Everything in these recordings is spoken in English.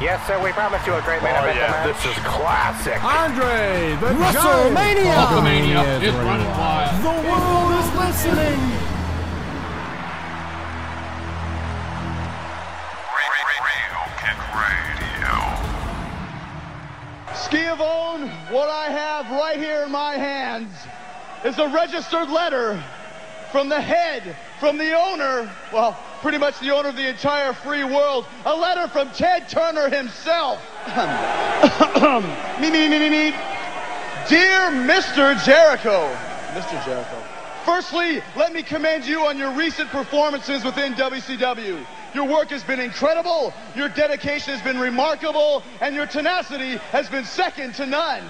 Yes, sir, we promised you a great main event match. This is classic. Andre, the WrestleMania! WrestleMania is running wild. The world is listening. Schiavone, what I have right here in my hands is a registered letter from the head, from the owner, well, pretty much the owner of the entire free world, a letter from Ted Turner himself. me. Dear Mr. Jericho, Mr. Jericho, firstly, let me commend you on your recent performances within WCW. Your work has been incredible, your dedication has been remarkable, and your tenacity has been second to none.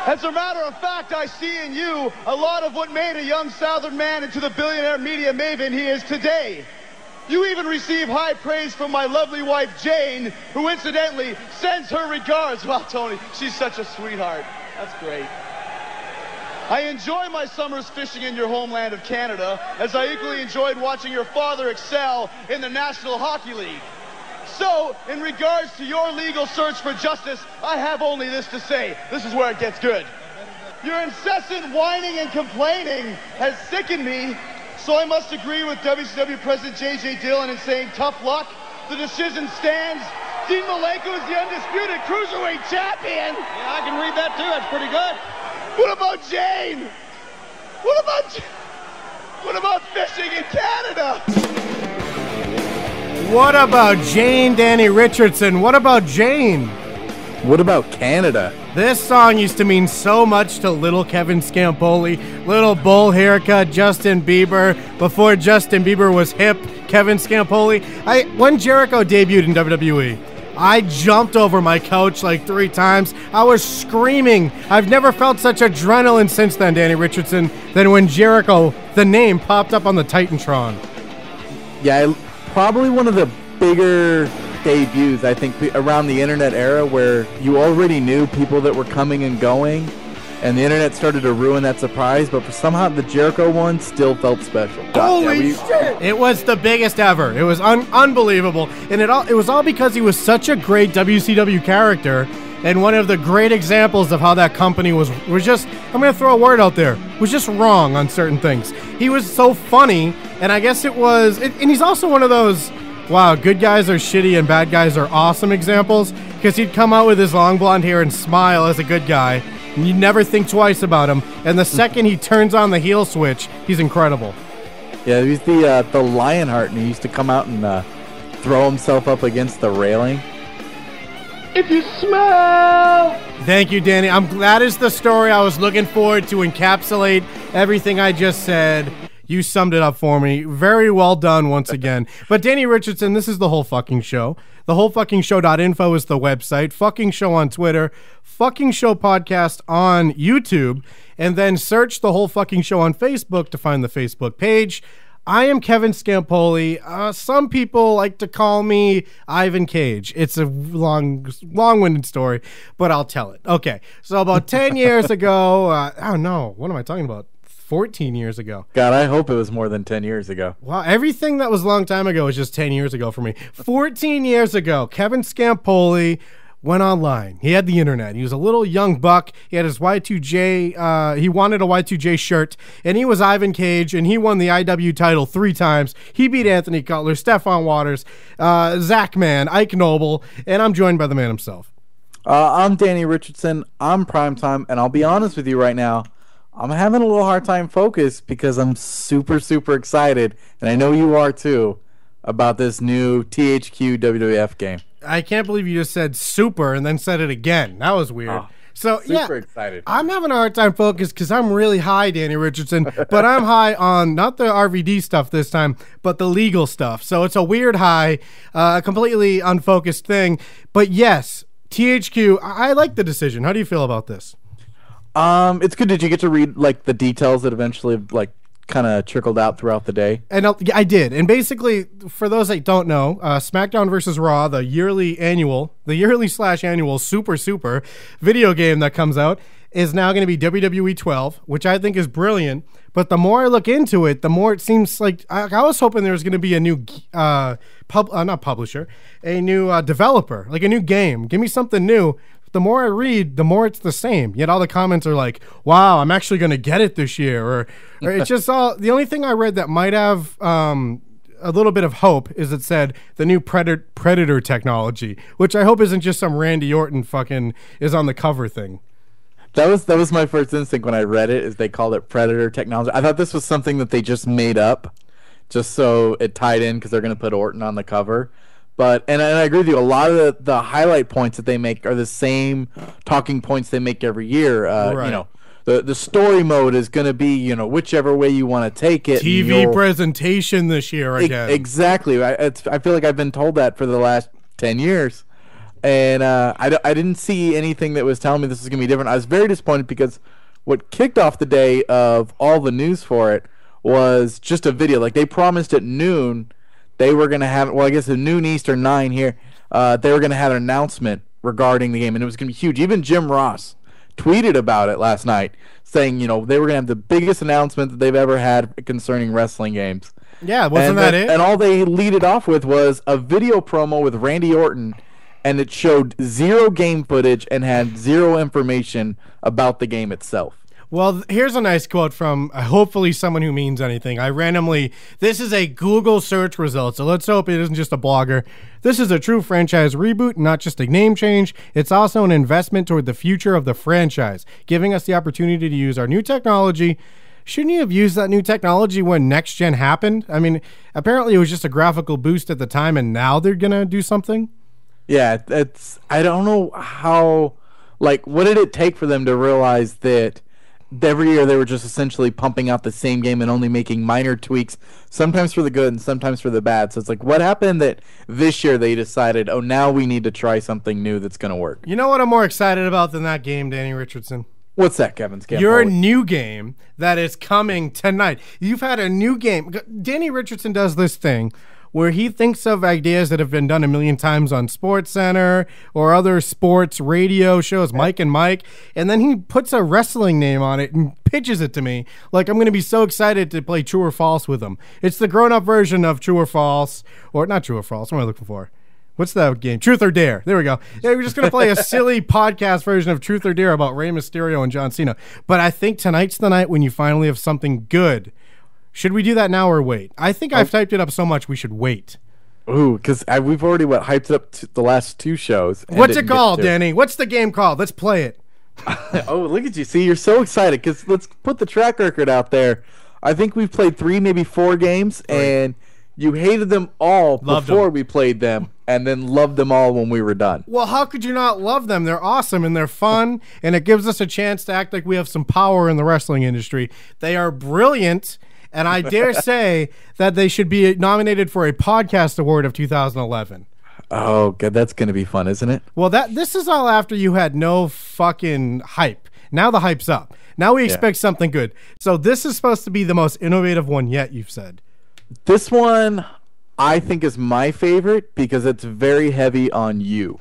As a matter of fact, I see in you a lot of what made a young Southern man into the billionaire media maven he is today. You even receive high praise from my lovely wife, Jane, who incidentally sends her regards. Well, Tony, she's such a sweetheart. That's great. I enjoy my summers fishing in your homeland of Canada, as I equally enjoyed watching your father excel in the National Hockey League. So, in regards to your legal search for justice, I have only this to say. This is where it gets good. Your incessant whining and complaining has sickened me, so I must agree with WCW President J.J. Dillon in saying tough luck. The decision stands. Dean Malenko is the undisputed Cruiserweight Champion. Yeah, I can read that too. That's pretty good. What about Jane? What about fishing in Canada? What about Jane, Danny Richardson? What about Jane? What about Canada? This song used to mean so much to little Kevin Scampoli, little bull haircut Justin Bieber, before Justin Bieber was hip, Kevin Scampoli. When Jericho debuted in WWE, I jumped over my couch like 3 times. I was screaming. I've never felt such adrenaline since then, Danny Richardson, than when Jericho, the name, popped up on the Titantron. Yeah, probably one of the bigger debuts, I think, around the internet era, where you already knew people that were coming and going, and the internet started to ruin that surprise, but for somehow the Jericho one still felt special. Holy shit! It was the biggest ever. It was unbelievable, and it was all because he was such a great WCW character, and one of the great examples of how that company was just, I'm going to throw a word out there, was just wrong on certain things. He was so funny, and I guess and he's also one of those, wow, good guys are shitty and bad guys are awesome examples, because he'd come out with his long blonde hair and smile as a good guy, and you never think twice about him, and the second he turns on the heel switch, he's incredible. Yeah, he's the Lionheart, and he used to come out and throw himself up against the railing. If you smell! Thank you, Danny. That is the story I was looking forward to encapsulate everything I just said. You summed it up for me. Very well done once again. But Danny Richardson, this is The Whole Fucking Show. TheWholeFuckingShow.info is the website. Fucking Show on Twitter. Fucking Show podcast on YouTube. And then search The Whole Fucking Show on Facebook to find the Facebook page. I am Kevin Scampoli. Some people like to call me Ivan Cage. It's a long-winded story, but I'll tell it. Okay, so about 10 years ago, oh no, what am I talking about? 14 years ago. God, I hope it was more than 10 years ago. Wow, everything that was a long time ago is just 10 years ago for me. 14 years ago, Kevin Scampoli went online. He had the internet. He was a little young buck. He had his Y2J, he wanted a Y2J shirt, and he was Ivan Cage, and he won the IW title 3 times. He beat Anthony Cutler, Stephon Waters, Zach Mann, Ike Noble, and I'm joined by the man himself. I'm Danny Richardson. I'm Primetime, and I'll be honest with you right now, I'm having a little hard time focused because I'm super, super excited, and I know you are too, about this new THQ WWF game. I can't believe you just said super and then said it again. That was weird. So super excited. I'm having a hard time focused because I'm really high, Danny Richardson, but I'm high on not the RVD stuff this time, but the legal stuff. So it's a weird high, a completely unfocused thing. But yes, THQ, I like the decision. How do you feel about this? It's good. Did you get to read like the details that eventually like kind of trickled out throughout the day? And I did. And basically, for those that don't know, SmackDown vs. Raw, the yearly/annual super video game that comes out, is now going to be WWE 12, which I think is brilliant. But the more I look into it, the more it seems like I was hoping there was going to be a new not publisher, a new developer, like a new game. Give me something new. The more I read, the more it's the same. Yet all the comments are like, "Wow, I'm actually going to get it this year," or it's just all. The only thing I read that might have a little bit of hope is it said the new predator technology, which I hope isn't just some Randy Orton fucking is on the cover thing. That was my first instinct when I read it, is they called it predator technology. I thought this was something that they just made up just so it tied in because they're going to put Orton on the cover. But and I agree with you, a lot of the highlight points that they make are the same talking points they make every year. Right. You know, the story mode is going to be, you know, whichever way you want to take it. TV presentation this year again. Exactly. I feel like I've been told that for the last 10 years. And I didn't see anything that was telling me this is going to be different. I was very disappointed because what kicked off the day of all the news for it was just a video. Like, they promised at noon they were going to have, well, I guess at noon Eastern, 9 here, they were going to have an announcement regarding the game, and it was going to be huge. Even Jim Ross tweeted about it last night, saying, you know, they were going to have the biggest announcement that they've ever had concerning wrestling games. Yeah, wasn't that it? And all they lead it off with was a video promo with Randy Orton, and it showed zero game footage and had zero information about the game itself. Well, here's a nice quote from hopefully someone who means anything. This is a Google search result, so let's hope it isn't just a blogger. This is a true franchise reboot, not just a name change. It's also an investment toward the future of the franchise, giving us the opportunity to use our new technology. Shouldn't you have used that new technology when Next Gen happened? I mean, apparently it was just a graphical boost at the time, and now they're going to do something? Yeah, I don't know how, like, what did it take for them to realize that every year they were just essentially pumping out the same game and only making minor tweaks, sometimes for the good and sometimes for the bad. So it's like, what happened that this year they decided, oh, now we need to try something new that's going to work? You know what I'm more excited about than that game, Danny Richardson? What's that, Kevin Scampoli? Your new game that is coming tonight. You've had a new game. Danny Richardson does this thing where he thinks of ideas that have been done a million times on SportsCenter or other sports radio shows, Mike and Mike, and then he puts a wrestling name on it and pitches it to me. Like, I'm going to be so excited to play True or False with him. It's the grown-up version of True or False, or not True or False, what am I looking for? What's that game? Truth or Dare. There we go. Yeah, we're just going to play a silly podcast version of Truth or Dare about Rey Mysterio and John Cena. But I think tonight's the night when you finally have something good. Should we do that now or wait? I think I've typed it up so much we should wait. Ooh, because we've already hyped it up to the last two shows. What's it called, Danny? What's the game called? Let's play it. Oh, look at you. See, you're so excited because let's put the track record out there. I think we've played 3, maybe 4 games, and you hated them all before we played them and then loved them all when we were done. Well, how could you not love them? They're awesome and they're fun, and it gives us a chance to act like we have some power in the wrestling industry. They are brilliant, and I dare say that they should be nominated for a podcast award of 2011. Oh, God, that's going to be fun, isn't it? Well, this is all after you had no fucking hype. Now the hype's up. Now we expect something good. So this is supposed to be the most innovative one yet, you've said. This one, I think, is my favorite because it's very heavy on you.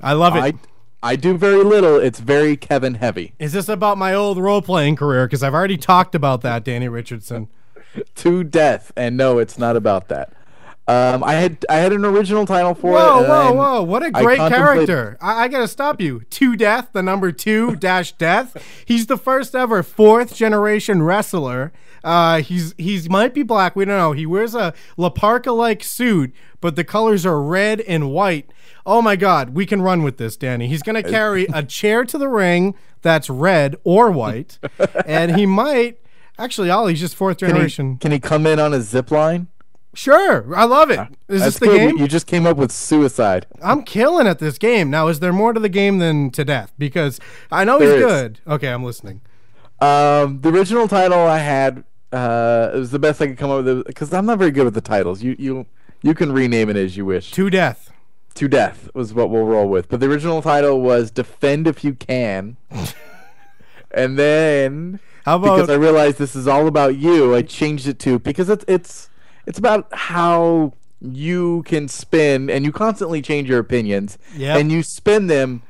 I love it. I do very little. It's very Kevin heavy. Is this about my old role-playing career? Because I've already talked about that, Danny Richardson. To death. And no, it's not about that. I had an original title for it. Whoa. What a great character. I got to stop you. To Death, the number 2-death. He's the first ever 4th generation wrestler. He's might be black. We don't know. He wears a La Parka-like suit, but the colors are red and white. Oh, my God. We can run with this, Danny. He's going to carry a chair to the ring that's red or white. And he might... Actually, Ollie's just 4th generation. Can he come in on a zip line? Sure, I love it. Is this the game? You just came up with suicide. I'm killing at this game. Now, is there more to the game than to death? Because I know he's good. Okay, I'm listening. The original title I had, it was the best I could come up with because I'm not very good with the titles. You can rename it as you wish. To Death. To Death was what we'll roll with. But the original title was Defend If You Can. And then, because I realized this is all about you, I changed it to, because it's about how you can spin, and you constantly change your opinions, and you spin them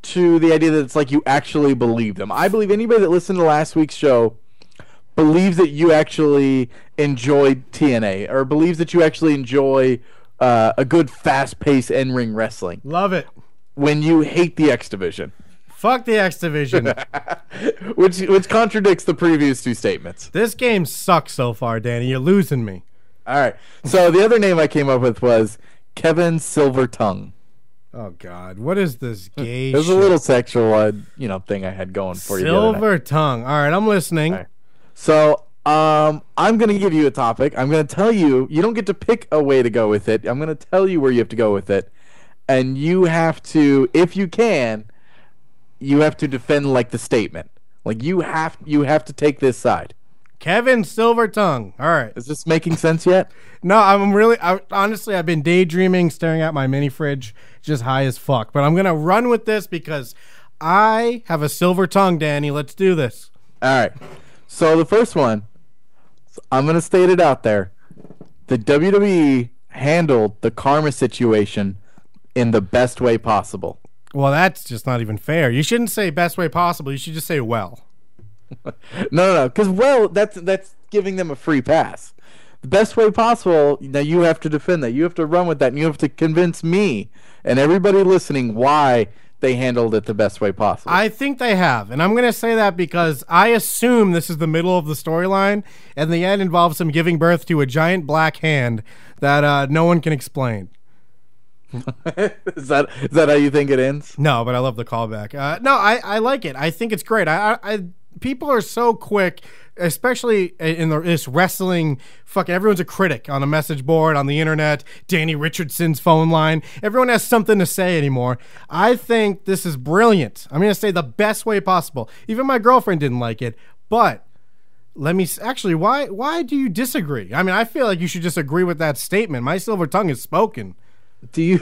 to the idea that it's like you actually believe them. I believe anybody that listened to last week's show believes that you actually enjoy TNA or believes that you actually enjoy a good fast-paced in-ring wrestling. Love it. When you hate the X Division. Fuck the X Division. which contradicts the previous two statements. This game sucks so far, Danny. You're losing me. All right. So the other name I came up with was Kevin Silvertongue. Oh God, what is this gay? There's a little sexual, thing I had going for you. Silver tongue. All right, I'm listening. All right. So, I'm going to give you a topic. I'm going to tell you. You don't get to pick a way to go with it. I'm going to tell you where you have to go with it, and you have to, if you can, you have to defend like the statement. Like you have to take this side. Kevin Silvertongue. All right. Is this making sense yet? No, honestly, I've been daydreaming, staring at my mini fridge, just high as fuck. But I'm going to run with this because I have a silver tongue, Danny. Let's do this. All right. So the first one, I'm going to state it out there. The WWE handled the karma situation in the best way possible. Well, that's just not even fair. You shouldn't say best way possible. You should just say well. No, because that's giving them a free pass. The best way possible. Now you have to defend that. You have to run with that, and you have to convince me and everybody listening why they handled it the best way possible. I think they have, and I'm going to say that because I assume this is the middle of the storyline, and the end involves him giving birth to a giant black hand that no one can explain. Is that how you think it ends? No, but I love the callback. No, I like it. I think it's great. People are so quick, especially in this wrestling. Fucking everyone's a critic on a message board, on the internet, Danny Richardson's phone line. Everyone has something to say anymore. I think this is brilliant. I'm going to say the best way possible. Even my girlfriend didn't like it, but let me actually. Why do you disagree? I mean, I feel like you should just agree with that statement. My silver tongue is spoken. Do you?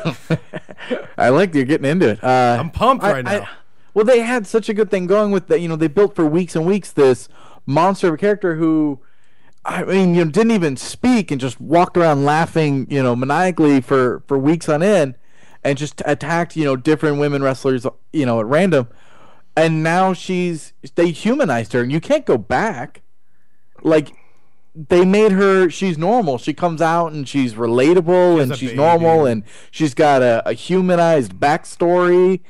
I like you're getting into it. I'm pumped right now. Well, they had such a good thing going with that. They built for weeks and weeks this monster of a character who, didn't even speak and just walked around laughing, maniacally for weeks on end, and just attacked, different women wrestlers, at random. And now they humanized her, and you can't go back. Like, they made her, she's normal. She comes out and she's relatable and she's normal and she's got a humanized backstory.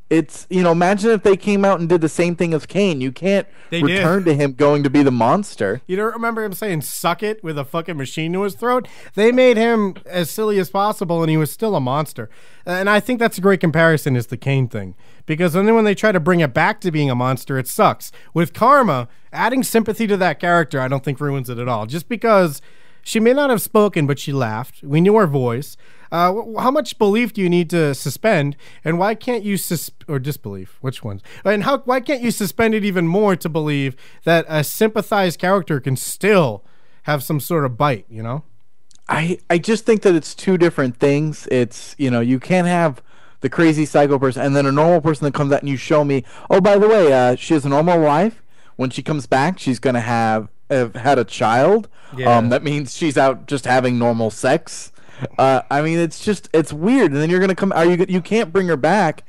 It's, imagine if they came out and did the same thing as Kane. You can't return to him going to be the monster. You don't remember him saying suck it with a fucking machine to his throat? They made him as silly as possible and he was still a monster. And I think that's a great comparison is the Kane thing. Because then when they try to bring it back to being a monster, it sucks. With Karma, adding sympathy to that character I don't think ruins it at all. Just because she may not have spoken, but she laughed. We knew her voice. How much belief do you need to suspend, and why can't you or disbelief? Which ones? And why can't you suspend it even more to believe that a sympathized character can still have some sort of bite? I just think that it's two different things. It's you can't have the crazy psycho person and then a normal person that comes out and you show me. Oh, by the way, she has a normal life. When she comes back, she's gonna have had a child. Yeah. That means she's out just having normal sex. It's weird. And then you're gonna come. You can't bring her back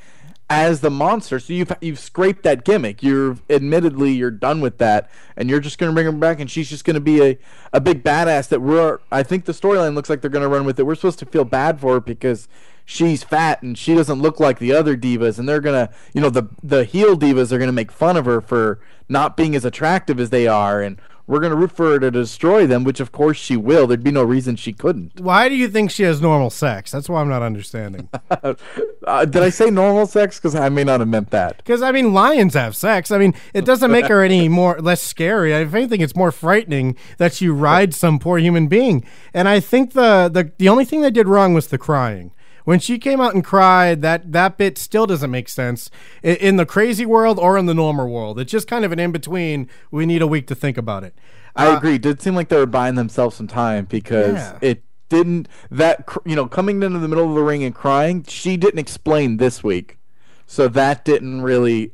as the monster. So you've scraped that gimmick. You're done with that, and you're just gonna bring her back, and she's just gonna be a big badass that I think the storyline looks like they're gonna run with it. We're supposed to feel bad for her because she's fat and she doesn't look like the other divas, and they're gonna, the heel divas are gonna make fun of her for not being as attractive as they are, and we're going to root for her to destroy them, which of course she will. There'd be no reason she couldn't. Why do you think she has normal sex? That's why I'm not understanding. Did I say normal sex? Because I may not have meant that. Because, lions have sex. It doesn't make her any less scary. If anything, it's more frightening that she rides some poor human being. And I think the only thing they did wrong was the crying. When she came out and cried, that bit still doesn't make sense in the crazy world or in the normal world. It's just kind of an in-between. We need a week to think about it. I agree. It did seem like they were buying themselves some time because it didn't, coming into the middle of the ring and crying, she didn't explain this week. So that didn't really,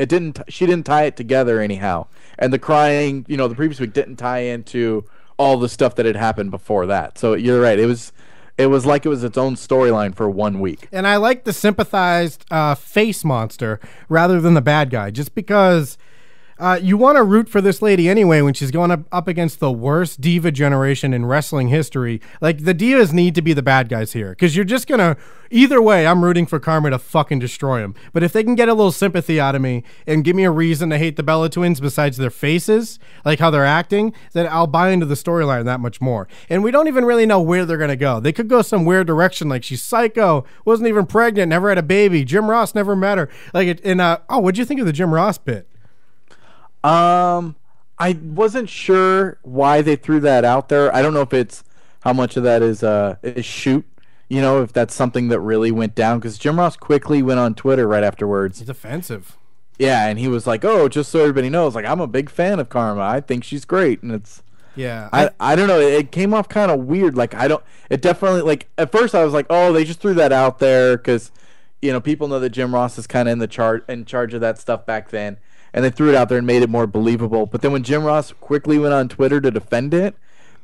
she didn't tie it together anyhow. And the crying, the previous week didn't tie into all the stuff that had happened before that. So you're right. It was like it was its own storyline for 1 week. And I like the sympathized face monster rather than the bad guy, just because you want to root for this lady anyway when she's going up against the worst diva generation in wrestling history. Like, the divas need to be the bad guys here, because you're just going to, either way, I'm rooting for Karma to fucking destroy them. But if they can get a little sympathy out of me and give me a reason to hate the Bella Twins besides their faces, like how they're acting, then I'll buy into the storyline that much more. And we don't even really know where they're going to go. They could go some weird direction, like she's psycho, wasn't even pregnant, never had a baby, Jim Ross never met her. What'd you think of the Jim Ross bit? I wasn't sure why they threw that out there. I don't know if it's how much of that is shoot, if that's something that really went down, because Jim Ross quickly went on Twitter right afterwards. He's offensive. Yeah, and he was like, "Oh, just so everybody knows, like, I'm a big fan of Karma. I think she's great." And it's I don't know. It came off kind of weird. Like, it definitely, like, at first I was like, "Oh, they just threw that out there because people know that Jim Ross is kind of in charge of that stuff back then." And they threw it out there and made it more believable. But then when Jim Ross quickly went on Twitter to defend it,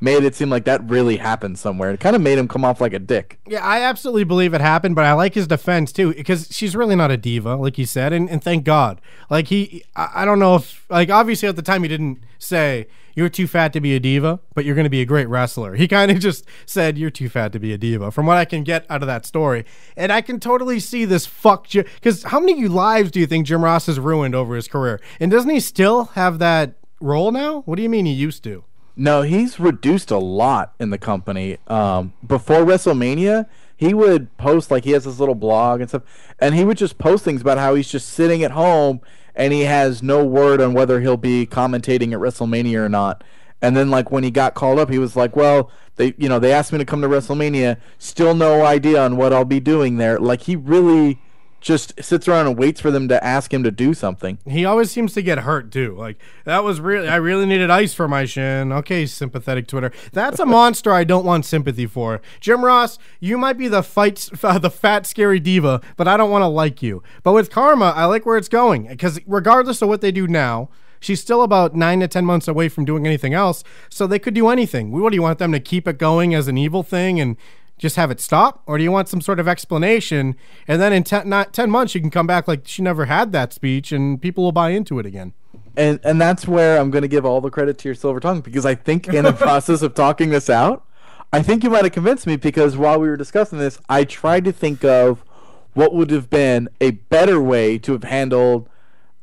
made it seem like that really happened somewhere. It kind of made him come off like a dick. Yeah, I absolutely believe it happened, but I like his defense too, because she's really not a diva, like you said, and thank God. Like, I don't know if, like, obviously at the time he didn't say, "You're too fat to be a diva, but you're going to be a great wrestler." He kind of just said, "You're too fat to be a diva," from what I can get out of that story. And I can totally see this because how many lives do you think Jim Ross has ruined over his career? And doesn't he still have that role now? What do you mean he used to? No, he's reduced a lot in the company. Before WrestleMania, he would post, like, he has this little blog and stuff, and he would just post things about how he's just sitting at home and he has no word on whether he'll be commentating at WrestleMania or not. And then, like, when he got called up, he was like, "Well, they asked me to come to WrestleMania. Still no idea on what I'll be doing there." Like, he really just sits around and waits for them to ask him to do something. He always seems to get hurt too. Like, I really needed ice for my shin. Okay, sympathetic Twitter. That's a monster I don't want sympathy for. Jim Ross, you might be the fat, scary diva, but I don't want to like you. But with Karma, I like where it's going, because regardless of what they do now, she's still about 9 to 10 months away from doing anything else, so they could do anything. What do you want them to keep it going as an evil thing and just have it stop? Or do you want some sort of explanation, and then in 10 months you can come back like she never had that speech and people will buy into it again? And that's where I'm going to give all the credit to your silver tongue, because I think in the process of talking this out, I think you might have convinced me, because while we were discussing this, I tried to think of what would have been a better way to have handled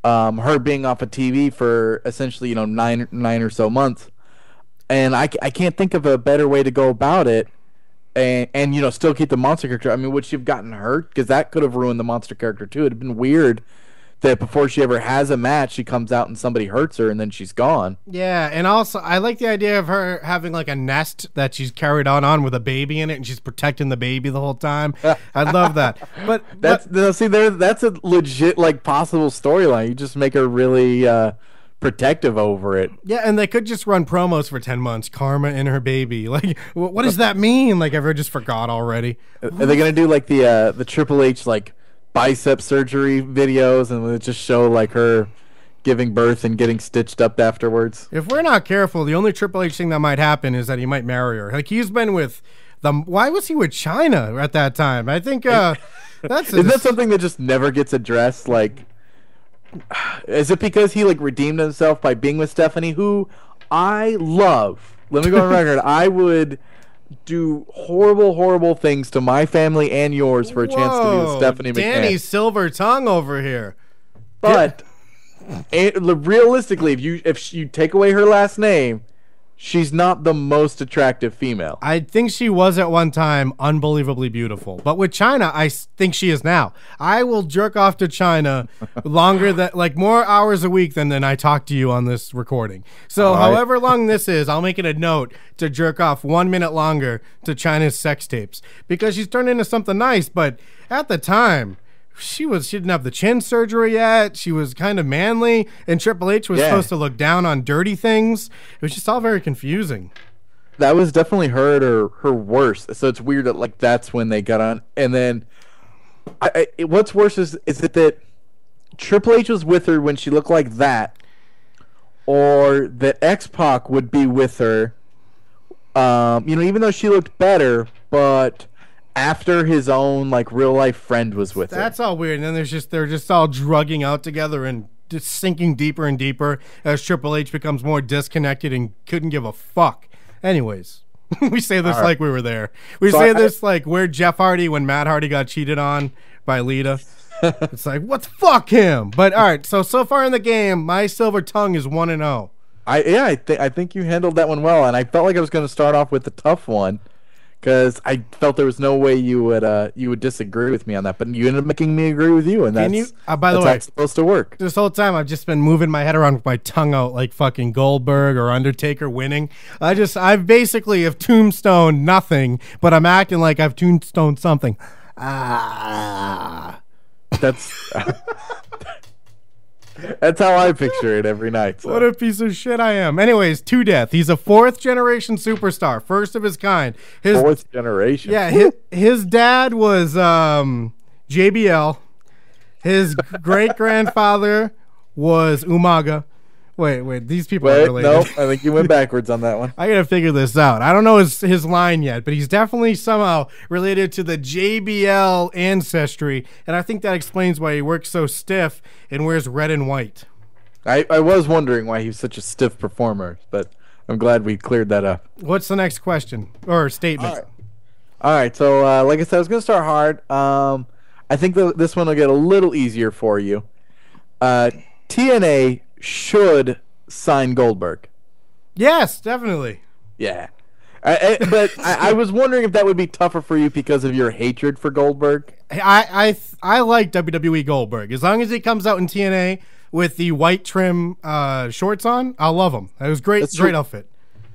her being off of TV for essentially, nine or so months. And I can't think of a better way to go about it. And still keep the monster character. I mean, would she have gotten hurt? Because that could have ruined the monster character too. It'd have been weird that before she ever has a match, she comes out and somebody hurts her and then she's gone. Yeah, and also I like the idea of her having like a nest that she's carried on with a baby in it, and she's protecting the baby the whole time. I love that. But that's a legit, like, possible storyline. You just make her really protective over it. Yeah, and they could just run promos for 10 months, Karma and her baby. Like, what does that mean? Like, I've just forgot already. Are they gonna do like the Triple H, like, bicep surgery videos, and will it just show, like, her giving birth and getting stitched up afterwards? If we're not careful, the only Triple H thing that might happen is that he might marry her. Like, he's been with why was he with China at that time? I think isn't that something that just never gets addressed? Like, is it because he, like, redeemed himself by being with Stephanie, who I love? Let me go on record. I would do horrible things to my family and yours for a chance to be with Stephanie McMahon. Danny's silver tongue over here. But realistically, if you take away her last name, she's not the most attractive female. I think she was at one time unbelievably beautiful. But with China, I think she is now. I will jerk off to China longer than, like, more hours a week than I talk to you on this recording. So however long this is, I'll make it a note to jerk off 1 minute longer to China's sex tapes, because she's turned into something nice. But at the time, she didn't have the chin surgery yet. She was kind of manly, and Triple H was supposed to look down on dirty things. It was just all very confusing. That was definitely her worst. So it's weird that, like, that's when they got on. And then what's worse is it that Triple H was with her when she looked like that, or that X-Pac would be with her Even though she looked better, but after his own like real life friend was with her. That's all weird. And then they're just all drugging out together and just sinking deeper and deeper as Triple H becomes more disconnected and couldn't give a fuck. Anyways, we say this like we were there. We say this like we're Jeff Hardy when Matt Hardy got cheated on by Lita. It's like, what the fuck him? But all right, so far in the game, my silver tongue is 1-0. I think you handled that one well, and I felt like I was going to start off with the tough one because I felt there was no way you would disagree with me on that, but you ended up making me agree with you, and that's by the way, how it's supposed to work. This whole time I've just been moving my head around with my tongue out like fucking Goldberg or Undertaker winning. I've basically have tombstone nothing, but I'm acting like I've tombstone something. That's that's how I picture it every night. So. What a piece of shit I am. Anyways, to death. He's a fourth generation superstar, first of his kind. Fourth generation. Yeah, his dad was JBL. His great grandfather was Umaga. Wait, these people are related. No, I think you went backwards on that one. I gotta figure this out. I don't know his line yet, but he's definitely somehow related to the JBL ancestry, and I think that explains why he works so stiff and wears red and white. I was wondering why he was such a stiff performer, but I'm glad we cleared that up. What's the next question or statement? All right. So, like I said, I was gonna start hard. I think this one will get a little easier for you. TNA should sign Goldberg. Yes, definitely. Yeah. But I was wondering if that would be tougher for you because of your hatred for Goldberg. I like WWE Goldberg. As long as he comes out in TNA with the white trim shorts on, I'll love him. It was great outfit.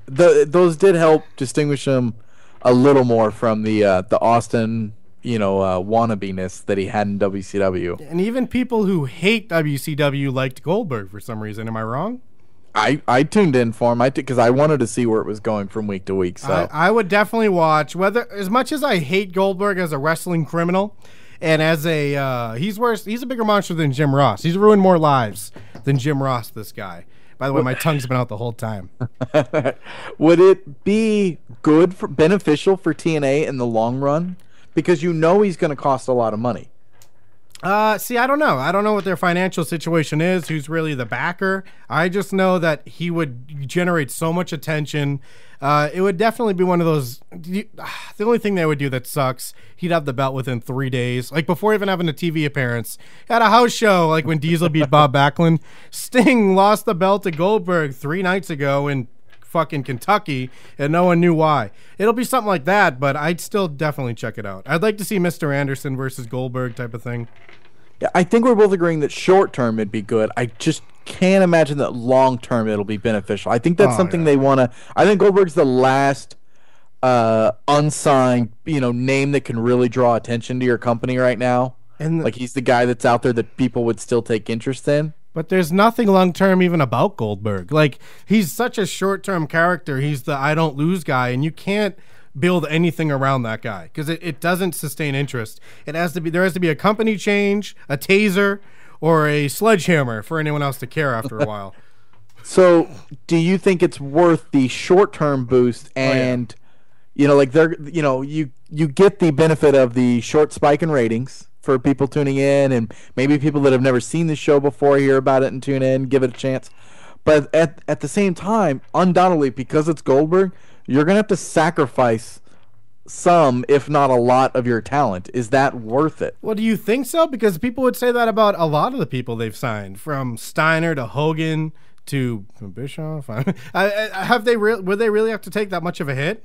Those did help distinguish him a little more from the Austin wannabiness that he had in WCW. And even people who hate WCW liked Goldberg for some reason. Am I wrong? I tuned in for him because I wanted to see where it was going from week to week. So I would definitely watch. As much as I hate Goldberg as a wrestling criminal, and as he's a bigger monster than Jim Ross. He's ruined more lives than Jim Ross. This guy. By the way, my tongue's been out the whole time. Would it be beneficial for TNA in the long run? Because he's going to cost a lot of money. See, I don't know. I don't know what their financial situation is, who's really the backer. I just know that he would generate so much attention. It would definitely be one of those... The only thing they would do that sucks, he'd have the belt within 3 days. Like, before even having a TV appearance. He had a house show, like when Diesel beat Bob Backlund. Sting lost the belt to Goldberg 3 nights ago in fucking Kentucky, and no one knew why. It'll be something like that, but I'd still definitely check it out. I'd like to see Mr. Anderson versus Goldberg type of thing. Yeah, I think we're both agreeing that short term it'd be good. I just can't imagine that long term it'll be beneficial. I think that's something they want to. I think Goldberg's the last unsigned, name that can really draw attention to your company right now. And like he's the guy that's out there that people would still take interest in. But there's nothing long-term even about Goldberg. Like, he's such a short-term character. He's the I don't lose guy, and you can't build anything around that guy because it doesn't sustain interest. There has to be a company change, a taser, or a sledgehammer for anyone else to care after a while. So, do you think it's worth the short-term boost and, you get the benefit of the short spike in ratings for people tuning in, and maybe people that have never seen the show before hear about it and tune in, give it a chance. But at the same time, undoubtedly, because it's Goldberg, you're going to have to sacrifice some, if not a lot, of your talent. Is that worth it? Well, do you think so? Because people would say that about a lot of the people they've signed, from Steiner to Hogan to Bischoff. Would they really have to take that much of a hit?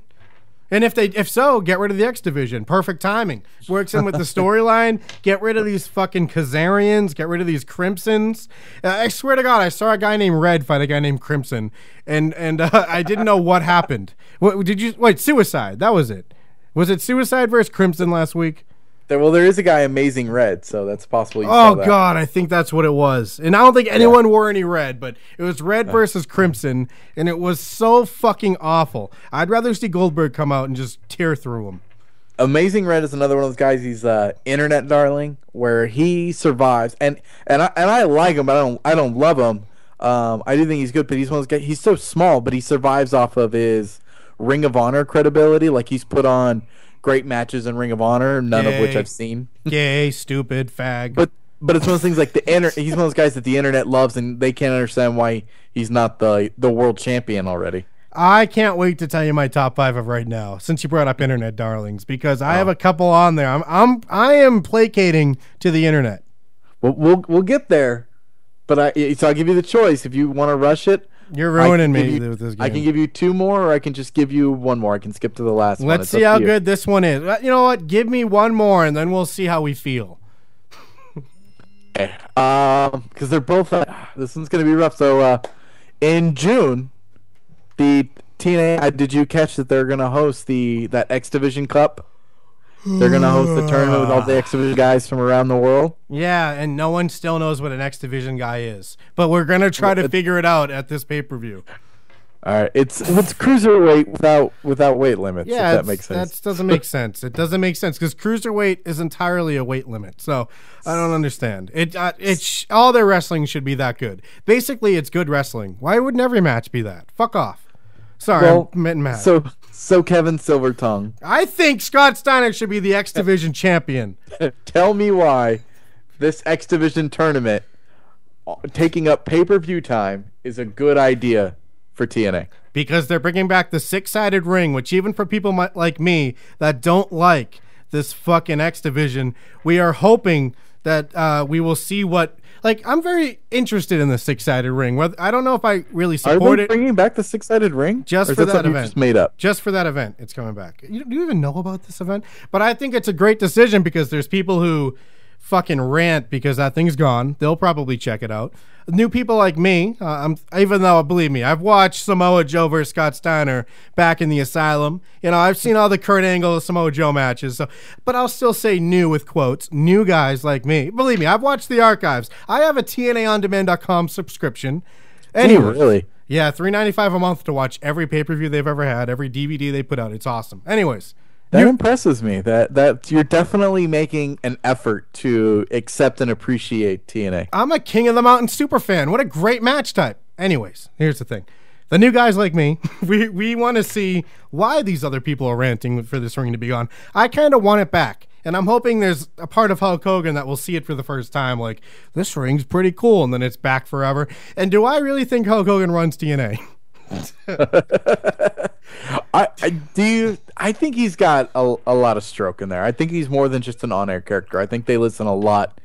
And if so, get rid of the X Division. Perfect timing. Works in with the storyline. Get rid of these fucking Kazarians. Get rid of these Crimsons. I swear to God, I saw a guy named Red fight a guy named Crimson, and I didn't know what happened. Suicide. That was it. Was it Suicide versus Crimson last week? There is a guy Amazing Red, so that's possible. God, I think that's what it was. And I don't think anyone wore any red, but it was Red versus Crimson, and it was so fucking awful. I'd rather see Goldberg come out and just tear through him. Amazing Red is another one of those guys. He's internet darling, where he survives, and I like him, but I don't love him. I do think he's good, but he's one of those guys. He's so small, but he survives off of his Ring of Honor credibility. Like, he's put on great matches in Ring of Honor, none of which I've seen. Gay, stupid, fag. But it's one of those things like he's one of those guys that the internet loves, and they can't understand why he's not the world champion already. I can't wait to tell you my top 5 of right now, since you brought up internet darlings, because I have a couple on there. I am placating to the internet. We'll get there, but I'll give you the choice. If you want to rush it, you're ruining me with this game. I can give you 2 more, or I can just give you 1 more. I can skip to the last one. Let's see how good this one is. You know what? Give me 1 more, and then we'll see how we feel. Okay. Because they're both. This one's gonna be rough. So, in June, the TNA. Did you catch that they're gonna host that X Division Cup? They're going to host the tournament with all the X Division guys from around the world. Yeah, and no one still knows what an X Division guy is. But we're going to try to figure it out at this pay-per-view. All right. It's cruiserweight without weight limits, if that makes sense. That doesn't make sense. It doesn't make sense because cruiserweight is entirely a weight limit. So I don't understand. All their wrestling should be that good. Basically, it's good wrestling. Why wouldn't every match be that? Fuck off. Sorry, I'm mad. So Kevin Silvertongue. I think Scott Steiner should be the X Division champion. Tell me why this X Division tournament taking up pay-per-view time is a good idea for TNA. Because they're bringing back the 6-sided ring, which even for people like me that don't like this fucking X Division, we are hoping that we will see what... Like, I'm very interested in the 6-sided ring. I don't know if I really support it. Are they bringing back the 6-sided ring? Just for that event. You just made up? Just for that event, it's coming back. Do you even know about this event? But I think it's a great decision because there's people who fucking rant because that thing's gone. They'll probably check it out. New people like me, even though, believe me, I've watched Samoa Joe versus Scott Steiner back in the Asylum. You know, I've seen all the Kurt Angle Samoa Joe matches. But I'll still say new with quotes. New guys like me. Believe me, I've watched the archives. I have a TNAOnDemand.com subscription. Anyway, really? Yeah, $3.95 a month to watch every pay-per-view they've ever had, every DVD they put out. It's awesome. Anyways. That impresses me. That you're definitely making an effort to accept and appreciate TNA. I'm a King of the Mountain super fan. What a great match type. Anyways, here's the thing. The new guys like me, we want to see why these other people are ranting for this ring to be gone. I kind of want it back. And I'm hoping there's a part of Hulk Hogan that will see it for the first time. Like, this ring's pretty cool. And then it's back forever. And do I really think Hulk Hogan runs TNA? I think he's got a lot of stroke in there. I think he's more than just an on-air character. I think they listen a lot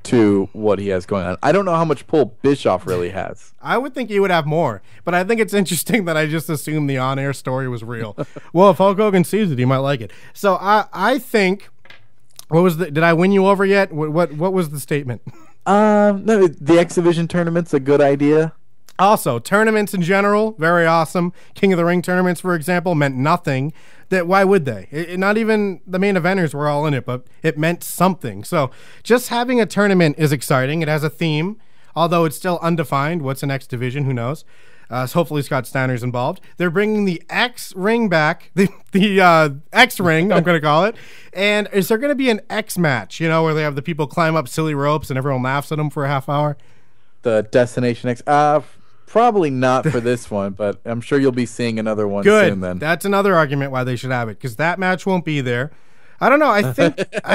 to what he has going on. I don't know how much pull Bischoff really has. I would think he would have more, but I think it's interesting that I just assumed the on-air story was real. Well, if Hulk Hogan sees it, he might like it. So I think, did I win you over yet? What was the statement? No, the X Division tournament's a good idea. Also, tournaments in general, very awesome. King of the Ring tournaments, for example, meant nothing. Why would they? Not even the main eventers were all in it, but it meant something. So just having a tournament is exciting. It has a theme, although it's still undefined. What's an X Division? Who knows? So hopefully Scott Steiner's involved. They're bringing the X Ring back, the X Ring, I'm going to call it. And is there going to be an X match, where they have the people climb up silly ropes and everyone laughs at them for a half hour? The Destination X. Probably not for this one, but I'm sure you'll be seing another one soon then. That's another argument why they should have it, because that match won't be there. I don't know. I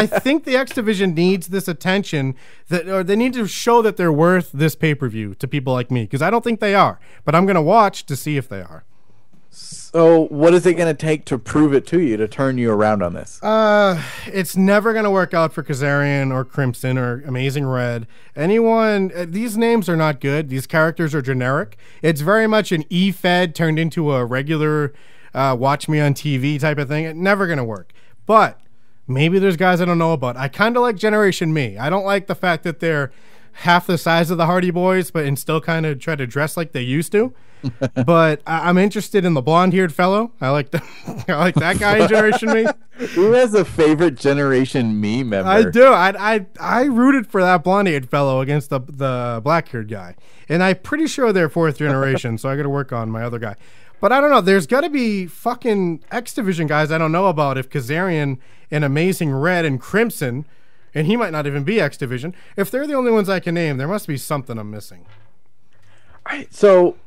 think the X Division needs this attention, or they need to show that they're worth this pay-per-view to people like me, because I don't think they are. But I'm going to watch to see if they are. So what is it going to take to prove it to you, to turn you around on this? It's never going to work out for Kazarian or Crimson or Amazing Red. Anyone, these names are not good. These characters are generic. It's very much an E-Fed turned into a regular watch me on TV type of thing. It's never going to work. But maybe there's guys I don't know about. I kind of like Generation Me. I don't like the fact that they're half the size of the Hardy Boys, and still kind of try to dress like they used to. But I'm interested in the blonde-haired fellow. I like that guy in Generation Me. Who has a favorite Generation Me member? I do. I rooted for that blonde-haired fellow against the black-haired guy, and I'm pretty sure they're 4th generation. So I got to work on my other guy. But I don't know. There's got to be fucking X Division guys I don't know about. If Kazarian and Amazing Red and Crimson, and he might not even be X Division. If they're the only ones I can name, there must be something I'm missing. All right. So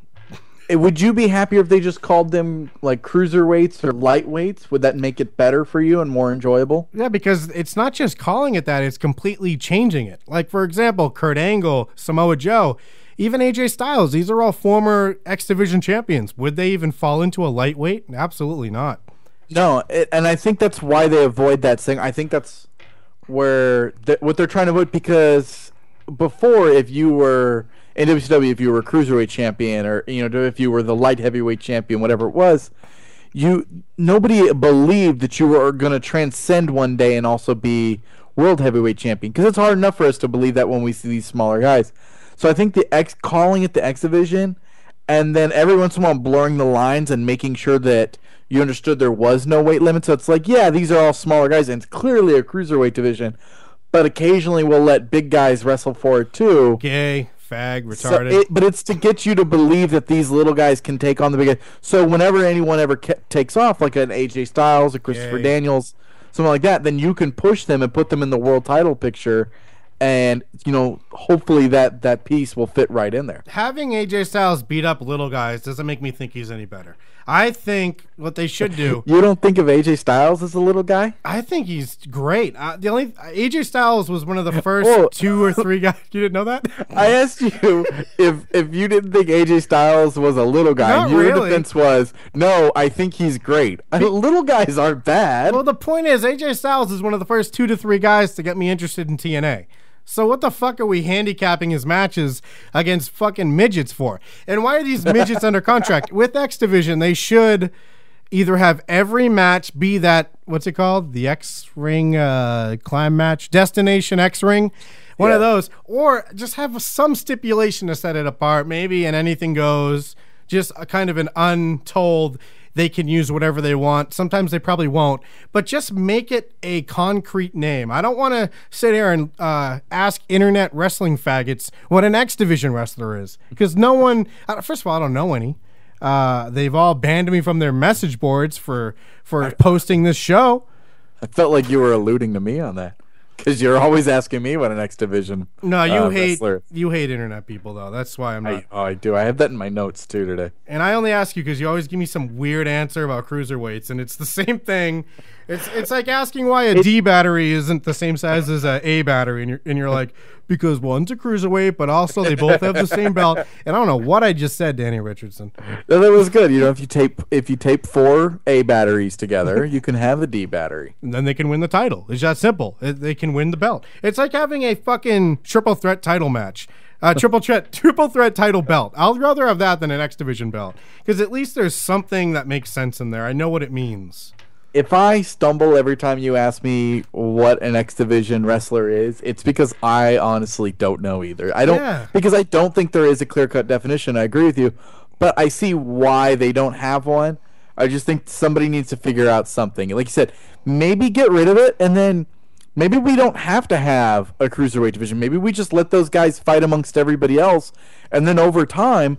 Would you be happier if they just called them like cruiserweights or lightweights? Would that make it better for you and more enjoyable? Yeah, because it's not just calling it that, it's completely changing it. Like, for example, Kurt Angle, Samoa Joe, even AJ Styles, these are all former X Division champions. Would they even fall into a lightweight? Absolutely not. No, and I think that's why they avoid that thing. I think that's where what they're trying to avoid, because before, if you were in WCW, if you were a cruiserweight champion, or if you were the light heavyweight champion, whatever it was, nobody believed that you were going to transcend one day and also be world heavyweight champion, because it's hard enough for us to believe that when we see these smaller guys. So I think calling it the X Division, and then every once in a while blurring the lines and making sure that you understood there was no weight limit. So it's like, yeah, these are all smaller guys, and it's clearly a cruiserweight division, but occasionally we'll let big guys wrestle for it too. Gay, fag, retarded. But it's to get you to believe that these little guys can take on the big guys. So whenever anyone ever takes off, like an AJ Styles, a Christopher Daniels, something like that, then you can push them and put them in the world title picture. And, hopefully that piece will fit right in there. Having AJ Styles beat up little guys doesn't make me think he's any better. I think what they should do... You don't think of AJ Styles as a little guy? I think he's great. AJ Styles was one of the first 2 or 3 guys. You didn't know that? I asked you if you didn't think AJ Styles was a little guy. Not Your really. defense was, no, I think he's great. Little guys aren't bad. Well, the point is, AJ Styles is one of the first 2 to 3 guys to get me interested in TNA. So what the fuck are we handicapping his matches against fucking midgets for? And why are these midgets under contract? With X Division, they should either have every match be that, what's it called? The X-Ring climb match? Destination X-Ring? One of those. Or just have some stipulation to set it apart. Maybe an anything goes. Just a kind of an untold... They can use whatever they want. Sometimes they probably won't. But just make it a concrete name. I don't want to sit here and ask internet wrestling faggots what an X Division wrestler is. Because no one... First of all, I don't know any. They've all banned me from their message boards for posting this show. I felt like you were alluding to me on that. Because you're always asking me what an X Division you hate internet people, though. That's why I'm not. I do. I have that in my notes, too, today. And I only ask you because you always give me some weird answer about cruiserweights, and it's the same thing. It's like asking why a D battery isn't the same size as a A battery, and you're like, because one's a cruiserweight, but also they both have the same belt. And I don't know what I just said, Danny Richardson. No, that was good. If you tape 4 A batteries together, you can have a D battery. And then they can win the title. It's that simple. They can win the belt. It's like having a fucking triple threat title match. Triple threat title belt. I'd rather have that than an X Division belt. Because at least there's something that makes sense in there. I know what it means. If I stumble every time you ask me what an X Division wrestler is, it's because I honestly don't know either. Because I don't think there is a clear-cut definition. I agree with you, but I see why they don't have one. I just think somebody needs to figure out something. Like you said, maybe get rid of it, and then maybe we don't have to have a cruiserweight division. Maybe we just let those guys fight amongst everybody else, and then over time,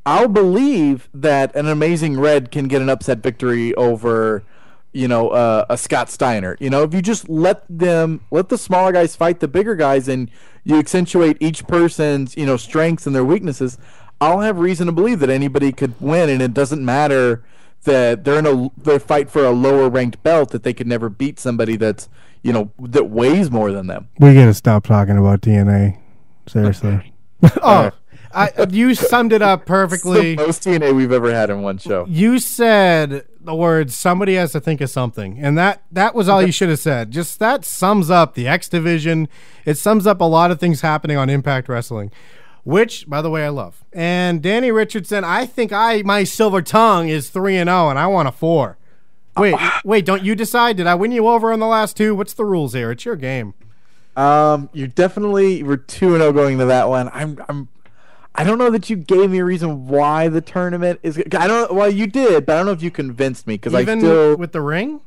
I'll believe that an Amazing Red can get an upset victory over... a Scott Steiner. If you just let the smaller guys fight the bigger guys, and you accentuate each person's, strengths and their weaknesses, I'll have reason to believe that anybody could win, and it doesn't matter that they fight for a lower ranked belt, that they could never beat somebody that's, that weighs more than them. We gotta stop talking about TNA. Seriously. You summed it up perfectly. It's the most TNA we've ever had in one show. You said the words, somebody has to think of something. And that was all you should have said. Just that sums up the X Division. It sums up a lot of things happening on Impact Wrestling, which, by the way, I love. And Danny Richardson, I think my silver tongue is 3-0, and I want a 4. Wait, don't you decide? Did I win you over on the last 2? What's the rules here? It's your game. You definitely were 2-0 going to that one. I don't know that you gave me a reason why the tournament is. Well, you did, but I don't know if you convinced me, because with the ring.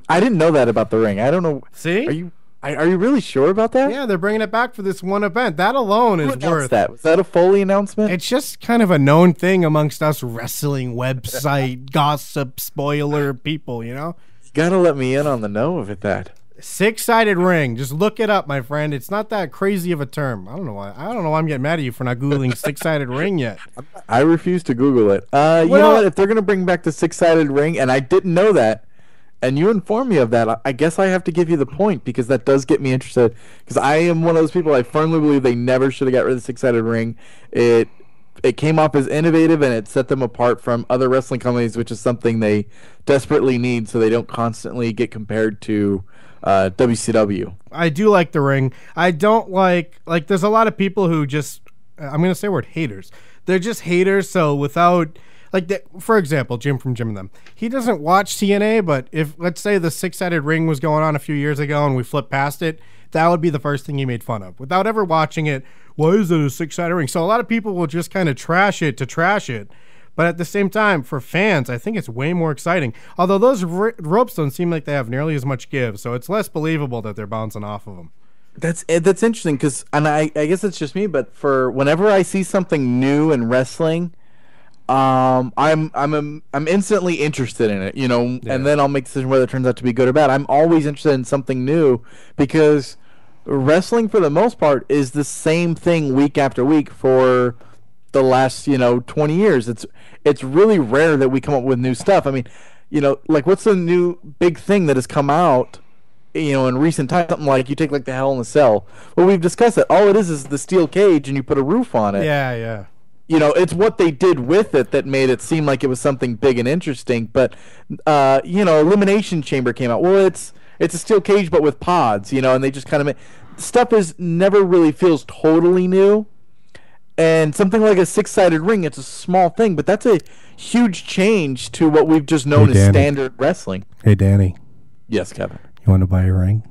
I didn't know that about the ring. I don't know. See, are you really sure about that? Yeah, they're bringing it back for this one event. That alone is worth. Was that a Foley announcement? It's just kind of a known thing amongst us wrestling website gossip spoiler people. You gotta let me in on the know of it. Six-sided ring. Just look it up, my friend. It's not that crazy of a term. I don't know why I'm getting mad at you for not Googling six-sided ring yet. I refuse to Google it. You know what? If they're going to bring back the six-sided ring, and I didn't know that, and you informed me of that, I guess I have to give you the point because that does get me interested. Because I am one of those people, I firmly believe they never should have got rid of the six-sided ring. It came off as innovative, and it set them apart from other wrestling companies, which is something they desperately need so they don't constantly get compared to WCW. I do like the ring. I don't like there's a lot of people who just, I'm going to say the word haters. They're just haters, so without... for example, Jim from Jim and Them. He doesn't watch TNA, but if, let's say, the six-sided ring was going on a few years ago and we flipped past it, that would be the first thing he made fun of. Without ever watching it, why is it a six-sided ring? So a lot of people will just kind of trash it to trash it. But at the same time, for fans, I think it's way more exciting. Although those ropes don't seem like they have nearly as much give, so it's less believable that they're bouncing off of them. That's interesting, because, and I guess it's just me, but for whenever I see something new in wrestling... I'm instantly interested in it, and then I'll make a decision whether it turns out to be good or bad. I'm always interested in something new because wrestling, for the most part, is the same thing week after week for the last 20 years. It's really rare that we come up with new stuff. I mean, what's the new big thing that has come out? In recent times, something like you take the Hell in a Cell. Well, we've discussed it. All it is the steel cage, and you put a roof on it. Yeah. It's what they did with it that made it seem like it was something big and interesting. But, Elimination Chamber came out. Well, it's a steel cage, but with pods, and they just kind of stuff never really feels totally new. And something like a six-sided ring, it's a small thing, but that's a huge change to what we've just known as standard wrestling. Hey, Danny. Yes, Kevin. You want to buy a ring?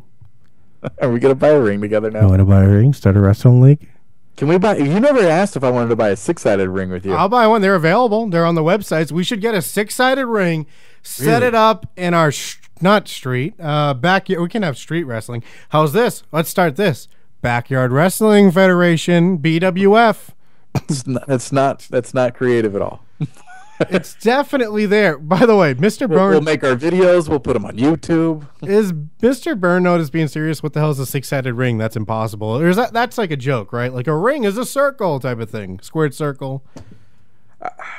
Are we going to buy a ring together now? You want to buy a ring? Start a wrestling league? Can we buy? You never asked if I wanted to buy a six-sided ring with you. I'll buy one. They're available. They're on the websites. We should get a six-sided ring, set it up in our backyard. We can have street wrestling. How's this? Let's start this. Backyard Wrestling Federation, BWF. That's not creative at all. It's definitely there. By the way, Mr. Byrne... We'll make our videos. We'll put them on YouTube. Is Mr. Byrne notice being serious? What the hell is a six-sided ring? That's impossible. Or is that's like a joke, right? Like a ring is a circle type of thing. Squared circle.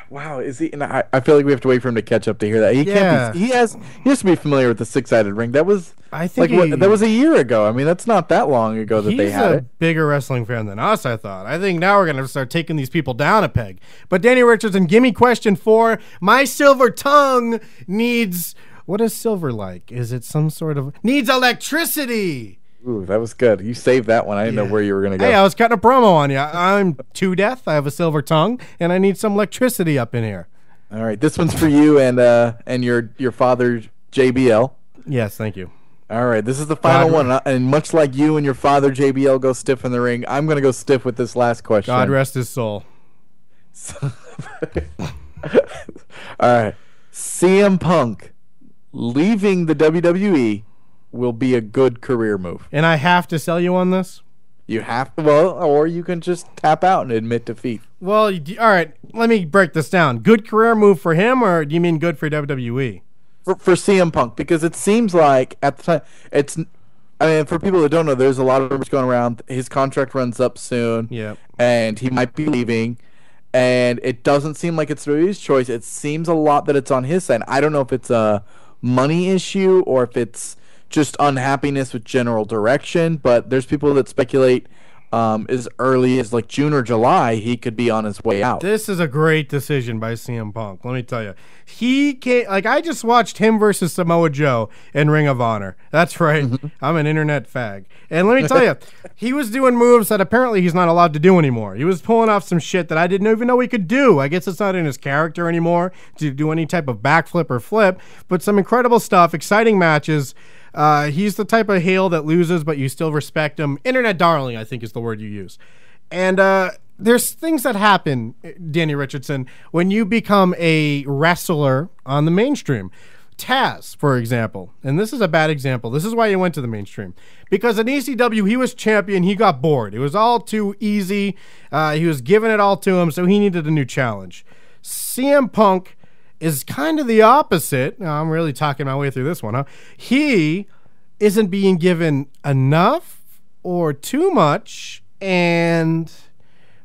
Wow, is he? And I feel like we have to wait for him to catch up to hear that. He can't be. He has to be familiar with the six-sided ring. That was that was a year ago. I mean, that's not that long ago that they had it. He's a bigger wrestling fan than us, I thought. I think now we're gonna start taking these people down a peg. But Danny Richardson, give me question 4. My silver tongue needs. What is silver like? Is it some sort of needs electricity? Ooh, that was good. You saved that one. I didn't know where you were going to go. Hey, I was cutting a promo on you. I'm to death. I have a silver tongue, and I need some electricity up in here. All right, this one's for you and your father, JBL. Yes, thank you. All right, this is the final one, and much like you and your father, JBL, go stiff in the ring, I'm going to go stiff with this last question. God rest his soul. All right, CM Punk leaving the WWE will be a good career move. And I have to sell you on this? You have to, or you can just tap out and admit defeat. Well, all right, let me break this down. Good career move for him, or do you mean good for WWE? For CM Punk, because it seems like at the time, for people that don't know, there's a lot of rumors going around. His contract runs up soon, and he might be leaving, and it doesn't seem like it's really his choice. It seems a lot that it's on his side. I don't know if it's a money issue or if it's just unhappiness with general direction, but there's people that speculate as early as June or July he could be on his way out. This is a great decision by CM Punk. Let me tell you, he can't. I just watched him versus Samoa Joe in Ring of Honor. That's right. I'm an internet fag, and let me tell you, he was doing moves that apparently he's not allowed to do anymore. He was pulling off some shit that I didn't even know he could do. I guess it's not in his character anymore to do any type of backflip or flip, but some incredible stuff, exciting matches. He's the type of heel that loses, but you still respect him. Internet darling, I think is the word you use. And there's things that happen, Danny Richardson, when you become a wrestler on the mainstream. Taz, for example, and this is a bad example. This is why he went to the mainstream. Because in ECW, he was champion. He got bored. It was all too easy. He was giving it all to him, so he needed a new challenge. CM Punk is kind of the opposite. Now, I'm really talking my way through this one, huh? He isn't being given enough or too much, and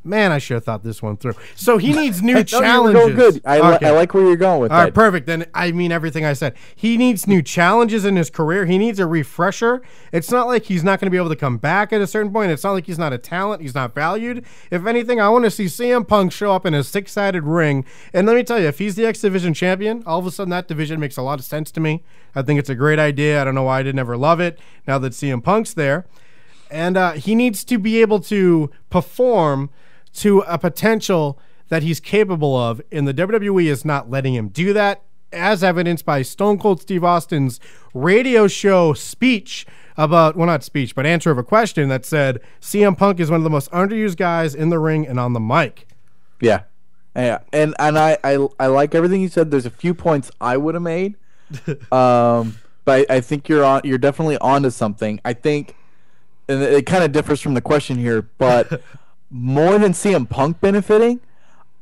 man, I should have thought this one through. So he needs new challenges. You're going good. I like where you're going with that. All right, perfect. Then I mean everything I said. He needs new challenges in his career. He needs a refresher. It's not like he's not going to be able to come back at a certain point. It's not like he's not a talent. He's not valued. If anything, I want to see CM Punk show up in a six-sided ring. And let me tell you, if he's the X Division champion, all of a sudden that division makes a lot of sense to me. I think it's a great idea. I don't know why I didn't ever love it now that CM Punk's there. And he needs to be able to perform to a potential that he's capable of, and the WWE is not letting him do that, as evidenced by Stone Cold Steve Austin's radio show speech about, well, not speech, but answer of a question that said CM Punk is one of the most underused guys in the ring and on the mic. Yeah. And I like everything you said. There's a few points I would have made, but I think you're definitely onto something. I think, and it kind of differs from the question here, but more than CM Punk benefiting,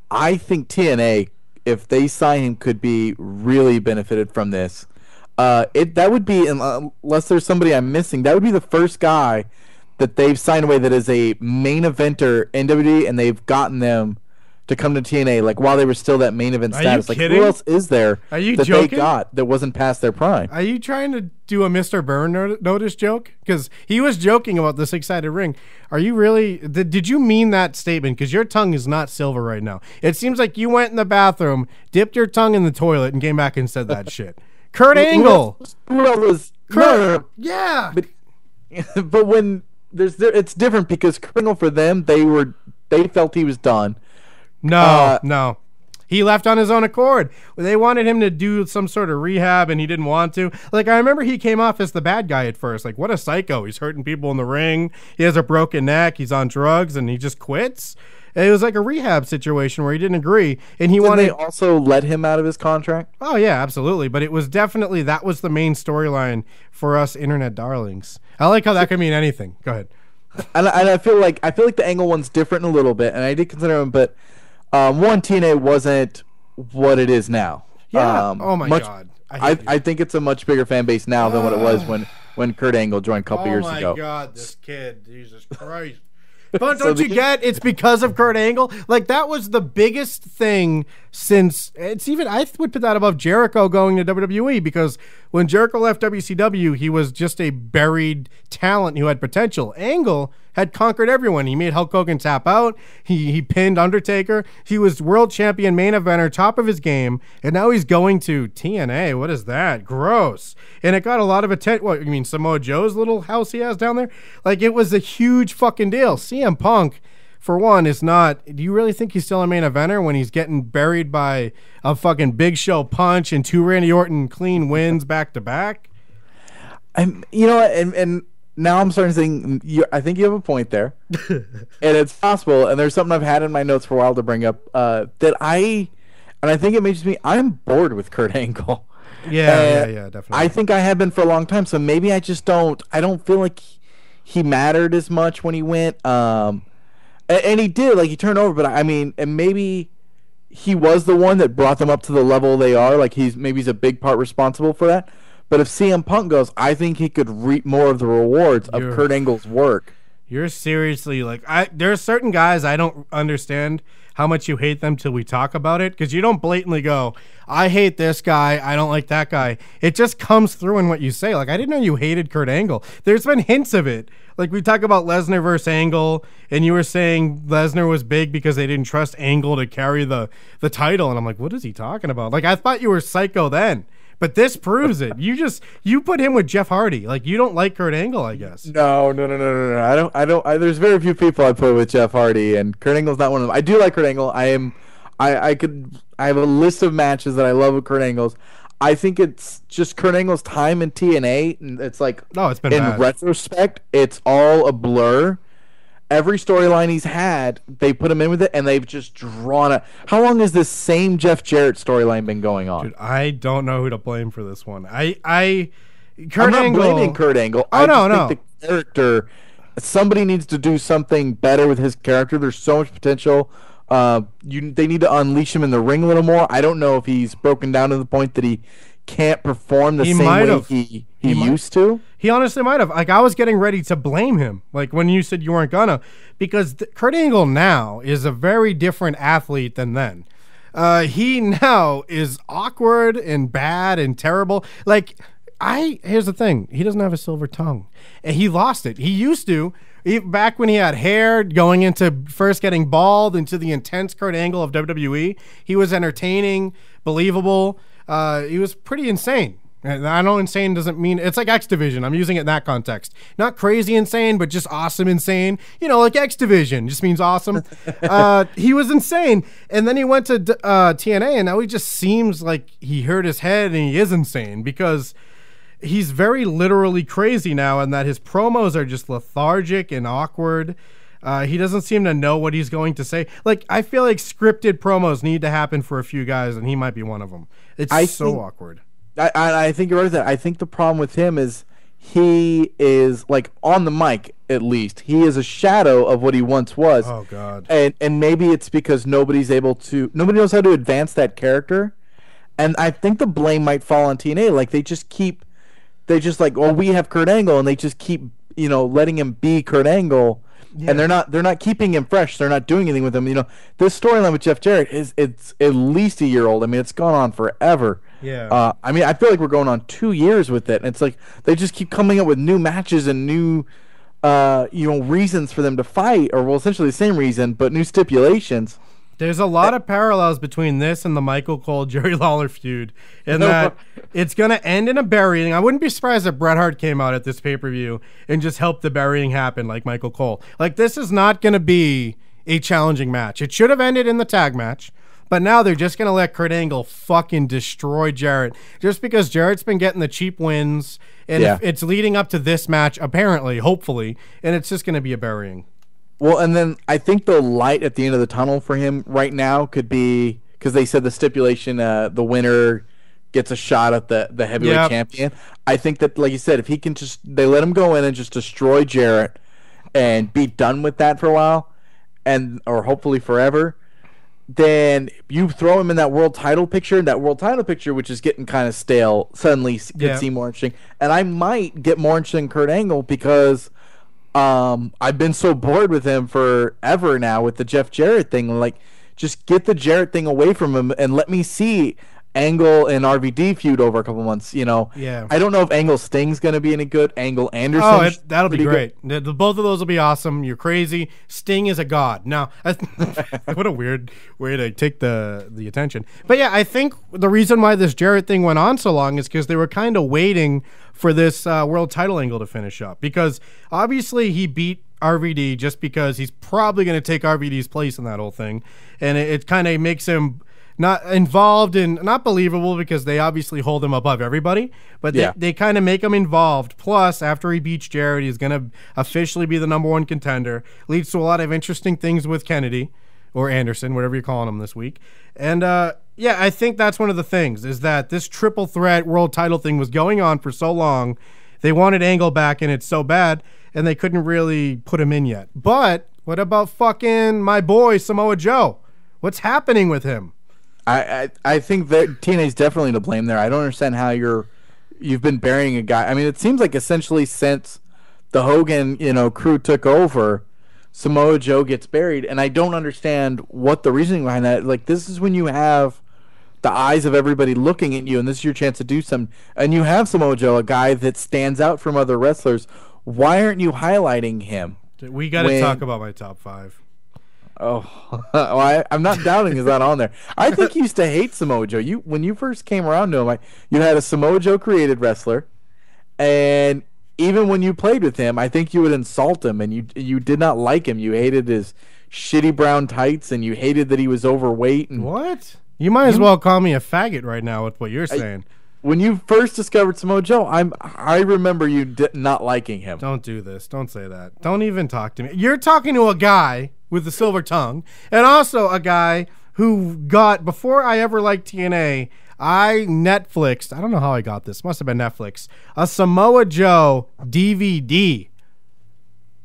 I think TNA, if they sign him, could be really benefited from this. That would be, unless there's somebody I'm missing, that would be the first guy that they've signed away that is a main eventer in WWE, and they've gotten them to come to TNA, like while they were still that main event status. Like, who else is there that they got that wasn't past their prime? Are you trying to do a Mr. Byrne notice joke? Because he was joking about the six-sided ring. Are you really? Did you mean that statement? Because your tongue is not silver right now. It seems like you went in the bathroom, dipped your tongue in the toilet, and came back and said that shit. Kurt Angle. No. Yeah. But when it's different because Kurt Angle, for them, they felt he was done. No. He left on his own accord. They wanted him to do some sort of rehab, and he didn't want to. Like, I remember he came off as the bad guy at first. Like, what a psycho. He's hurting people in the ring. He has a broken neck. He's on drugs, and he just quits. And it was like a rehab situation where he didn't agree, and Didn't they also let him out of his contract? Oh, yeah, absolutely. But it was definitely, that was the main storyline for us internet darlings. I like how that could mean anything. Go ahead. And I feel like the Angle one's different a little bit, and I did consider him, but one, TNA wasn't what it is now. Yeah. Oh my God. I think it's a much bigger fan base now than what it was when Kurt Angle joined a couple years ago. Oh my God, this kid, Jesus Christ. But don't you get it's because of Kurt Angle? Like, that was the biggest thing since it's even, I would put that above Jericho going to WWE, because when Jericho left WCW, he was just a buried talent who had potential. Angle had conquered everyone. He made Hulk Hogan tap out. He pinned Undertaker. He was world champion, main eventer, top of his game, and now he's going to TNA. What is that? Gross. And it got a lot of attention. What, you mean Samoa Joe's little house he has down there? Like, it was a huge fucking deal. CM Punk, for one, is not. Do you really think he's still a main eventer when he's getting buried by a fucking Big Show punch and 2 Randy Orton clean wins back to back? And now I'm starting to think, I think you have a point there, and it's possible. And there's something I've had in my notes for a while to bring up that I think it may just be I'm bored with Kurt Angle. Yeah, definitely. I think I have been for a long time, so maybe I just don't. I don't feel like he mattered as much when he went. And he did, like, he turned over, but I mean, and maybe he was the one that brought them up to the level they are. Like, he's a big part responsible for that. But if CM Punk goes, I think he could reap more of the rewards of Kurt Angle's work. You're seriously like, there are certain guys I don't understand how much you hate them till we talk about it, because you don't blatantly go, I hate this guy, I don't like that guy. It just comes through in what you say. Like, I didn't know you hated Kurt Angle. There's been hints of it. Like, we talk about Lesnar versus Angle, and you were saying Lesnar was big because they didn't trust Angle to carry the title, and I'm like, what is he talking about? Like, I thought you were psycho then. But this proves it. You put him with Jeff Hardy. Like, you don't like Kurt Angle, I guess. No. I don't. There's very few people I put with Jeff Hardy, and Kurt Angle's not one of them. I do like Kurt Angle. I have a list of matches that I love with Kurt Angle's. I think it's just Kurt Angle's time in TNA. And it's like, it's been in bad. retrospect, it's all a blur. Every storyline he's had, they put him in with it, and they've just drawn it. How long has this same Jeff Jarrett storyline been going on? Dude, I don't know who to blame for this one. I'm not blaming Kurt Angle. I think the character, somebody needs to do something better with his character. There's so much potential. They need to unleash him in the ring a little more. I don't know if he's broken down to the point that he can't perform the He same might way have. he might- used to. He honestly might have. Like, I was getting ready to blame him, like when you said you weren't gonna, because Kurt Angle now is a very different athlete than then. He now is awkward and bad and terrible. Like, here's the thing. He doesn't have a silver tongue. And he lost it. He used to. Back when he had hair, going into first getting bald, into the intense Kurt Angle of WWE, he was entertaining, believable. He was pretty insane. And I know insane doesn't mean, it's like X Division. I'm using it in that context. Not crazy insane, but just awesome insane. You know, like X Division just means awesome. He was insane. And then he went to TNA, and now he just seems like he hurt his head and he is insane because he's very literally crazy now, and that his promos are just lethargic and awkward. He doesn't seem to know what he's going to say. Like, I feel like scripted promos need to happen for a few guys, and he might be one of them. It's awkward. I think you're right with that. I think the problem with him is he is, like, on the mic, at least, he is a shadow of what he once was. Oh, God. And maybe it's because nobody knows how to advance that character. And I think the blame might fall on TNA. Like, they just like, well, we have Kurt Angle, and they just keep, letting him be Kurt Angle. Yeah. And they're not keeping him fresh. They're not doing anything with him. This storyline with Jeff Jarrett it's at least a year old. I mean, it's gone on forever. Yeah. I mean, I feel like we're going on 2 years with it. And it's like they just keep coming up with new matches and new, reasons for them to fight, or well, essentially the same reason, but new stipulations. There's a lot of parallels between this and the Michael Cole Jerry Lawler feud, in that it's going to end in a burying. I wouldn't be surprised if Bret Hart came out at this pay-per-view and just helped the burying happen like Michael Cole. Like, this is not going to be a challenging match. It should have ended in the tag match, but now they're just going to let Kurt Angle fucking destroy Jarrett just because Jarrett's been getting the cheap wins, and it's leading up to this match, apparently, hopefully, and it's just going to be a burying. Well, and then I think the light at the end of the tunnel for him right now could be, because they said the stipulation, the winner gets a shot at the heavyweight champion. I think that, like you said, if he can they let him go in and just destroy Jarrett and be done with that for a while, or hopefully forever, then you throw him in that world title picture, which is getting kind of stale, suddenly could seem more interesting. And I might get more interested in Kurt Angle because I've been so bored with him forever now with the Jeff Jarrett thing. Like, just get the Jarrett thing away from him and let me see Angle and RVD feud over a couple months. Yeah. I don't know if Angle Sting's going to be any good. Angle Anderson. Oh, that'll be great. Both of those will be awesome. You're crazy. Sting is a god. Now, what a weird way to take the attention. But yeah, I think the reason why this Jarrett thing went on so long is because they were kind of waiting for this world title angle to finish up, because obviously he beat RVD just because he's probably going to take RVD's place in that whole thing, and it kind of makes him not involved and not believable because they obviously hold him above everybody, but they kind of make him involved. Plus, after he beats Jarrett, he's going to officially be the #1 contender. Leads to a lot of interesting things with Kennedy or Anderson, whatever you're calling him this week. And I think that's one of the things, is that this triple threat world title thing was going on for so long. They wanted Angle back, and it's so bad, and they couldn't really put him in yet. But what about fucking my boy Samoa Joe? What's happening with him? I think that TNA's definitely to blame there. I don't understand how you've been burying a guy. I mean, it seems like essentially since the Hogan crew took over, Samoa Joe gets buried, and I don't understand what the reasoning behind that. Like, this is when you have the eyes of everybody looking at you, and this is your chance to do something. And you have Samoa Joe, a guy that stands out from other wrestlers. Why aren't you highlighting him? We got to talk about my top 5. Oh, I'm not doubting he's not on there. I think you used to hate Samoa Joe. When you first came around to him, you had a Samoa Joe created wrestler, and even when you played with him, I think you would insult him, and you did not like him. You hated his shitty brown tights, and you hated that he was overweight. And what? You might as well call me a faggot right now with what you're saying. When you first discovered Samoa Joe, I remember you not liking him. Don't do this. Don't say that. Don't even talk to me. You're talking to a guy with the silver tongue, and also a guy who got, before I ever liked TNA, I Netflixed, I don't know how I got this, must have been Netflix, a Samoa Joe DVD.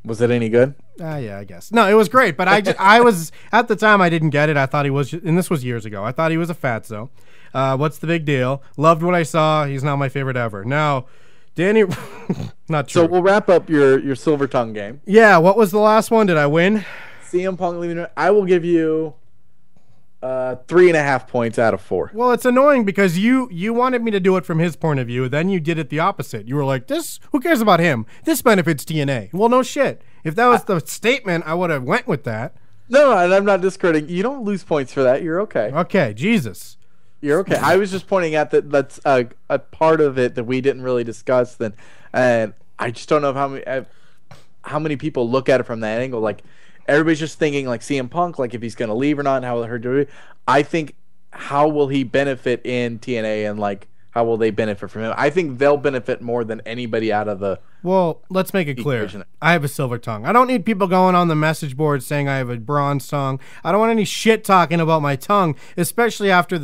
Was it any good? Yeah, I guess. No, it was great, but I was, at the time I didn't get it. I thought he was, and this was years ago, I thought he was a fatso. What's the big deal? Loved what I saw. He's not my favorite ever. Now, Danny, not true. So we'll wrap up your silver tongue game. Yeah, what was the last one? Did I win? CM Punk leaving. I will give you 3.5 points out of 4. Well, it's annoying because you wanted me to do it from his point of view. Then you did it the opposite. You were like, "This, who cares about him? This benefits TNA." Well, no shit. If that was the statement, I would have went with that. No, and I'm not discrediting. You don't lose points for that. You're okay. Okay, Jesus. You're okay. I was just pointing out that's a part of it that we didn't really discuss. And I just don't know how many people look at it from that angle. Like, everybody's just thinking like CM Punk, like if he's going to leave or not, and how will her do it. I think how will he benefit in TNA, and like how will they benefit from him? I think they'll benefit more than anybody out of the. Well, let's make it clear. I have a silver tongue. I don't need people going on the message board saying I have a bronze tongue. I don't want any shit talking about my tongue, especially after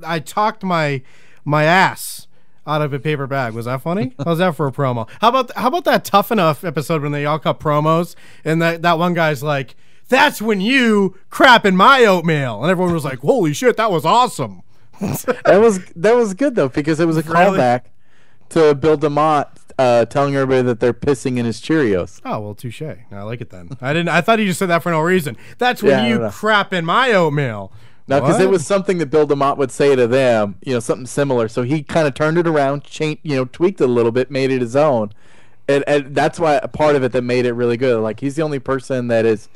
I talked my ass out of a paper bag. Was that funny? How's that for a promo? How about that Tough Enough episode when they all cut promos and that one guy's like, "That's when you crap in my oatmeal," and everyone was like, "Holy shit, that was awesome." that was good though, because it was a callback to Bill DeMott telling everybody that they're pissing in his Cheerios. Oh well, touche. I like it then. I thought he just said that for no reason. That's when you crap in my oatmeal. No, because it was something that Bill DeMott would say to them, something similar. So he kind of turned it around, tweaked it a little bit, made it his own, and that's why a part of it that made it really good. Like, he's the only person that is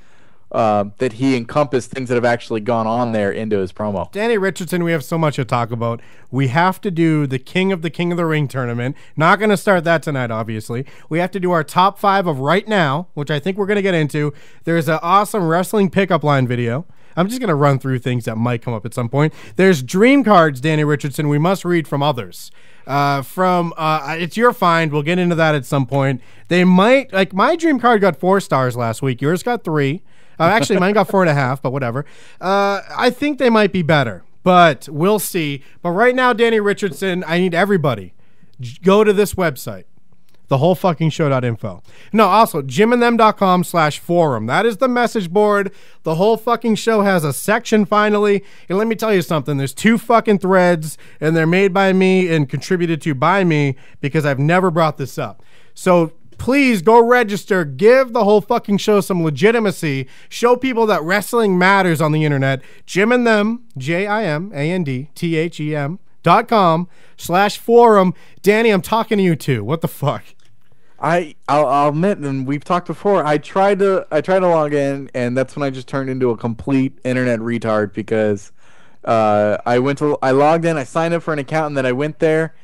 that he encompassed things that have actually gone on there into his promo. Danny Richardson, we have so much to talk about. We have to do the King of the Ring tournament. Not going to start that tonight, obviously. We have to do our top 5 of right now, which I think we're going to get into. There's an awesome wrestling pickup line video. I'm just going to run through things that might come up at some point. There's dream cards, Danny Richardson. We must read from others. It's your find. We'll get into that at some point. They might, like, my dream card got 4 stars last week. Yours got 3. Actually, mine got 4.5, but whatever. I think they might be better, but we'll see. But right now, Danny Richardson, I need everybody. Go to this website. thewholefuckingshow.info. No, also, jimandthem.com/forum. That is the message board. The whole fucking show has a section finally. And let me tell you something. There's 2 fucking threads, and they're made by me and contributed to by me because I've never brought this up. So please go register. Give the whole fucking show some legitimacy. Show people that wrestling matters on the internet. Jimandthem, JIMANDTHEM.com/forum. Danny, I'm talking to you too. What the fuck? I'll admit, and we've talked before, I tried to log in, and that's when I just turned into a complete internet retard, because I logged in, I signed up for an account, and then I went there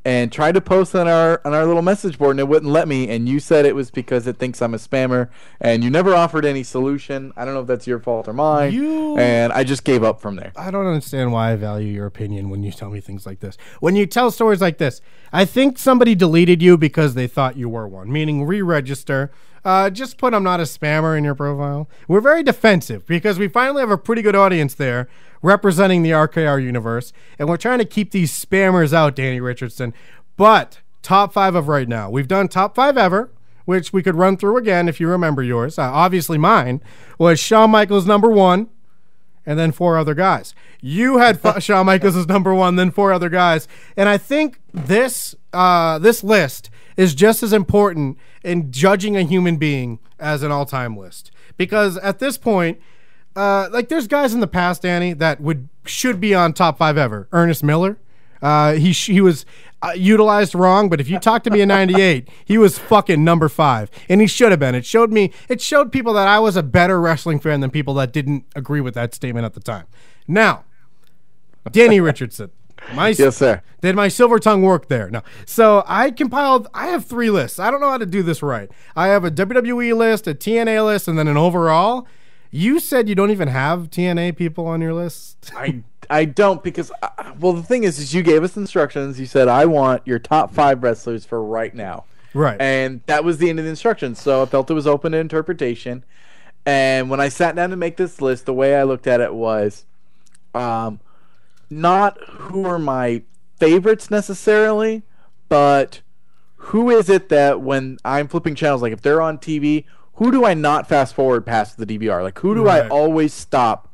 and tried to post on our little message board, and it wouldn't let me. And you said it was because it thinks I'm a spammer, and you never offered any solution. I don't know if that's your fault or mine. And I just gave up from there. I don't understand why I value your opinion when you tell me things like this. When you tell stories like this, I think somebody deleted you because they thought you were one, meaning re-register. Just put "I'm not a spammer" in your profile. We're very defensive because we finally have a pretty good audience there representing the RKR universe, and we're trying to keep these spammers out, Danny Richardson. But top 5 of right now. We've done top 5 ever, which we could run through again if you remember yours. Obviously mine was Shawn Michaels number 1, and then 4 other guys. You had Shawn Michaels as number 1, then 4 other guys. And I think this list is just as important in judging a human being as an all-time list. Because at this point, there's guys in the past, Danny, that should be on top 5 ever. Ernest Miller, he was utilized wrong, but if you talk to me in '98, he was fucking number 5, and he should have been. It showed people that I was a better wrestling fan than people that didn't agree with that statement at the time. Now, Danny Richardson. Yes, sir. Did my silver tongue work there? No. So I have 3 lists. I don't know how to do this right. I have a WWE list, a TNA list, and then an overall. You said you don't even have TNA people on your list? I don't, because, the thing is you gave us instructions. You said, I want your top 5 wrestlers for right now. Right. And that was the end of the instructions. So I felt it was open to interpretation. And when I sat down to make this list, the way I looked at it was not who are my favorites necessarily, but who is it that when I'm flipping channels, like if they're on TV, who do I not fast forward past the DVR? Like, who do I always stop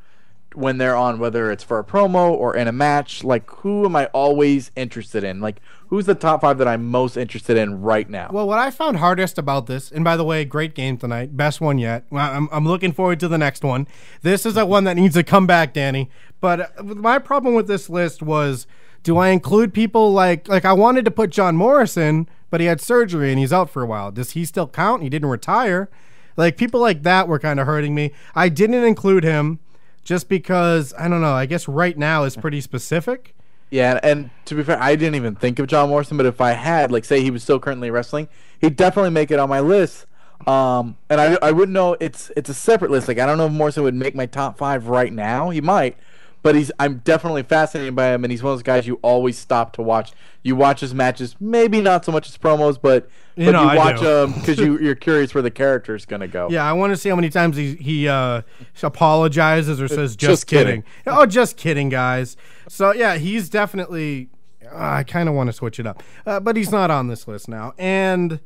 when they're on, whether it's for a promo or in a match. Like, who am I always interested in? Like, who's the top 5 that I'm most interested in right now? Well, what I found hardest about this, and by the way, great game tonight, best one yet. I'm looking forward to the next one. This is a one that needs to come back, Danny. But my problem with this list was, do I include people like I wanted to put John Morrison, but he had surgery and he's out for a while. Does he still count? He didn't retire. Like, people like that were kind of hurting me. I didn't include him just because, I don't know, I guess right now is pretty specific. Yeah, and to be fair, I didn't even think of John Morrison, but if I had, like, say he was still currently wrestling, he'd definitely make it on my list. And I wouldn't know, it's a separate list. Like, I don't know if Morrison would make my top 5 right now. He might, but I'm definitely fascinated by him, and he's one of those guys you always stop to watch. You watch his matches, maybe not so much his promos, but you watch them because you're curious where the character is going to go. Yeah, I want to see how many times he apologizes or says, just kidding. Oh, just kidding, guys. So, yeah, he's definitely I kind of want to switch it up. But he's not on this list now. And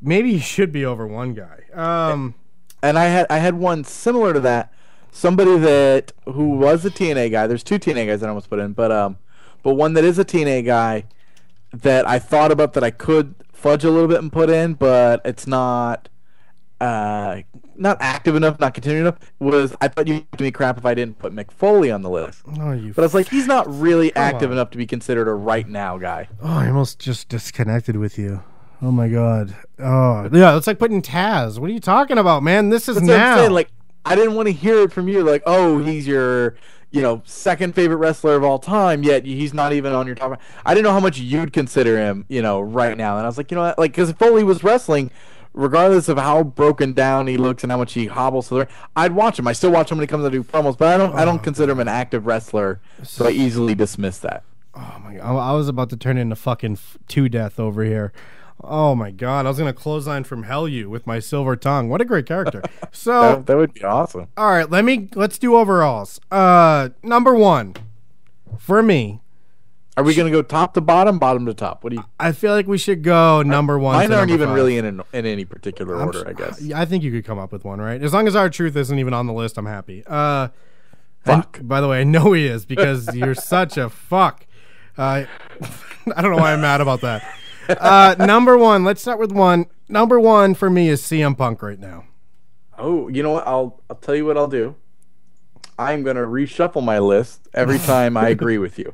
maybe he should be over one guy. And I had one similar to that. Somebody who was a TNA guy. There's 2 TNA guys that I almost put in, but one that is a TNA guy that I thought about that I could fudge a little bit and put in, but it's not active enough, not continuing enough. I thought you'd give me crap if I didn't put Mick Foley on the list. But I was like, he's not really active enough to be considered a right now guy. Oh, I almost just disconnected with you. Oh my God. Oh yeah, it's like putting Taz. What are you talking about, man? This is That's now. What I'm saying. Like, I didn't want to hear it from you. Like, oh, he's your second favorite wrestler of all time, yet he's not even on your top. I didn't know how much you'd consider him, right now. And I was like, what? Like, because if Foley was wrestling, regardless of how broken down he looks and how much he hobbles to the ring, I'd watch him. I still watch him when he comes to do promos, but I don't consider him an active wrestler, so I easily dismiss that. Oh my God, I was about to turn into fucking two death over here. Oh my God, I was gonna clothesline from hell you with my silver tongue. What a great character. So that would be awesome. All right, let's do overalls. Number 1 for me. Are we gonna go top to bottom, bottom to top? What do you? I feel like we should go number 1. Mine aren't even 5. really in any particular order, I guess. I think you could come up with one, right? As long as our truth isn't even on the list, I'm happy. Fuck. By the way, I know he is because you're such a fuck. I don't know why I'm mad about that. Number 1, let's start with 1. Number 1 for me is CM Punk right now. Oh, you know what? I'll tell you what I'll do. I'm going to reshuffle my list every time I agree with you.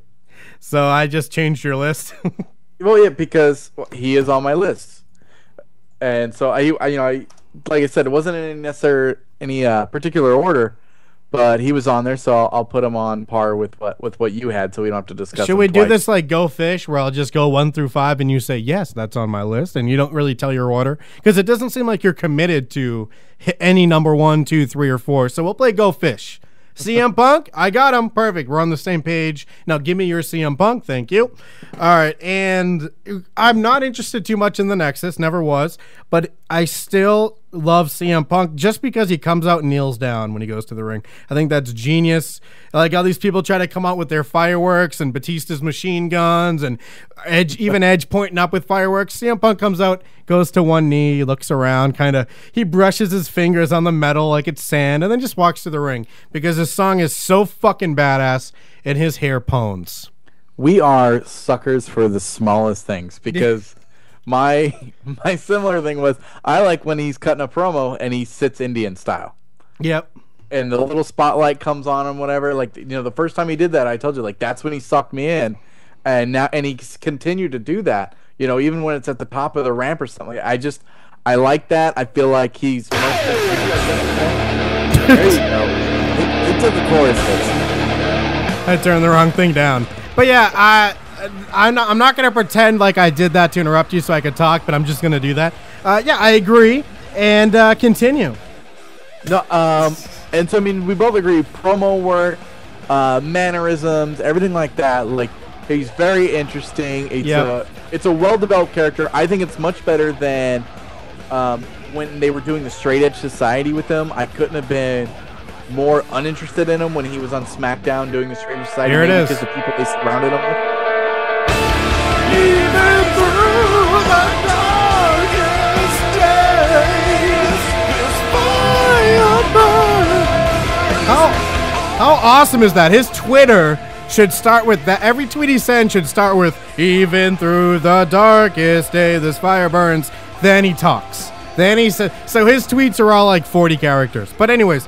So I just changed your list? Well, yeah, because he is on my list. And so I like I said, it wasn't in any particular order, but he was on there, so I'll put him on par with what you had, so we don't have to discuss. Should we do this like Go Fish, where I'll just go 1 through 5, and you say yes, that's on my list, and you don't really tell your order, because it doesn't seem like you're committed to any number 1, 2, 3, or 4. So we'll play Go Fish. CM Punk, I got him. Perfect. We're on the same page. Now give me your CM Punk. Thank you. All right. And I'm not interested too much in the Nexus. Never was. But I still love CM Punk just because he comes out and kneels down when he goes to the ring. I think that's genius. Like how these people try to come out with their fireworks and Batista's machine guns and Edge pointing up with fireworks. CM Punk comes out, goes to one knee, looks around, he brushes his fingers on the metal like it's sand, and then just walks to the ring because his song is so fucking badass and his hair pones. We are suckers for the smallest things because my similar thing was I like when he's cutting a promo and he sits Indian style. Yep. And the little spotlight comes on him, whatever. Like, the first time he did that, I told you, like, that's when he sucked me in. And he's continued to do that, even when it's at the top of the ramp or something. I like that. I feel like he's there you go. It took the chorus. I turned the wrong thing down. But yeah, I'm not going to pretend like I did that to interrupt you so I could talk, but I'm just going to do that. Yeah, I agree. And continue. No, and so, we both agree, promo work, mannerisms, everything like that, like, he's very interesting. It's a well-developed character. I think it's much better than when they were doing the Straight Edge Society with him. I couldn't have been more uninterested in him when he was on SmackDown doing the Straight Edge Society. Here it is. Because the people they surrounded him with. Even through the darkest days, this fire burns. How awesome is that? His Twitter should start with that. Every tweet he sends should start with, even through the darkest day, this fire burns. Then he talks. Then he says, so his tweets are all like 40 characters. But anyways,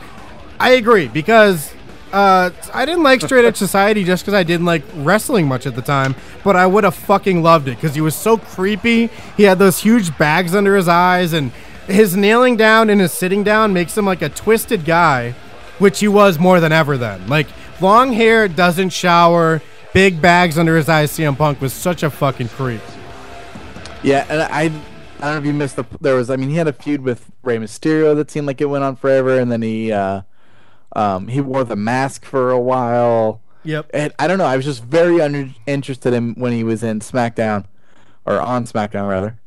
I agree because I didn't like Straight Edge Society just because I didn't like wrestling much at the time. But I would have fucking loved it because he was so creepy. He had those huge bags under his eyes, and his kneeling down and his sitting down makes him like a twisted guy, which he was more than ever then. Like, long hair, doesn't shower, big bags under his eyes. CM Punk was such a fucking creep. Yeah, and I don't know if you missed he had a feud with Rey Mysterio that seemed like it went on forever, and then he wore the mask for a while. Yep. And I don't know, I was just very interested in when he was in SmackDown, or on SmackDown rather,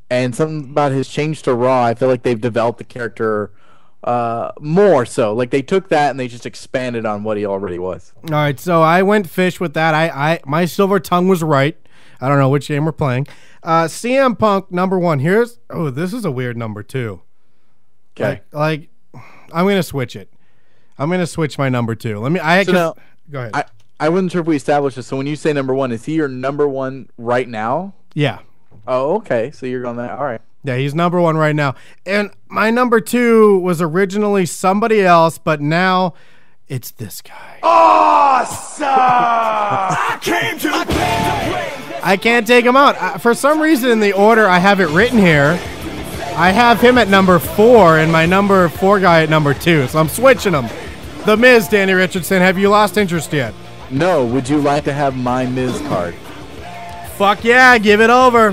and something about his change to Raw. I feel like they've developed the character more so. Like, they took that and they just expanded on what he already was. All right, so I went fish with that. I my silver tongue was right. I don't know which game we're playing. CM Punk, number 1. This is a weird number 2. Okay. Like I'm going to switch it. I'm going to switch my number 2. Go ahead. I wasn't sure if we established this. So when you say number 1, is he your number 1 right now? Yeah. Oh, okay. So you're going that. All right. Yeah, he's number 1 right now. And my number 2 was originally somebody else, but now it's this guy. Awesome! I came to play. I can't take him out. For some reason, in the order I have it written here, I have him at number 4 and my number 4 guy at number 2. So I'm switching them. The Miz, Danny Richardson. Have you lost interest yet? No. Would you like to have my Miz card? Fuck yeah, give it over.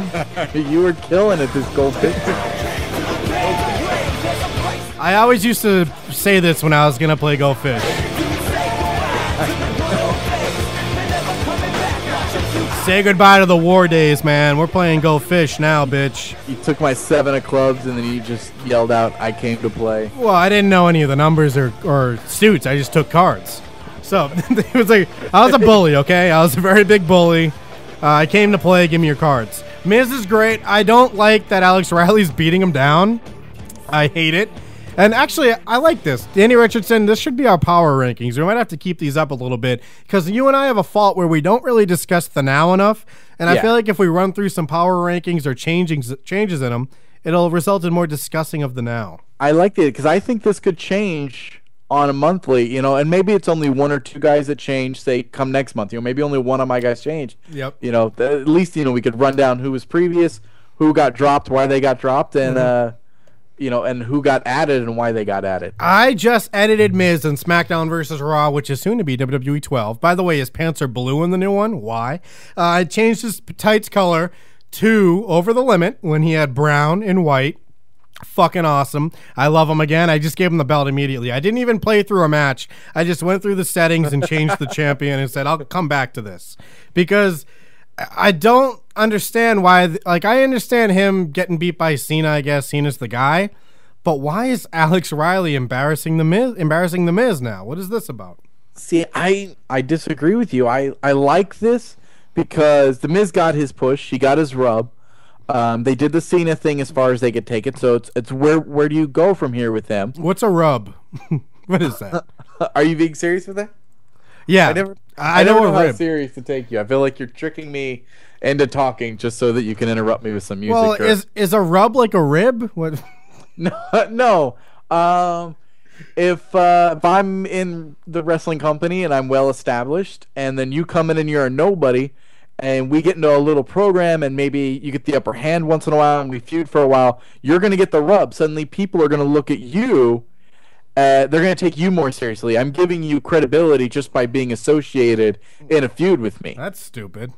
You were killing it this goldfish. I always used to say this when I was going to play Go Fish. Say goodbye to the war days, man. We're playing Go Fish now, bitch. You took my 7 of clubs and then you just yelled out, I came to play. Well, I didn't know any of the numbers or suits. I just took cards. So it was like, I was a bully, okay? I was a very big bully. I came to play, give me your cards. Miz is great. I don't like that Alex Riley's beating him down. I hate it. And actually, I like this. Danny Richardson, this should be our power rankings. We might have to keep these up a little bit because you and I have a fault where we don't really discuss the now enough. And I feel like if we run through some power rankings or changes in them, it'll result in more discussing of the now. I like it because I think this could change on a monthly, and maybe it's only 1 or 2 guys that change, say, come next month. Maybe only 1 of my guys change. Yep. At least, we could run down who was previous, who got dropped, why they got dropped, and, and who got added and why they got added. I just edited Miz in SmackDown vs. Raw, which is soon to be WWE 12. By the way, his pants are blue in the new one. Why? I changed his tights color to Over the Limit when he had brown and white. Fucking awesome. I love him again. I just gave him the belt immediately. I didn't even play through a match. I just went through the settings and changed the champion and said, I'll come back to this. Because I don't understand why, I understand him getting beat by Cena, I guess. Cena's the guy. But why is Alex Riley embarrassing the Miz now? What is this about? See, I disagree with you. I like this because the Miz got his push. He got his rub. They did the Cena thing as far as they could take it. So it's where do you go from here with them? What's a rub? What is that? Are you being serious with that? Yeah. I never know how serious to take you. I feel like you're tricking me into talking just so that you can interrupt me with some music. Well, is a rub like a rib? What? No. If I'm in the wrestling company and I'm well established, and then you come in and you're a nobody, and we get into a little program, and maybe you get the upper hand once in a while, and we feud for a while, you're going to get the rub. Suddenly people are going to look at you. They're going to take you more seriously. I'm giving you credibility just by being associated in a feud with me. That's stupid.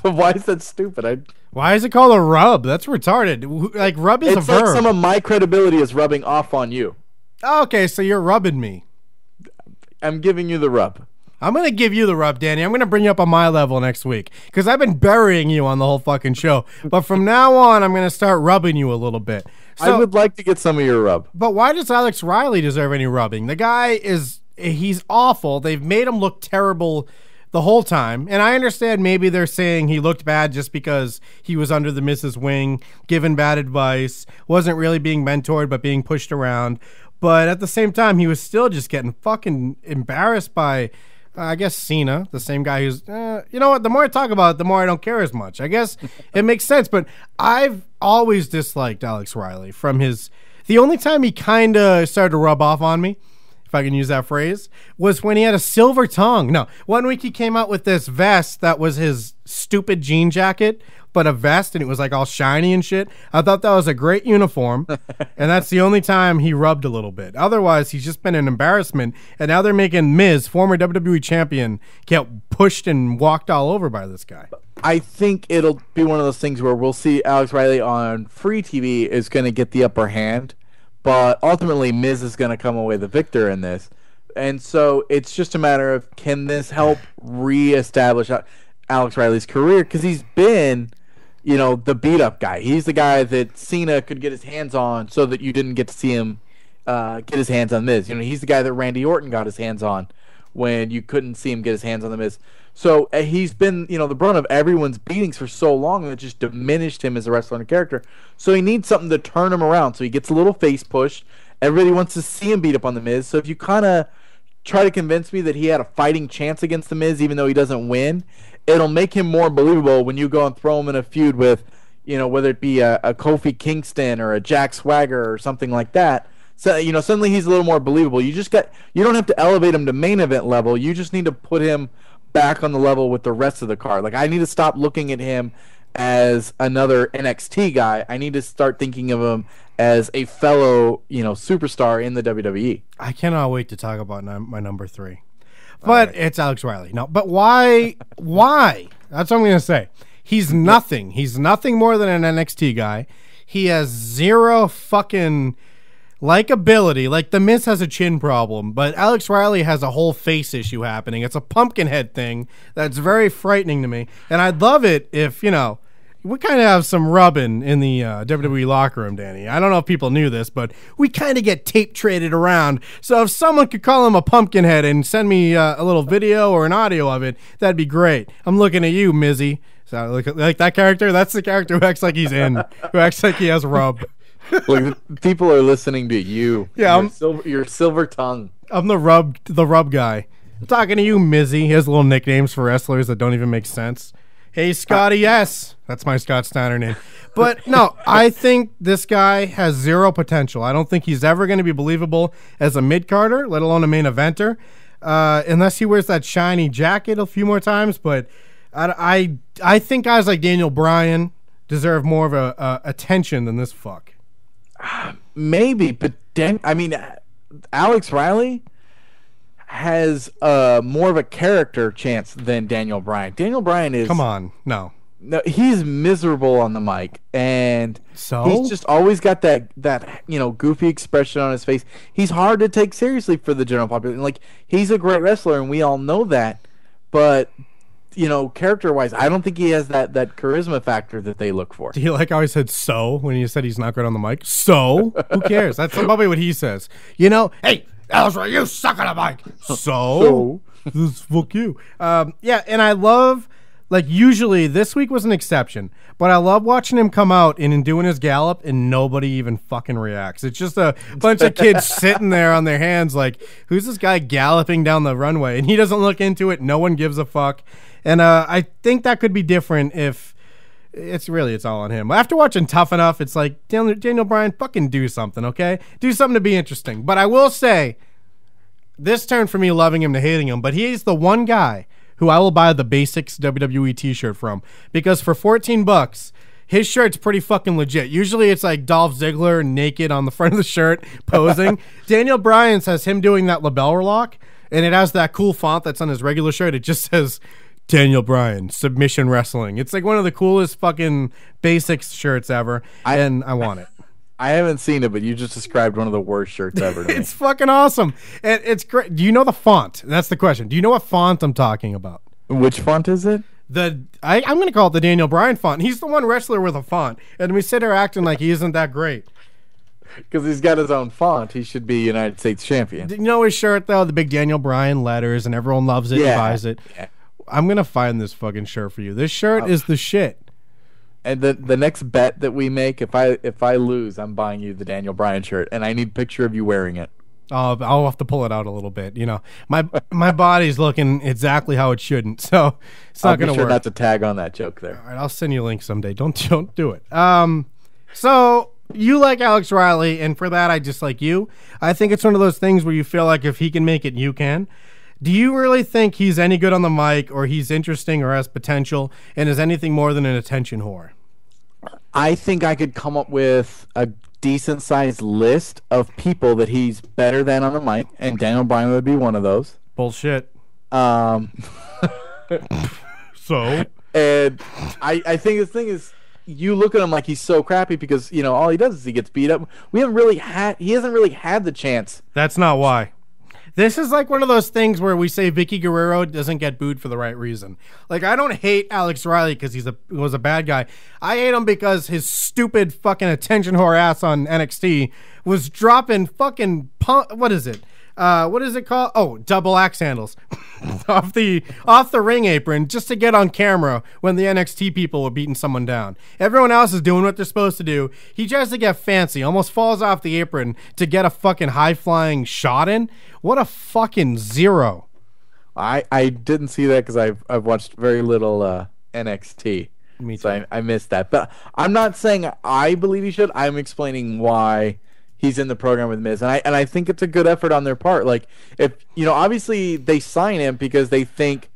Why is that stupid? Why is it called a rub? That's retarded. Like, rub is a verb. It's like some of my credibility is rubbing off on you. Okay, so you're rubbing me. I'm giving you the rub. I'm going to give you the rub, Danny. I'm going to bring you up on my level next week because I've been burying you on the whole fucking show. But from now on, I'm going to start rubbing you a little bit. So, I would like to get some of your rub. But why does Alex Riley deserve any rubbing? The guy he's awful. They've made him look terrible the whole time. And I understand maybe they're saying he looked bad just because he was under the Miz's wing, given bad advice, wasn't really being mentored but being pushed around. But at the same time, he was still just getting fucking embarrassed by, I guess, Cena, the same guy who's, you know what, the more I talk about it, the more I don't care as much. I guess it makes sense, but I've always disliked Alex Riley from the only time he kind of started to rub off on me, if I can use that phrase, was when he had a silver tongue. No, one week he came out with this vest that was his stupid jean jacket, but a vest, and it was like all shiny and shit. I thought that was a great uniform, and that's the only time he rubbed a little bit. Otherwise, he's just been an embarrassment, and now they're making Miz, former WWE champion, get pushed and walked all over by this guy. I think it'll be one of those things where we'll see Alex Riley on free TV is going to get the upper hand, but ultimately Miz is going to come away the victor in this. And so it's just a matter of, can this help reestablish Alex Riley's career? Because he's been, you know, the beat-up guy. He's the guy that Cena could get his hands on so that you didn't get to see him get his hands on Miz. You know, he's the guy that Randy Orton got his hands on when you couldn't see him get his hands on the Miz. So he's been, you know, the brunt of everyone's beatings for so long that it just diminished him as a wrestler and a character. So he needs something to turn him around. So he gets a little face push. Everybody wants to see him beat up on the Miz. So if you kind of try to convince me that he had a fighting chance against the Miz, even though he doesn't win, it'll make him more believable when you go and throw him in a feud with, you know, whether it be a Kofi Kingston or a Jack Swagger or something like that. So, you know, suddenly he's a little more believable. You don't have to elevate him to main event level. You just need to put him back on the level with the rest of the card. Like, I need to stop looking at him as another NXT guy. I need to start thinking of him as a fellow, you know, superstar in the WWE. I cannot wait to talk about my number 3. But right. It's Alex Riley. No, but why? Why? That's what I'm going to say. He's nothing. He's nothing more than an NXT guy. He has zero fucking likability. Like, The Miz has a chin problem, but Alex Riley has a whole face issue happening. It's a pumpkin head thing that's very frightening to me. And I'd love it if, you know, we kind of have some rubbing in the WWE locker room, Danny. I don't know if people knew this, but we kind of get tape traded around. So if someone could call him a pumpkinhead and send me a little video or an audio of it, that'd be great. I'm looking at you, Mizzy. So like that character? That's the character who acts like he's in, who acts like he has rub. Look, people are listening to you. Yeah, your silver tongue. I'm the rub guy. I'm talking to you, Mizzy. He has little nicknames for wrestlers that don't even make sense. Hey, Scotty S. That's my Scott Steiner name. But no, I think this guy has zero potential. I don't think he's ever going to be believable as a mid-carder, let alone a main eventer, unless he wears that shiny jacket a few more times. But I think guys like Daniel Bryan deserve more of a attention than this fuck. Maybe, but Alex Riley has more of a character chance than Daniel Bryan. Daniel Bryan is... Come on, no, he's miserable on the mic, and so he's just always got that you know, goofy expression on his face. He's hard to take seriously for the general population. Like, he's a great wrestler, and we all know that, but, you know, character-wise, I don't think he has that charisma factor that they look for. Do you like how I said so when you said he's not good on the mic? So? Who cares? That's probably what he says. You know, hey, Alex, you suck on the mic. So? Fuck you. Yeah, and I love, like, usually this week was an exception, but I love watching him come out and doing his gallop and nobody even fucking reacts. It's just a bunch of kids sitting there on their hands like, who's this guy galloping down the runway? And he doesn't look into it. No one gives a fuck. And I think that could be different if it's all on him. After watching Tough Enough, it's like, Daniel Bryan, fucking do something, okay? Do something to be interesting. But I will say, this turned from me loving him to hating him, but he's the one guy who I will buy the Basics WWE t-shirt from, because for $14, his shirt's pretty fucking legit. Usually it's like Dolph Ziggler naked on the front of the shirt posing. Daniel Bryan's has him doing that label lock, and it has that cool font that's on his regular shirt. It just says Daniel Bryan, Submission Wrestling. It's like one of the coolest fucking Basics shirts ever, and I want it. I haven't seen it, but you just described one of the worst shirts ever to me. It's fucking awesome. And it's great. Do you know the font? That's the question. Do you know what font I'm talking about? Which font is it? I'm going to call it the Daniel Bryan font. He's the one wrestler with a font. And we sit here acting like he isn't that great. Because he's got his own font. He should be United States champion. You know his shirt, though? The big Daniel Bryan letters, and everyone loves it and buys it. Yeah. I'm gonna find this fucking shirt for you. This shirt is the shit. And the next bet that we make, if I lose, I'm buying you the Daniel Bryan shirt, and I need a picture of you wearing it. I'll have to pull it out a little bit. You know, my body's looking exactly how it shouldn't, so it's not gonna I'll be sure work. not to tag on that joke there. All right, I'll send you a link someday. Don't do it. So you like Alex Riley, and for that, I just like you. I think it's one of those things where you feel like if he can make it, you can. Do you really think he's any good on the mic, or he's interesting, or has potential, and is anything more than an attention whore? I think I could come up with a decent-sized list of people that he's better than on the mic, and Daniel Bryan would be one of those. Bullshit. So, and I think the thing is, you look at him like he's so crappy because all he does is he gets beat up. He hasn't really had the chance. That's not why. This is like one of those things where we say Vicky Guerrero doesn't get booed for the right reason. Like, I don't hate Alex Riley because he was a bad guy. I hate him because his stupid fucking attention whore ass on NXT was dropping fucking what is it? What is it called? Oh, double axe handles off the ring apron just to get on camera when the NXT people were beating someone down. Everyone else is doing what they're supposed to do. He tries to get fancy, almost falls off the apron to get a fucking high-flying shot in. What a fucking zero. I didn't see that because I've watched very little NXT. Me too. So I missed that. But I'm not saying I believe he should. I'm explaining why he's in the program with Miz, and I think it's a good effort on their part. Like, if obviously they sign him because they think,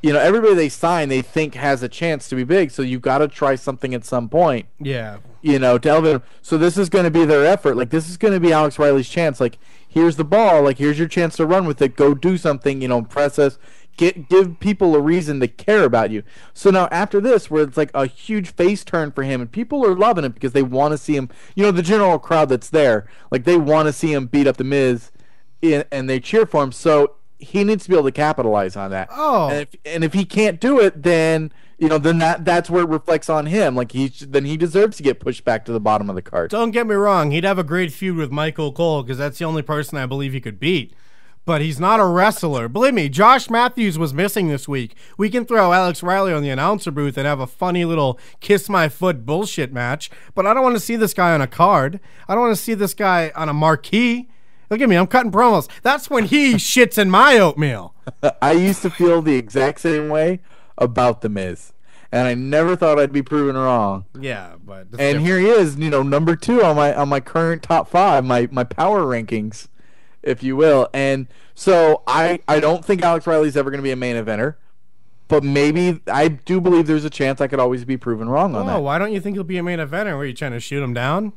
everybody they sign they think has a chance to be big. So you got to try something at some point. Yeah. To elevate him. So this is going to be their effort. Like, this is going to be Alex Riley's chance. Like, here's the ball. Like, here's your chance to run with it. Go do something. Impress us. Give people a reason to care about you. So now after this, where it's like a huge face turn for him, and people are loving it because they want to see him. The general crowd that's there, like, they want to see him beat up the Miz, and they cheer for him. So he needs to be able to capitalize on that. Oh, and if he can't do it, then then that's where it reflects on him. Like, he deserves to get pushed back to the bottom of the card. don't get me wrong. He'd have a great feud with Michael Cole because that's the only person I believe he could beat. But he's not a wrestler. Believe me, Josh Matthews was missing this week. We can throw Alex Riley on the announcer booth and have a funny little kiss my foot bullshit match. But I don't want to see this guy on a card. I don't want to see this guy on a marquee. Look at me, I'm cutting promos. That's when he shits in my oatmeal. I used to feel the exact same way about The Miz. And I never thought I'd be proven wrong. Yeah, but and here he is, number 2 on my current top 5, my power rankings, if you will. And so I don't think Alex Riley's ever going to be a main eventer, but maybe I do believe there's a chance I could always be proven wrong on that. Oh, why don't you think he'll be a main eventer? Were you trying to shoot him down?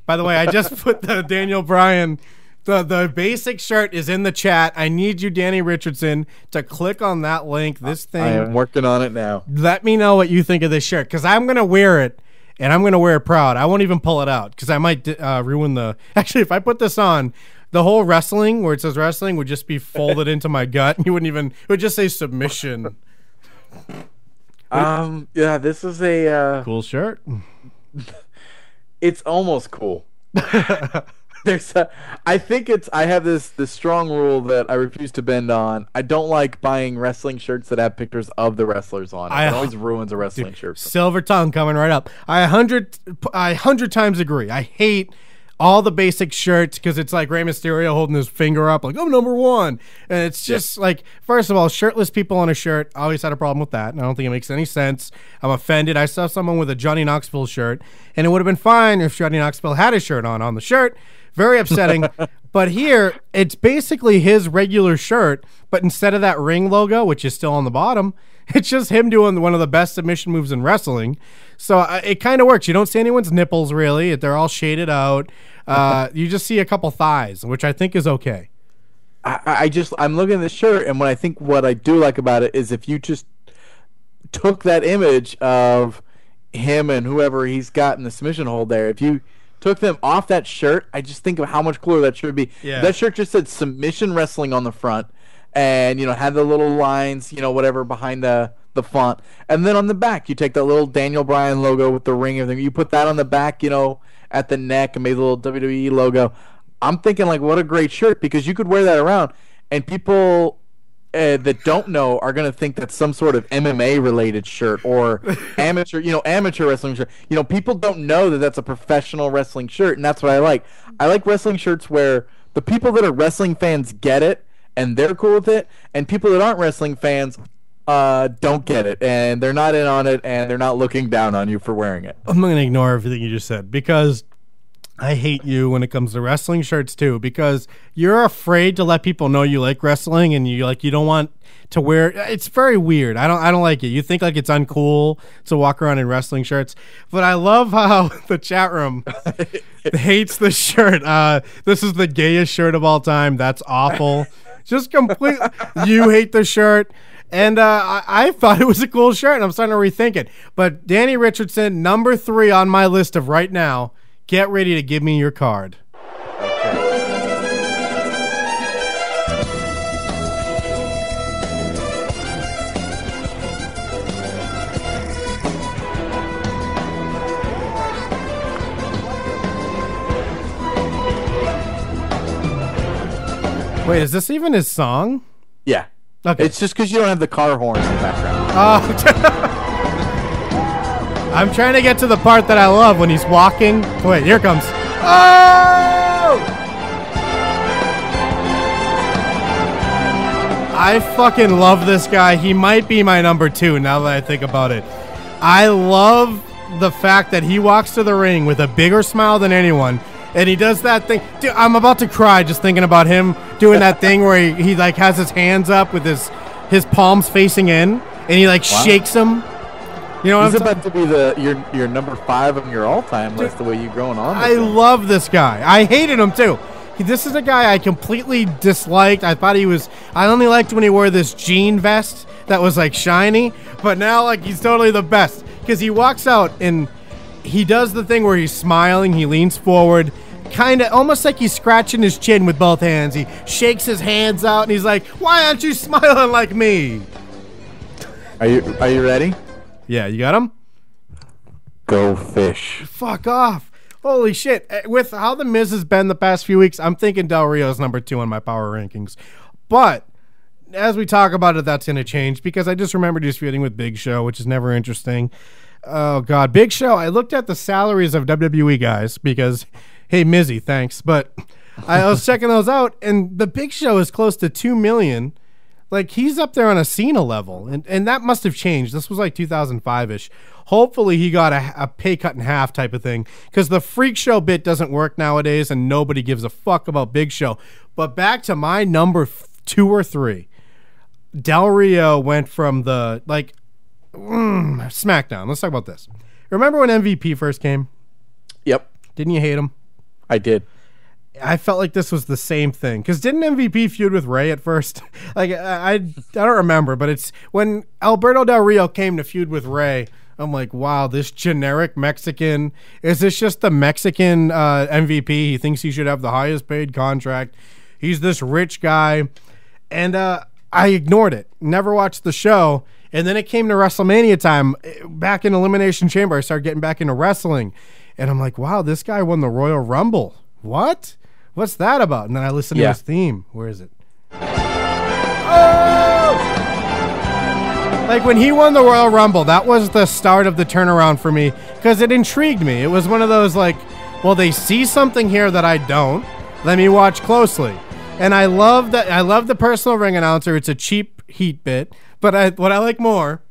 By the way, I just put the Daniel Bryan, the basic shirt is in the chat. I need you, Danny Richardson, to click on that link. This thing. I am working on it now. Let me know what you think of this shirt, because I'm going to wear it, and I'm going to wear it proud. I won't even pull it out, because I might ruin the... Actually, if I put this on... The whole wrestling, where it says wrestling, would just be folded into my gut. You wouldn't even... It would just say submission. Yeah, this is a... cool shirt. It's almost cool. I have this strong rule that I refuse to bend on. I don't like buying wrestling shirts that have pictures of the wrestlers on it. It always ruins a wrestling shirt. Silver tongue coming right up. I 100 times agree. I hate... all the basic shirts because it's like Rey Mysterio holding his finger up like, I'm number 1. And it's just like, first of all, shirtless people on a shirt, I always had a problem with that. And I don't think it makes any sense. I'm offended. I saw someone with a Johnny Knoxville shirt, and it would have been fine if Johnny Knoxville had his shirt on the shirt. Very upsetting. But here, it's basically his regular shirt, but instead of that ring logo, which is still on the bottom, it's just him doing one of the best submission moves in wrestling. So it kind of works. You don't see anyone's nipples, really. They're all shaded out. You just see a couple thighs, which I think is okay. I'm looking at this shirt, and what I do like about it is if you just took that image of him and whoever he's got in the submission hold there, if you took them off that shirt, I just think of how much cooler that shirt would be. Yeah. That shirt just said submission wrestling on the front, and had the little lines, whatever behind the font, and then on the back you take that little Daniel Bryan logo with the ring and everything, you put that on the back, at the neck, and made the little WWE logo. I'm thinking, like, what a great shirt, because you could wear that around and people that don't know are going to think that's some sort of MMA related shirt or amateur wrestling shirt. People don't know that that's a professional wrestling shirt, and that's what I like. I like wrestling shirts where the people that are wrestling fans get it and they're cool with it, and people that aren't wrestling fans don't get it and they're not in on it and they're not looking down on you for wearing it. I'm going to ignore everything you just said because I hate you when it comes to wrestling shirts too, because you're afraid to let people know you like wrestling and you don't want to wear. It's very weird. I don't like it. You think like it's uncool to walk around in wrestling shirts, but I love how the chat room hates the shirt. This is the gayest shirt of all time. That's awful. Just complete. You hate the shirt. And I thought it was a cool shirt, and I'm starting to rethink it. But Danny Richardson, number 3 on my list of right now. Get ready to give me your card. Wait, is this even his song? Yeah. Okay. It's just because you don't have the car horn in the background. I'm trying to get to the part that I love when he's walking. Wait, here it comes. Oh! I fucking love this guy. He might be my number 2 now that I think about it. I love the fact that he walks to the ring with a bigger smile than anyone. And he does that thing. Dude, I'm about to cry just thinking about him doing that thing where he like has his hands up with his palms facing in, and he like shakes them. You know, he's about to be your number 5 on your all-time list. The way you're going on. I love this guy. I hated him too. This is a guy I completely disliked. I thought I only liked when he wore this jean vest that was like shiny, but now like he's totally the best because he walks out and he does the thing where he's smiling, he leans forward, kind of almost like he's scratching his chin with both hands. He shakes his hands out and he's like, "Why aren't you smiling like me?" Are you ready? Yeah, you got him? Go fish. Fuck off. Holy shit. With how the Miz has been the past few weeks, I'm thinking Del Rio's number 2 on my power rankings. But as we talk about it, that's going to change because I just remembered he's feuding with Big Show, which is never interesting. Oh, God. Big Show. I looked at the salaries of WWE guys because, hey, Mizzy, thanks. But I was checking those out, and the Big Show is close to $2 million. Like, he's up there on a Cena level, and that must have changed. This was like 2005-ish. Hopefully he got a pay cut in half type of thing because the Freak Show bit doesn't work nowadays, and nobody gives a fuck about Big Show. But back to my number 2 or 3. Del Rio went from the, like, SmackDown. Let's talk about this. Remember when MVP first came? Yep. Didn't you hate him? I did. I felt like this was the same thing because didn't MVP feud with Ray at first? Like I don't remember, but it's when Alberto Del Rio came to feud with Ray. I'm like, wow, this generic Mexican, is this just the Mexican MVP? He thinks he should have the highest paid contract. He's this rich guy, and I ignored it. Never watched the show, and then it came to WrestleMania time. Back in Elimination Chamber, I started getting back into wrestling, and I'm like, wow, this guy won the Royal Rumble. What? What's that about? And then I listened to his theme. Where is it? Oh! Like when he won the Royal Rumble, that was the start of the turnaround for me because it intrigued me. It was one of those like, well, they see something here that I don't. Let me watch closely. And I love that. I love the personal ring announcer. It's a cheap heat bit, but what I like more.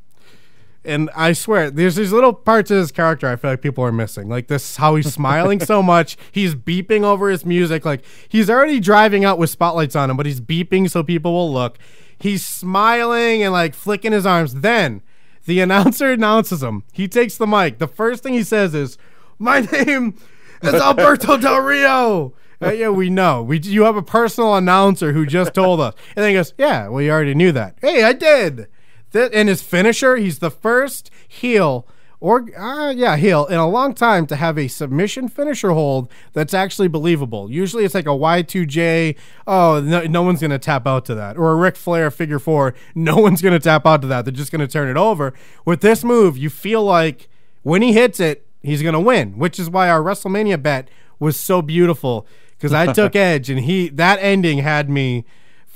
And I swear, there's these little parts of his character I feel like people are missing. Like this, how he's smiling so much. He's beeping over his music. Like he's already driving out with spotlights on him, but he's beeping so people will look. He's smiling and like flicking his arms. Then the announcer announces him. He takes the mic. The first thing he says is, "My name is Alberto Del Rio." Yeah, we know. You have a personal announcer who just told us. And then he goes, "Yeah, well, you already knew that." Hey, I did. And his finisher, he's the first heel heel in a long time to have a submission finisher hold that's actually believable. Usually it's like a Y2J, no one's going to tap out to that. Or a Ric Flair figure 4, no one's going to tap out to that. They're just going to turn it over. With this move, you feel like when he hits it, he's going to win, which is why our WrestleMania bet was so beautiful because I took Edge, and that ending had me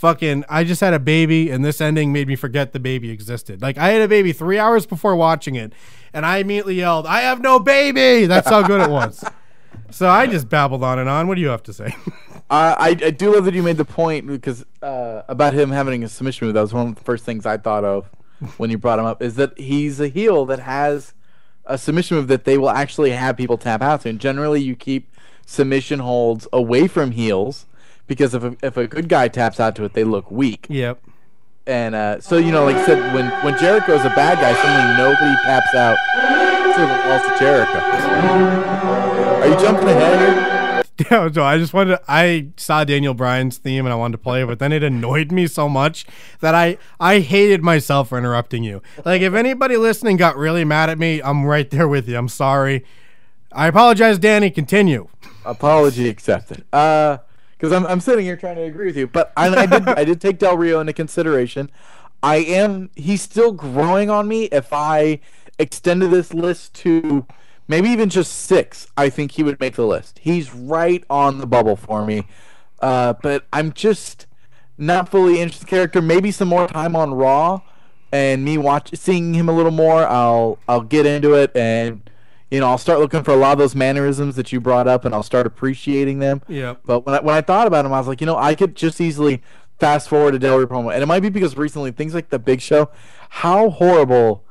fucking, I just had a baby, and this ending made me forget the baby existed. Like, I had a baby 3 hours before watching it, and I immediately yelled, "I have no baby!" That's how good it was. So I just babbled on and on. What do you have to say? I do love that you made the point because about him having a submission move. That was one of the first things I thought of when you brought him up, is that he's a heel that has a submission move that they will actually have people tap out to. And generally you keep submission holds away from heels because if a good guy taps out to it, they look weak. Yep. And so, like I said, when Jericho's a bad guy, suddenly nobody taps out to the walls of Jericho. Are you jumping ahead here? No, I saw Daniel Bryan's theme and I wanted to play it, but then it annoyed me so much that I hated myself for interrupting you. Like, if anybody listening got really mad at me, I'm right there with you. I'm sorry. I apologize, Danny. Continue. Apology accepted. Because I'm sitting here trying to agree with you, but I did take Del Rio into consideration. He's still growing on me. If I extended this list to maybe even just 6, I think he would make the list. He's right on the bubble for me. But I'm just not fully interested in the character. Maybe some more time on Raw and me seeing him a little more. I'll get into it, and I'll start looking for a lot of those mannerisms that you brought up, and I'll start appreciating them. Yeah. But when I thought about him, I was like, I could just easily fast forward to Del Rio promo. And it might be because recently things like the Big Show, how horrible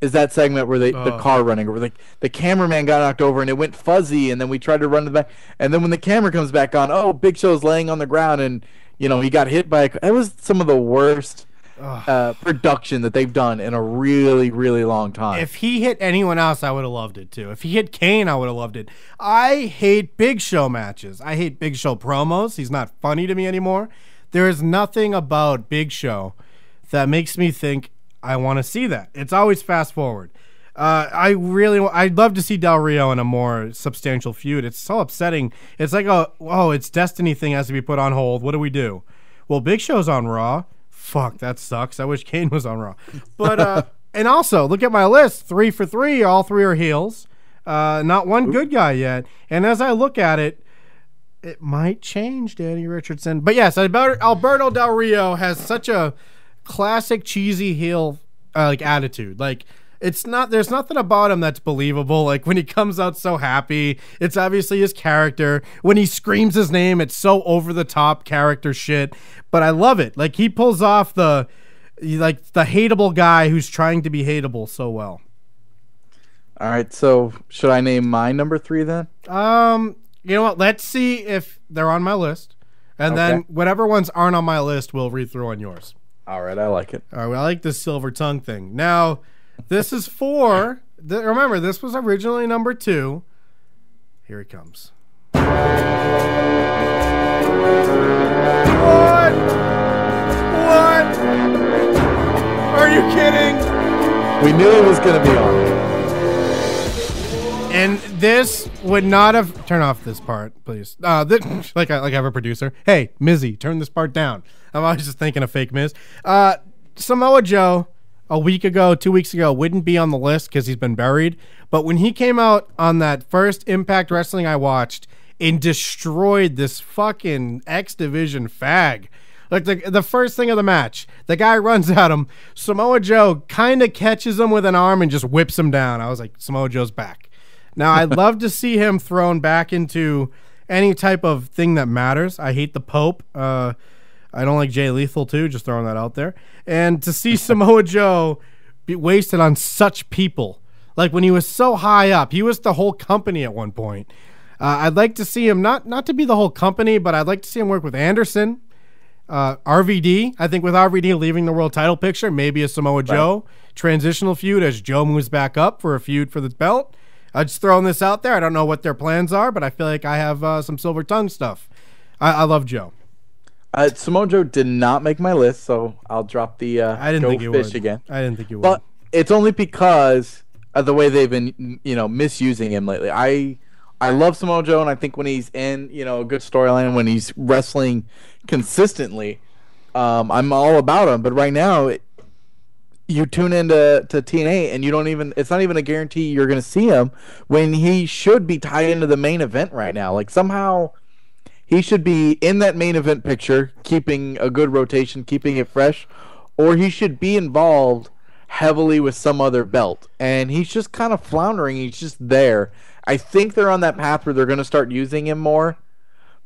is that segment where the car running, or the cameraman got knocked over and it went fuzzy, and then we tried to run to the back, and then when the camera comes back on, Big Show's laying on the ground, and he got hit by it was some of the worst production that they've done in a really, really long time. If he hit anyone else, I would have loved it too. If he hit Kane, I would have loved it. I hate Big Show matches. I hate Big Show promos. He's not funny to me anymore. There is nothing about Big Show that makes me think I want to see that. It's always fast forward. I'd love to see Del Rio in a more substantial feud. It's so upsetting. It's like it's Destiny thing has to be put on hold. What do we do? Well, Big Show's on Raw. Fuck, that sucks. I wish Kane was on Raw. But and also look at my list. 3 for 3. All 3 are heels. Not one good guy yet. And as I look at it, it might change, Danny Richardson. But yes, Alberto Del Rio has such a classic cheesy heel attitude. Like, there's nothing about him that's believable. Like, when he comes out so happy, it's obviously his character. When he screams his name, it's so over the top character shit. But I love it. Like, he pulls off the hateable guy who's trying to be hateable so well. All right, so should I name my number 3 then? You know what? Let's see if they're on my list, and then whatever ones aren't on my list, we'll read through on yours. All right, I like it. All right, well, I like this silver tongue thing. Now, this is for... remember, this was originally number 2. Here it comes. What? Are you kidding? We knew it was going to be on. And this would not have... Turn off this part, please. Like I have a producer. Hey, Mizzy, turn this part down. I'm always just thinking of fake Miz. Samoa Joe, a week ago, 2 weeks ago, wouldn't be on the list because he's been buried. But when he came out on that first Impact Wrestling I watched and destroyed this fucking X Division fag, like the first thing of the match, the guy runs at him. Samoa Joe kind of catches him with an arm and just whips him down. I was like, Samoa Joe's back. Now, I'd love to see him thrown back into any type of thing that matters. I hate the Pope. I don't like Jay Lethal, too, just throwing that out there. And to see Samoa Joe be wasted on such people, like when he was so high up, he was the whole company at one point. I'd like to see him, not to be the whole company, but I'd like to see him work with Anderson, RVD. I think with RVD leaving the world title picture, maybe a Samoa Joe transitional feud as Joe moves back up for a feud for the belt. I'm just throwing this out there. I don't know what their plans are, but I feel like I have some silver tongue stuff. I love Joe. Samoa Joe did not make my list, so I'll drop the I didn't go think you fish would. again. I didn't think you would. But it's only because of the way they've been, misusing him lately. I love Samoa Joe, and I think when he's in, a good storyline, when he's wrestling consistently, I'm all about him. But right now, you tune into TNA, and it's not even a guarantee you're going to see him when he should be tied into the main event right now. Like, somehow he should be in that main event picture, keeping a good rotation, keeping it fresh, or he should be involved heavily with some other belt. And he's just kind of floundering. He's just there. I think they're on that path where they're going to start using him more,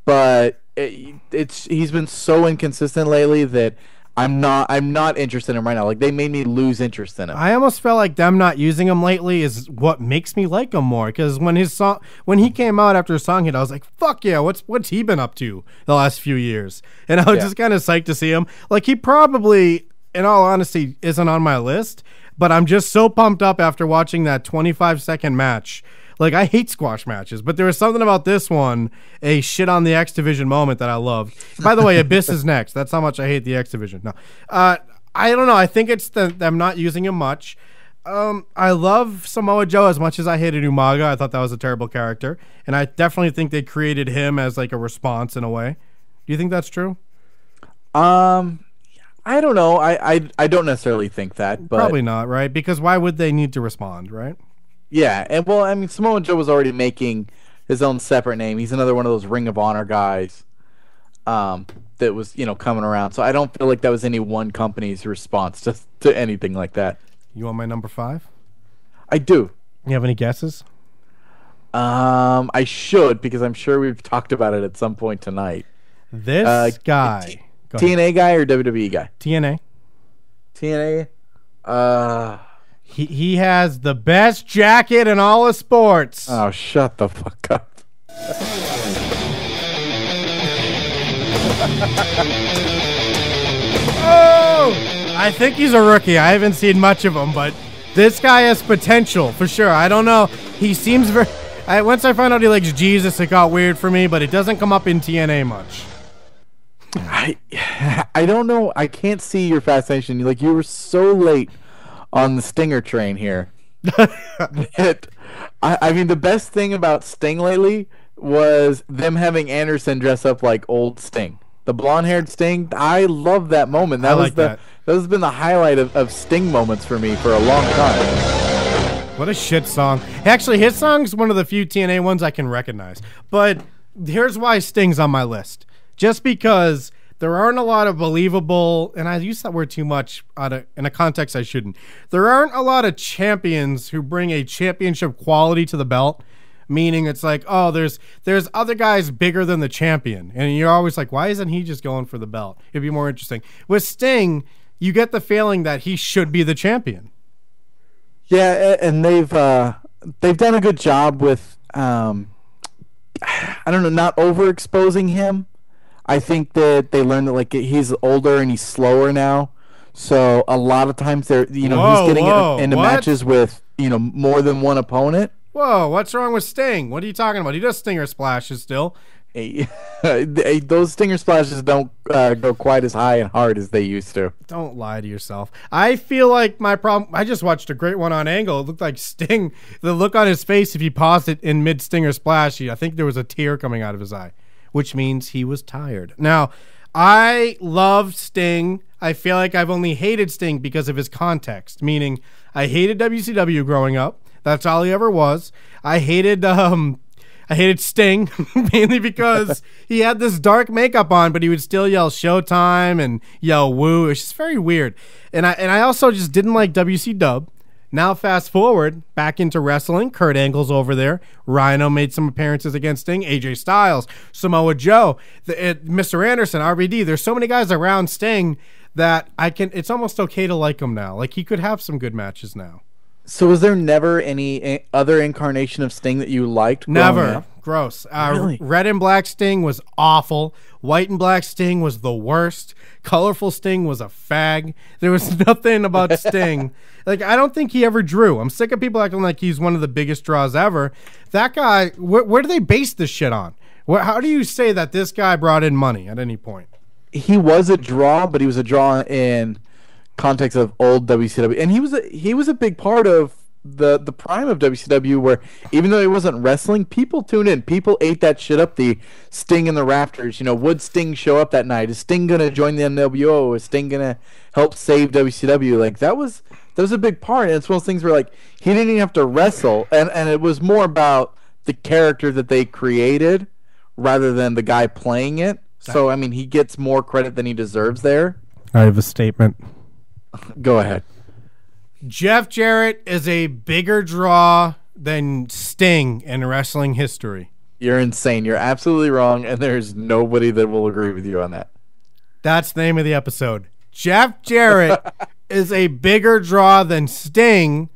but he's been so inconsistent lately that I'm not interested in him right now. Like, they made me lose interest in him. I almost felt like them not using him lately is what makes me like him more. Because when he came out after a song hit, I was like, "Fuck yeah, what's he been up to the last few years?" And I was just kind of psyched to see him. Like, he probably, in all honesty, isn't on my list, but I'm just so pumped up after watching that 25-second match. Like, I hate squash matches, but there was something about this one, a shit on the X Division moment that I loved. By the way, Abyss is next. That's how much I hate the X Division. No, I don't know. I think it's them not using him much. I love Samoa Joe as much as I hated Umaga. I thought that was a terrible character, and I definitely think they created him as like a response in a way. Do you think that's true? I don't know. I don't necessarily think that, but Probably not, right? Because why would they need to respond, right? yeah, and well, I mean, Samoa Joe was already making his own separate name. He's another one of those Ring of Honor guys that was, coming around. So I don't feel like that was any one company's response to anything like that. You want my number 5? I do. You have any guesses? I should, because I'm sure we've talked about it at some point tonight. This guy. Go ahead. TNA guy or WWE guy? TNA. TNA? He has the best jacket in all of sports. Oh, shut the fuck up. Oh! I think he's a rookie. I haven't seen much of him, but this guy has potential for sure. I don't know. He seems very... once I found out he likes Jesus, it got weird for me, but it doesn't come up in TNA much. I don't know. I can't see your fascination. Like, you were so late on the Stinger train here. I mean, the best thing about Sting lately was them having Anderson dress up like old Sting. The blonde-haired Sting, I love that moment. That has been the highlight of Sting moments for me for a long time. What a shit song. Actually, his song's one of the few TNA ones I can recognize. But here's why Sting's on my list. Just because there aren't a lot of believable, and I use that word too much in a context I shouldn't. There aren't a lot of champions who bring a championship quality to the belt, meaning it's like, oh, there's other guys bigger than the champion, and you're always like, why isn't he just going for the belt? It'd be more interesting. With Sting, you get the feeling that he should be the champion. Yeah, and they've done a good job with, I don't know, not overexposing him. I think that they learned that, like, he's older and he's slower now, so a lot of times he's getting into matches with more than one opponent. Whoa, what's wrong with Sting? What are you talking about? He does stinger splashes still. Those stinger splashes don't go quite as high and hard as they used to. Don't lie to yourself. I feel like my problem... I just watched a great one on Angle. It looked like Sting... The look on his face, if he paused it in mid-stinger splash, I think there was a tear coming out of his eye, which means he was tired. Now, I love Sting. I feel like I've only hated Sting because of his context, meaning I hated WCW growing up. That's all he ever was. I hated Sting mainly because he had this dark makeup on, but he would still yell Showtime and yell Woo. It's just very weird. And I also just didn't like WCW. Now fast forward back into wrestling. Kurt Angle's over there. Rhino made some appearances against Sting. AJ Styles, Samoa Joe, Mr. Anderson, RVD. There's so many guys around Sting that it's almost okay to like him now. Like, he could have some good matches now. So was there never any other incarnation of Sting that you liked? Never. Gross. Really? Red and black Sting was awful. White and black Sting was the worst. Colorful Sting was a fag. There was nothing about Sting. Like, I don't think he ever drew. I'm sick of people acting like he's one of the biggest draws ever. That guy, where do they base this shit on? How do you say that this guy brought in money at any point? He was a draw, but he was a draw in context of old WCW, and he was a big part of the prime of WCW, where even though he wasn't wrestling, people tuned in, people ate that shit up. The Sting in the rafters, would Sting show up that night? Is Sting gonna join the NWO? Is Sting gonna help save WCW? Like, that was a big part, and it's one of those things where, like, he didn't even have to wrestle, and it was more about the character that they created rather than the guy playing it. So, I mean, he gets more credit than he deserves there. I have a statement. Go ahead. Jeff Jarrett is a bigger draw than Sting in wrestling history. You're insane. You're absolutely wrong, and there's nobody that will agree with you on that. That's the name of the episode. Jeff Jarrett is a bigger draw than Sting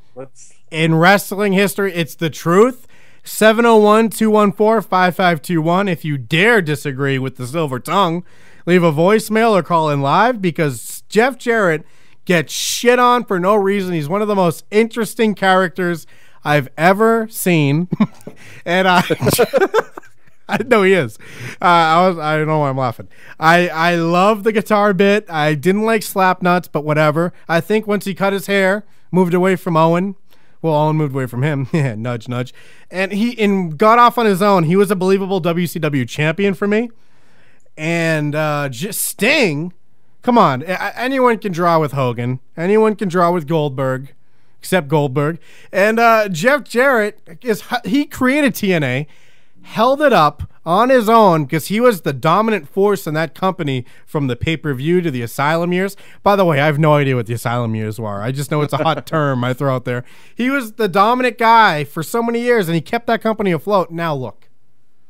in wrestling history. It's the truth. 701-214-5521. If you dare disagree with the silver tongue, leave a voicemail or call in live, because Jeff Jarrett gets shit on for no reason. He's one of the most interesting characters I've ever seen. And I know he is. I don't know why I'm laughing. I love the guitar bit. I didn't like Slapnuts, but whatever. I think once he cut his hair, moved away from Owen. Well, Owen moved away from him. Nudge, nudge. And he got off on his own. He was a believable WCW champion for me. And just Sting, come on. Anyone can draw with Hogan. Anyone can draw with Goldberg, except Goldberg. And Jeff Jarrett, he created TNA, held it up on his own because he was the dominant force in that company from the pay-per-view to the Asylum years. By the way, I have no idea what the Asylum years were. I just know it's a hot term I throw out there. He was the dominant guy for so many years, and he kept that company afloat. Now look.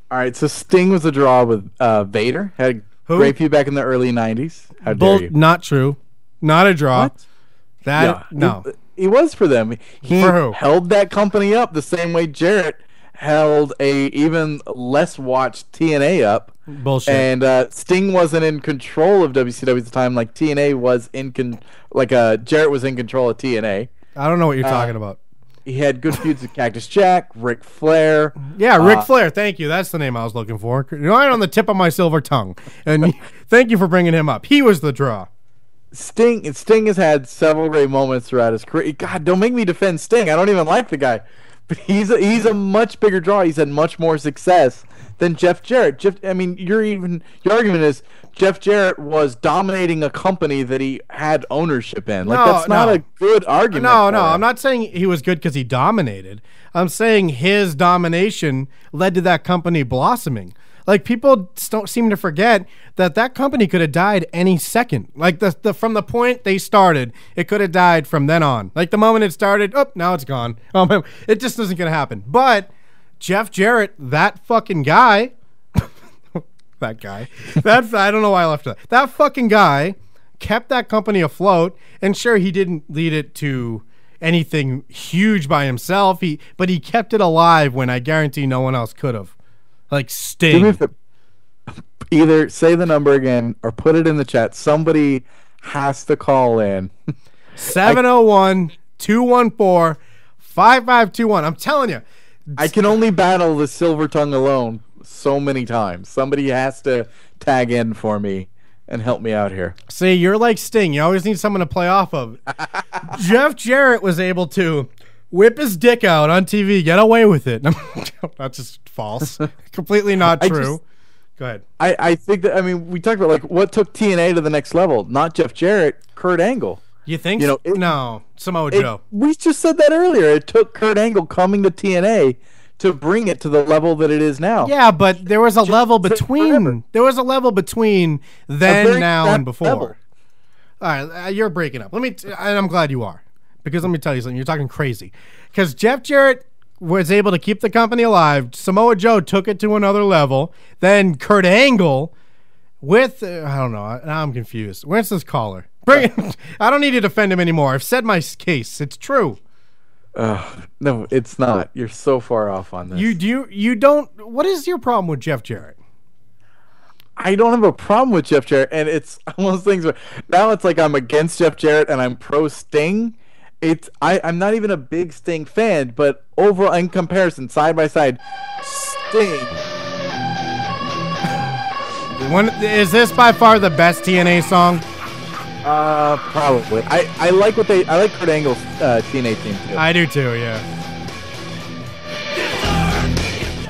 All right, so Sting was a draw with Vader. Had a great feud back in the early 90s. How dare you? Not true. Not a draw. What? No. He was for them. He For who? held that company up the same way Jarrett held a even less watched TNA up. Bullshit. And Sting wasn't in control of WCW at the time, like TNA was Jarrett was in control of TNA. I don't know what you're talking about. He had good feuds with Cactus Jack, Ric Flair. Yeah, Ric Flair. Thank you. That's the name I was looking for. Right on the tip of my silver tongue. And thank you for bringing him up. He was the draw. Sting has had several great moments throughout his career. God, don't make me defend Sting. I don't even like the guy. But he's a much bigger draw. He's had much more success than Jeff Jarrett. Your argument is Jeff Jarrett was dominating a company that he had ownership in. That's not a good argument. No, I'm not saying he was good because he dominated. I'm saying his domination led to that company blossoming. Like, people don't seem to forget that company could have died any second. Like, from the point they started, it could have died from then on. Like, the moment it started, now it's gone. It just isn't going to happen. But Jeff Jarrett, that fucking guy, I don't know why I left that. That fucking guy kept that company afloat, and sure, he didn't lead it to anything huge by himself, but he kept it alive when I guarantee no one else could have. Like Sting. Either say the number again or put it in the chat. Somebody has to call in. 701-214-5521. I'm telling you. I can only battle the silver tongue alone so many times. Somebody has to tag in for me and help me out here. See, you're like Sting. You always need someone to play off of. Jeff Jarrett was able to whip his dick out on TV, get away with it. That's just false. Completely not true. Go ahead. I think that, we talked about what took TNA to the next level. Not Jeff Jarrett, Kurt Angle. You think? No, Samoa Joe. We just said that earlier. It took Kurt Angle coming to TNA to bring it to the level that it is now. Yeah, but there was a level between. There was a level between then, now, and before. Level. All right, you're breaking up. And I'm glad you are. Because let me tell you something, you're talking crazy. Because Jeff Jarrett was able to keep the company alive. Samoa Joe took it to another level. Then Kurt Angle with, I don't know, now I'm confused. Where's this caller? Bring it. I don't need to defend him anymore. I've said my case. It's true. No, it's not. You're so far off on this. You don't, what is your problem with Jeff Jarrett? I don't have a problem with Jeff Jarrett, and it's one of those things where now it's like I'm against Jeff Jarrett and I'm pro Sting. I'm not even a big Sting fan, but overall, in comparison, side by side, Sting. Is this by far the best TNA song? Probably. I like Kurt Angle's TNA team too. I do too, yeah.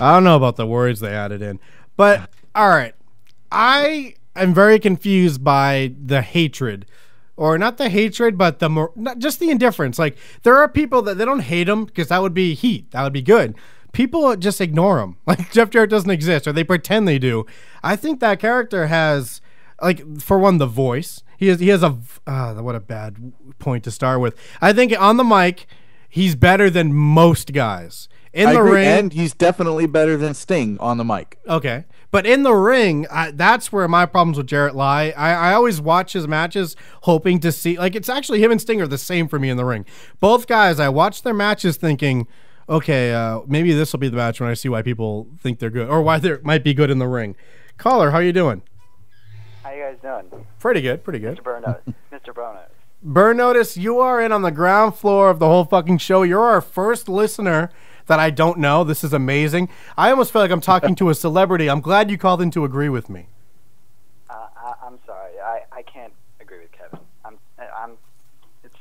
I don't know about the words they added in, but all right. I am very confused by the hatred. Or not the hatred, but not just the indifference. Like, there are people that they don't hate him because that would be heat. That would be good. people just ignore him. Like Jeff Jarrett doesn't exist, or they pretend they do. I think that character has, like, for one, the voice. He has a what a bad point to start with. I think on the mic, he's better than most guys. In the ring, and he's definitely better than Sting on the mic. Okay. But in the ring, that's where my problems with Jarrett lie. I always watch his matches hoping to see, like, it's actually him and Sting are the same for me in the ring. Both guys, I watch their matches thinking, okay, maybe this will be the match when I see why people think they're good, or why they might be good in the ring. Caller, how you doing? How you guys doing? Pretty good, pretty good. Mr. Burnout. Mr. Burnout. Burn Notice, you are in on the ground floor of the whole fucking show. You're our first listener that I don't know. This is amazing. I almost feel like I'm talking to a celebrity. I'm glad you called in to agree with me. I'm sorry. I can't agree with Kevin. It's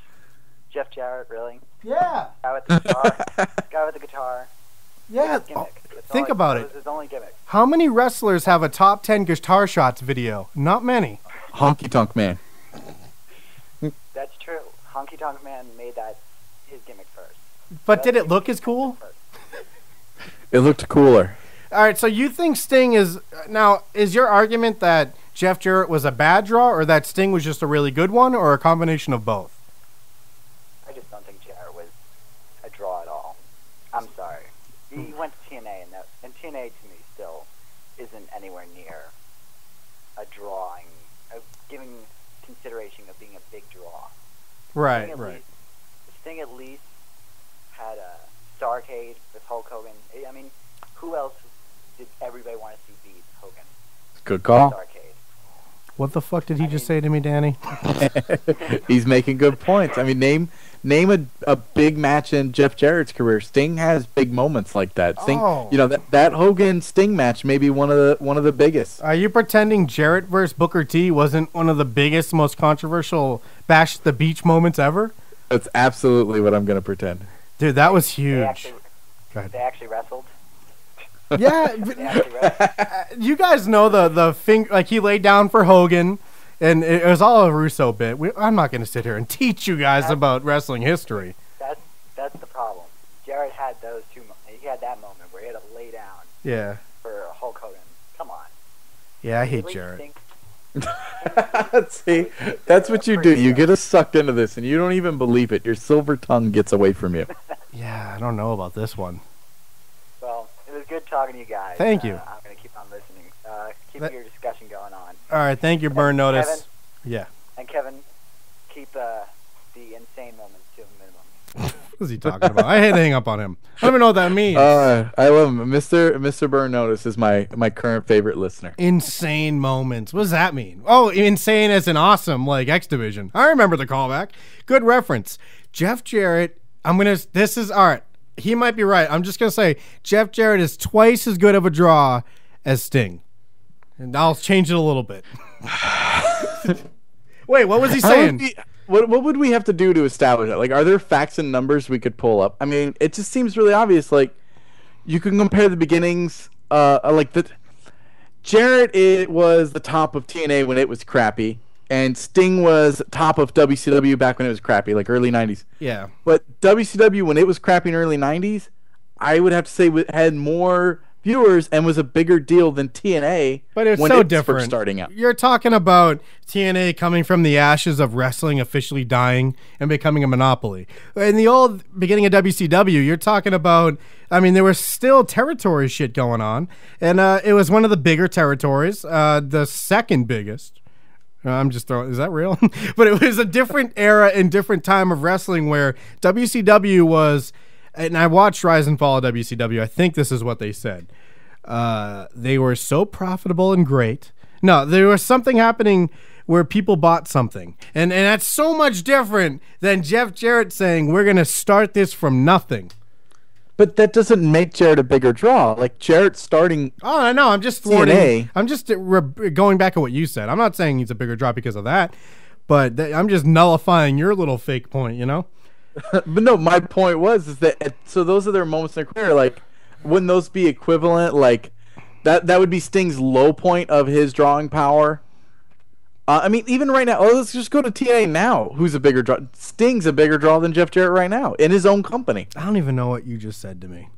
Jeff Jarrett, really? Yeah. Guy with the guitar. Guy with the guitar. Yeah. Gimmick. Think about it. It was his only gimmick. How many wrestlers have a top 10 guitar shots video? Not many. Honky Tonk Man. That's true. Honky Tonk Man made that his gimmick first. But did it look as cool? It looked cooler. All right, so you think Sting is... Now, is your argument that Jeff Jarrett was a bad draw, or that Sting was just a really good one, or a combination of both? I just don't think Jarrett was a draw at all. I'm sorry. He went to TNA, and TNA to me still isn't anywhere near a drawing, giving consideration of being a big draw. Right, right. Sting at least had a Starrcade with Hulk Hogan. I mean, who else did everybody want to see beat Hogan? Good call. Starrcade. What the fuck did he just say to me, Danny? He's making good points. I mean, name a big match in Jeff Jarrett's career. Sting has big moments like that. Sting, you know, that Hogan Sting match may be one of the biggest. Are you pretending Jarrett versus Booker T wasn't one of the biggest, most controversial Bash at the Beach moments ever? That's absolutely what I'm going to pretend. Dude, that was huge. They actually wrestled. Yeah, you guys know the thing. Like, he laid down for Hogan, and it was all a Russo bit. I'm not going to sit here and teach you guys about wrestling history. That's the problem. Jarrett had those two. He had that moment where he had to lay down. Yeah. For Hulk Hogan. Come on. Yeah, I hate Jarrett. See, that's what you do. You get us sucked into this, and you don't even believe it. Your silver tongue gets away from you. Yeah, I don't know about this one. Well, it was good talking to you guys. Thank you. I'm going to keep on listening. Keep your discussion going on. All right, thank you, Burn Notice. Kevin, yeah. And Kevin, keep the insane moments to a minimum. What is he talking about? I hate to hang up on him. I don't even know what that means. I love him. Mr. Burn Notice is my current favorite listener. Insane moments. What does that mean? Oh, insane as in awesome, like X Division. I remember the callback. Good reference. Jeff Jarrett, all right. He might be right. I'm just going to say Jeff Jarrett is twice as good of a draw as Sting. And I'll change it a little bit. Wait, what was he saying? What would we have to do to establish that? Like, are there facts and numbers we could pull up? I mean, it just seems really obvious. Like, you can compare the beginnings. Jarrett was the top of TNA when it was crappy, and Sting was top of WCW back when it was crappy, like early 90s. Yeah. But WCW, when it was crappy in early 90s, I would have to say had more viewers and was a bigger deal than TNA. But it's when so it was different. First starting out. You're talking about TNA coming from the ashes of wrestling officially dying and becoming a monopoly. In the old beginning of WCW, you're talking about, I mean, there was still territory shit going on, and it was one of the bigger territories, the second biggest. I'm just throwing, is that real? But it was a different era and different time of wrestling where WCW was, and I watched Rise and Fall of WCW. I think this is what they said. They were so profitable and great. No, there was something happening where people bought something. And that's so much different than Jeff Jarrett saying, we're going to start this from nothing. But that doesn't make Jarrett a bigger draw. Like, Jarrett starting... Oh, I know. I'm just thwarting. I'm just going back at what you said. I'm not saying he's a bigger draw because of that. But I'm just nullifying your little fake point, you know? But no, my point is that... So those are their moments in their career. Like, wouldn't those be equivalent? Like, that would be Sting's low point of his drawing power. I mean, even right now... Oh, let's just go to TNA now. Who's a bigger draw? Sting's a bigger draw than Jeff Jarrett right now in his own company. I don't even know what you just said to me.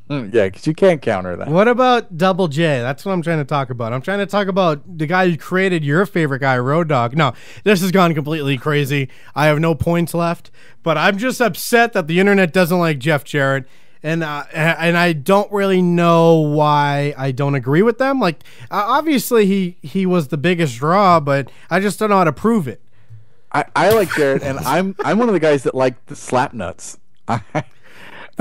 Yeah, because you can't counter that. What about Double J? That's what I'm trying to talk about. I'm trying to talk about the guy who created your favorite guy, Road Dogg. No, this has gone completely crazy. I have no points left, but I'm just upset that the internet doesn't like Jeff Jarrett, and I don't really know why I don't agree with them. Like, obviously he was the biggest draw, but I just don't know how to prove it. I like Jarrett, and I'm one of the guys that like the slap nuts.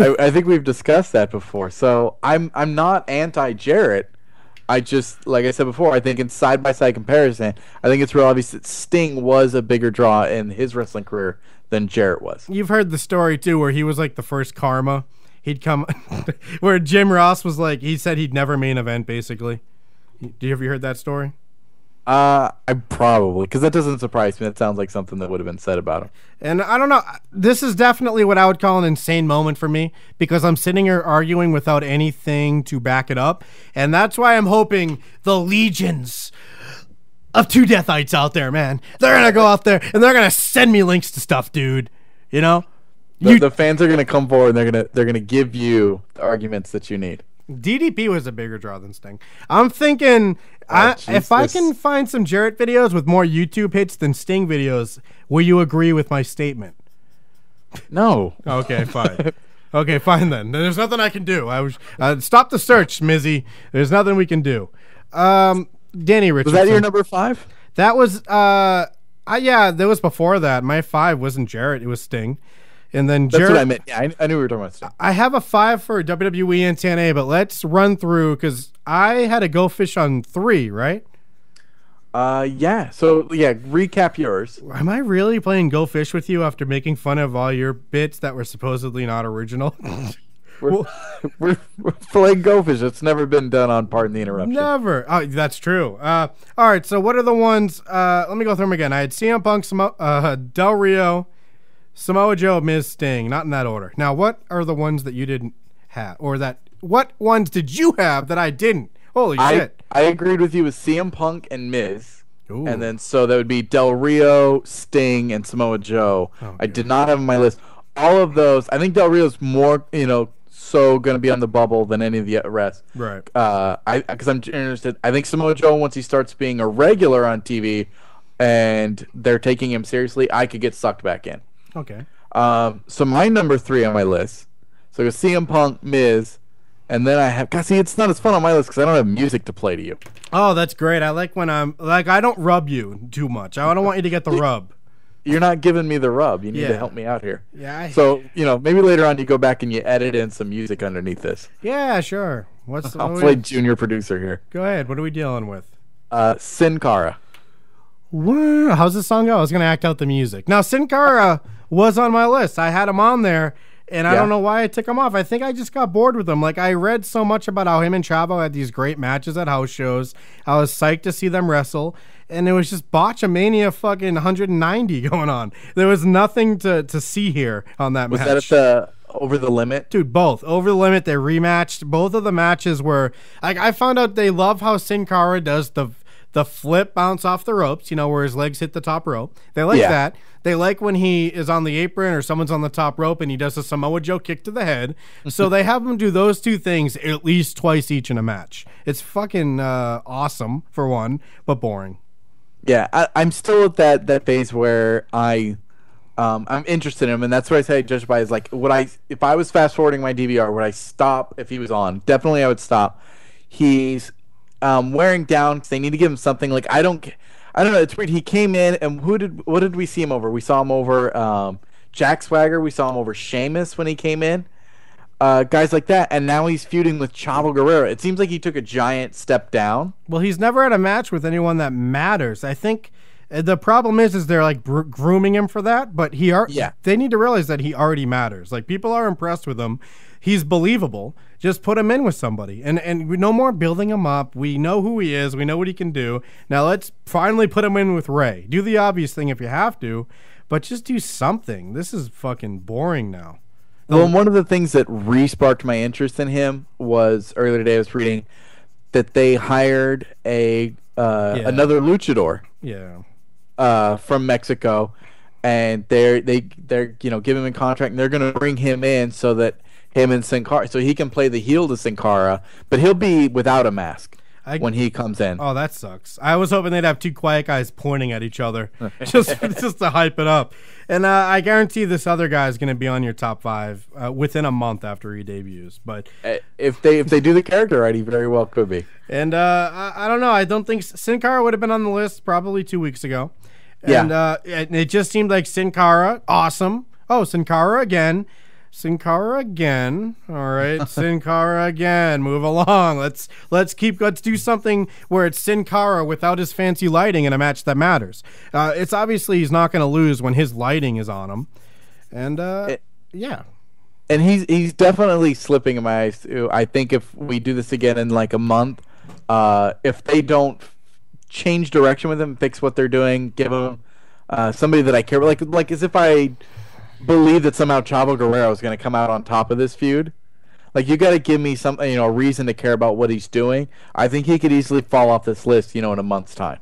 I think we've discussed that before. So I'm not anti-Jarrett. I just, like I said before, I think in side-by-side comparison, I think it's real obvious that Sting was a bigger draw in his wrestling career than Jarrett was. You've heard the story, too, where he was like the first Karma. He'd come, where Jim Ross was like, he said he'd never main event, basically. Have you heard that story? I probably, because that doesn't surprise me. That sounds like something that would have been said about him. And I don't know. This is definitely what I would call an insane moment for me, because I'm sitting here arguing without anything to back it up. And that's why I'm hoping the legions of Two Deathites out there, man, they're going to go out there and they're going to send me links to stuff, dude. You know? The fans are going to come forward and they're going to give you the arguments that you need. DDP was a bigger draw than Sting. I'm thinking, if I can find some Jarrett videos with more YouTube hits than Sting videos, will you agree with my statement? No. Okay, fine. Okay, fine then. There's nothing I can do. Stop the search, Mizzy. There's nothing we can do. Danny Richardson. Was that your number 5? That was, yeah, that was before that. My 5 wasn't Jarrett. It was Sting. And then That's Jarrett, what I meant. Yeah, I knew we were talking about Sting. I have a 5 for WWE and TNA, but let's run through, because I had to go fish on 3, right? Yeah. So, yeah, recap yours. Am I really playing Go Fish with you after making fun of all your bits that were supposedly not original? We're playing Go Fish. It's never been done on Pardon the Interruption. Never. Oh, that's true. All right, so what are the ones? Let me go through them again. I had CM Punk, Del Rio, Samoa Joe, Miz, Sting. Not in that order. Now, what are the ones that you didn't have? What ones did you have that I didn't? Holy shit. I agreed with you with CM Punk and Miz. Ooh. And then so that would be Del Rio, Sting, and Samoa Joe. I did not have on my list. All of those, I think Del Rio's more, so going to be on the bubble than any of the rest. Right. Because I'm interested. I think Samoa Joe, once he starts being a regular on TV and they're taking him seriously, I could get sucked back in. Okay. So my number 3 on my list. So it was CM Punk, Miz, and then I have. God, see, it's not as fun on my list because I don't have music to play to you. Oh, that's great. I like when I don't rub you too much. I don't want you to get the rub. You're not giving me the rub. You need to help me out here. Yeah. So maybe later on you go back and you edit in some music underneath this. Yeah, sure. I'll play junior producer here. Go ahead. What are we dealing with? Sin Cara. How's the song go? I was gonna act out the music. Now, Sin Cara was on my list. I had him on there, and I don't know why I took him off. I think I just got bored with him. Like, I read so much about how him and Chavo had these great matches at house shows. I was psyched to see them wrestle, and it was just Botchamania fucking 190 going on. There was nothing to see here on that match. Was that at the Over the Limit? Dude, both. Over the Limit, they rematched. Both of the matches were... Like, I found out they love how Sin Cara does the flip bounce off the ropes, where his legs hit the top rope. They like that. They like when he is on the apron or someone's on the top rope and he does a Samoa Joe kick to the head. So they have him do those two things at least twice each in a match. It's fucking awesome, for one, but boring. Yeah, I'm still at that phase where I'm interested in him, and that's what I say judged by is like, if I was fast forwarding my DVR, would I stop if he was on? Definitely I would stop. He's wearing down because they need to give him something. Like, I don't know. It's weird. He came in, and what did we see him over? We saw him over Jack Swagger. We saw him over Sheamus when he came in. Guys like that, and now he's feuding with Chavo Guerrero. It seems like he took a giant step down. Well, he's never had a match with anyone that matters. I think the problem is they're like grooming him for that, but they need to realize that he already matters. Like, people are impressed with him. He's believable. Just put him in with somebody. And we no more building him up. We know who he is. We know what he can do. Now let's finally put him in with Ray. Do the obvious thing if you have to, but just do something. This is fucking boring now. Well, and one of the things that re-sparked my interest in him was earlier today I was reading that they hired another luchador. Yeah. From Mexico, and they're giving him a contract, and they're going to bring him in so that him and Sin Cara, so he can play the heel to Sin Cara, but he'll be without a mask when he comes in. Oh, that sucks. I was hoping they'd have two quiet guys pointing at each other just to hype it up. And I guarantee this other guy is going to be on your top 5 within a month after he debuts. But if they do the character right, he very well could be. And I don't know. I don't think Sin Cara would have been on the list probably 2 weeks ago. And it just seemed like Sin Cara, awesome. Oh, Sin Cara again. Sin Cara again. All right, Sin Cara again. Move along. Let's do something where it's Sin Cara without his fancy lighting in a match that matters. It's obviously he's not going to lose when his lighting is on him. And yeah. And he's definitely slipping in my eyes too. I think if we do this again in like a month, if they don't change direction with him, fix what they're doing, give him somebody that I care about, like as if I believe that somehow Chavo Guerrero is going to come out on top of this feud. Like, you got to give me some, a reason to care about what he's doing. I think he could easily fall off this list, in a month's time.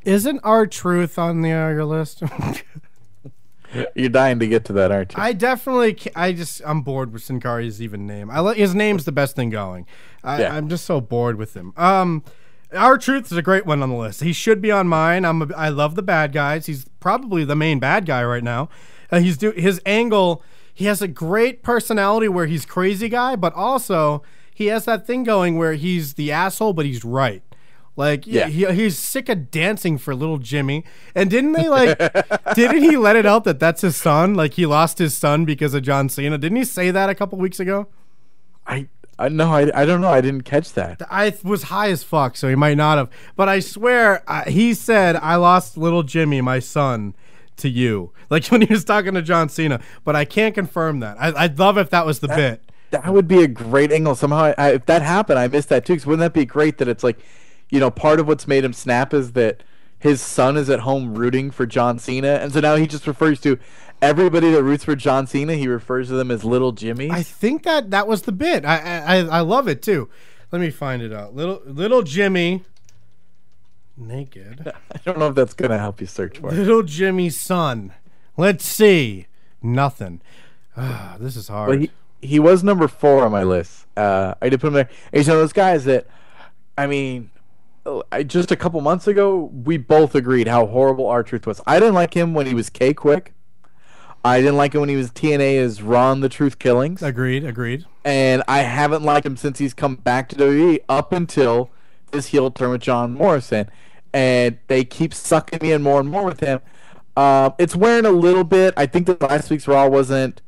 Isn't R-Truth on your list? You're dying to get to that, aren't you? I definitely. I'm bored with Sin Cara's even name. His name's the best thing going. I'm just so bored with him. R-Truth is a great one on the list. He should be on mine. I love the bad guys. He's probably the main bad guy right now. His angle. He has a great personality where he's crazy guy, but also he has that thing going where he's the asshole, but he's right. Like, he's sick of dancing for little Jimmy. And didn't he let it out that that's his son? Like, he lost his son because of John Cena. Didn't he say that a couple weeks ago? I don't know. I didn't catch that. I was high as fuck, so he might not have. But I swear, he said, I lost little Jimmy, my son, to you. Like, when he was talking to John Cena. But I can't confirm that. I'd love if that was the bit. That would be a great angle. Somehow, if that happened, I missed that too. Because wouldn't that be great that it's like, part of what's made him snap is that his son is at home rooting for John Cena. And so now he just refers to everybody that roots for John Cena, he refers to them as little Jimmy. I think that was the bit. I love it too. Let me find it out. Little Jimmy naked. I don't know if that's going to help you search for it. Little Jimmy's son. Let's see. Nothing. This is hard. Well, he was number 4 on my list. I did put him there. He's one of those guys that, just a couple months ago, we both agreed how horrible R-Truth was. I didn't like him when he was K-Quick. I didn't like him when he was TNA as Ron the Truth Killings. Agreed. And I haven't liked him since he's come back to WWE up until this heel turn with John Morrison. And they keep sucking me in more and more with him. It's wearing a little bit. I think that last week's Raw wasn't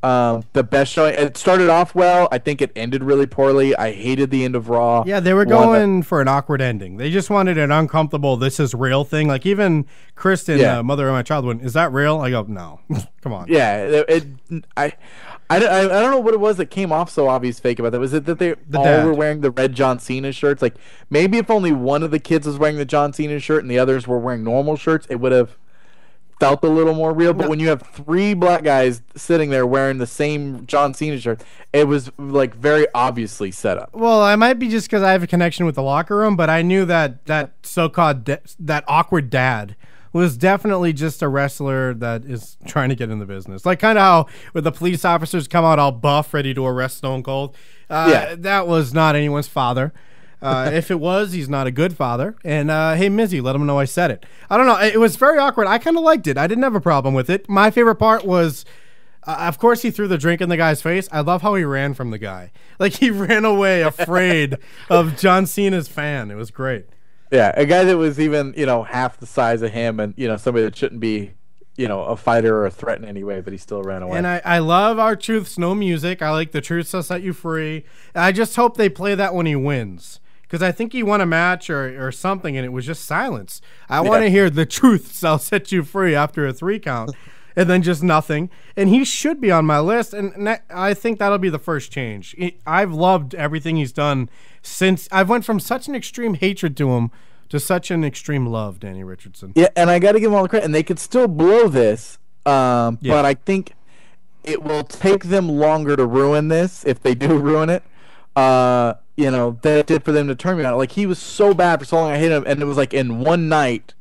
the best showing. It started off well. I think it ended really poorly. I hated the end of Raw. Yeah, they were going for an awkward ending. They just wanted an uncomfortable "this is real" thing. Like, even Kristen, mother of my child, went, "Is that real?" I go, "No, come on." Yeah, I don't know what it was that came off so obvious fake about that. Was it that they all were wearing the red John Cena shirts? Like, maybe if only one of the kids was wearing the John Cena shirt and the others were wearing normal shirts, it would have felt a little more real. But when you have 3 black guys sitting there wearing the same John Cena shirt, it was like very obviously set up. Well, I might be just because I have a connection with the locker room, but I knew that so-called that awkward dad was definitely just a wrestler that is trying to get in the business. Like, kind of how with the police officers come out all buff, ready to arrest Stone Cold. That was not anyone's father. If it was, he's not a good father. And hey, Mizzy, let him know I said it. I don't know. It was very awkward. I kind of liked it. I didn't have a problem with it. My favorite part was, of course, he threw the drink in the guy's face. I love how he ran from the guy. Like, he ran away afraid of John Cena's fan. It was great. Yeah, a guy that was even, half the size of him and, somebody that shouldn't be, a fighter or a threat in any way, but he still ran away. And I love R-Truth's no music. I like the truth will set you free. I just hope they play that when he wins. Because I think he won a match or something, and it was just silence. I want to hear the truth shall set you free after a 3 count, and then just nothing. And he should be on my list, and I think that'll be the first change. I've loved everything he's done since I've went from such an extreme hatred to him to such an extreme love, Danny Richardson. Yeah, and I got to give him all the credit. And they could still blow this, but I think it will take them longer to ruin this if they do ruin it. Than it did for them to turn me on. Like, he was so bad for so long. I hated him, and it was like in one night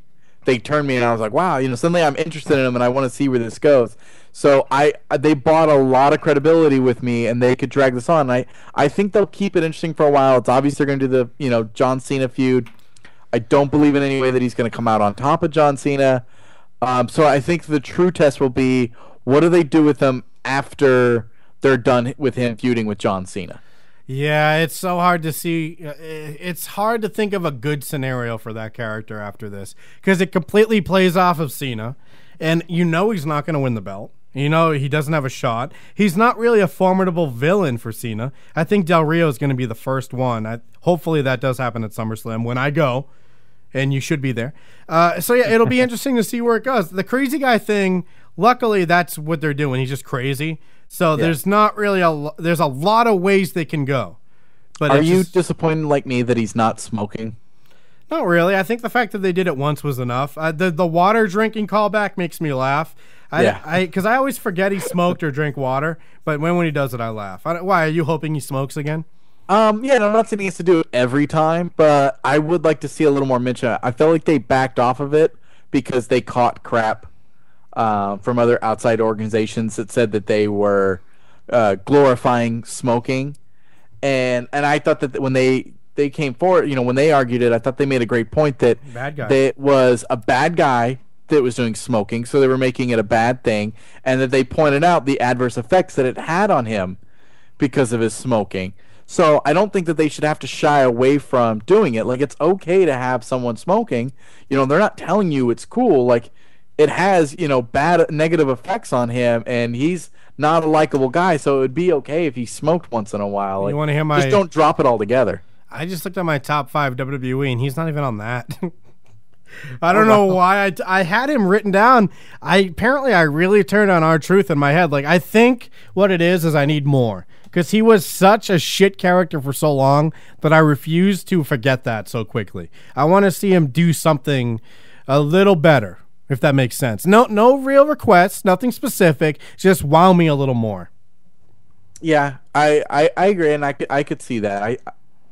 they turned me, and I was like, wow, suddenly I'm interested in them, and I want to see where this goes. So they bought a lot of credibility with me, and they could drag this on. I think they'll keep it interesting for a while. It's obvious they're going to do the John Cena feud. I don't believe in any way that he's going to come out on top of John Cena. So I think the true test will be, what do they do with him after they're done with him feuding with John Cena? Yeah, it's so hard to see. It's hard to think of a good scenario for that character after this, because it completely plays off of Cena, and he's not going to win the belt. He doesn't have a shot. He's not really a formidable villain for Cena. I think Del Rio is going to be the first one. Hopefully that does happen at SummerSlam when I go, and you should be there. So yeah, it'll be interesting to see where it goes. The crazy guy thing, luckily that's what they're doing. He's just crazy. So there's not really there's a lot of ways they can go. But are you disappointed like me that he's not smoking? Not really. I think the fact that they did it once was enough. The water drinking callback makes me laugh. Because I always forget he smoked or drank water, but when he does it, I laugh. Why, are you hoping he smokes again? I'm not saying he has to do it every time, but I would like to see a little more mention. I felt like they backed off of it because they caught crap from other outside organizations that said that they were glorifying smoking, and I thought that when they came forward, when they argued it, I thought they made a great point that it was a bad guy that was doing smoking, so they were making it a bad thing, and that they pointed out the adverse effects that it had on him because of his smoking. So I don't think that they should have to shy away from doing it. Like, it's okay to have someone smoking. They're not telling you it's cool. Like, it has, bad negative effects on him, and he's not a likable guy, so it would be okay if he smoked once in a while. Like, you want to hear just don't drop it altogether. I just looked at my top 5 WWE, and he's not even on that. I don't know why I had him written down. I really turned on R-Truth in my head. Like, I think what it is I need more, because he was such a shit character for so long that I refuse to forget that so quickly. I want to see him do something a little better, if that makes sense. No real requests, nothing specific. Just wow me a little more. Yeah, I agree, and I could see that.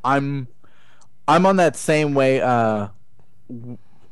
I'm on that same way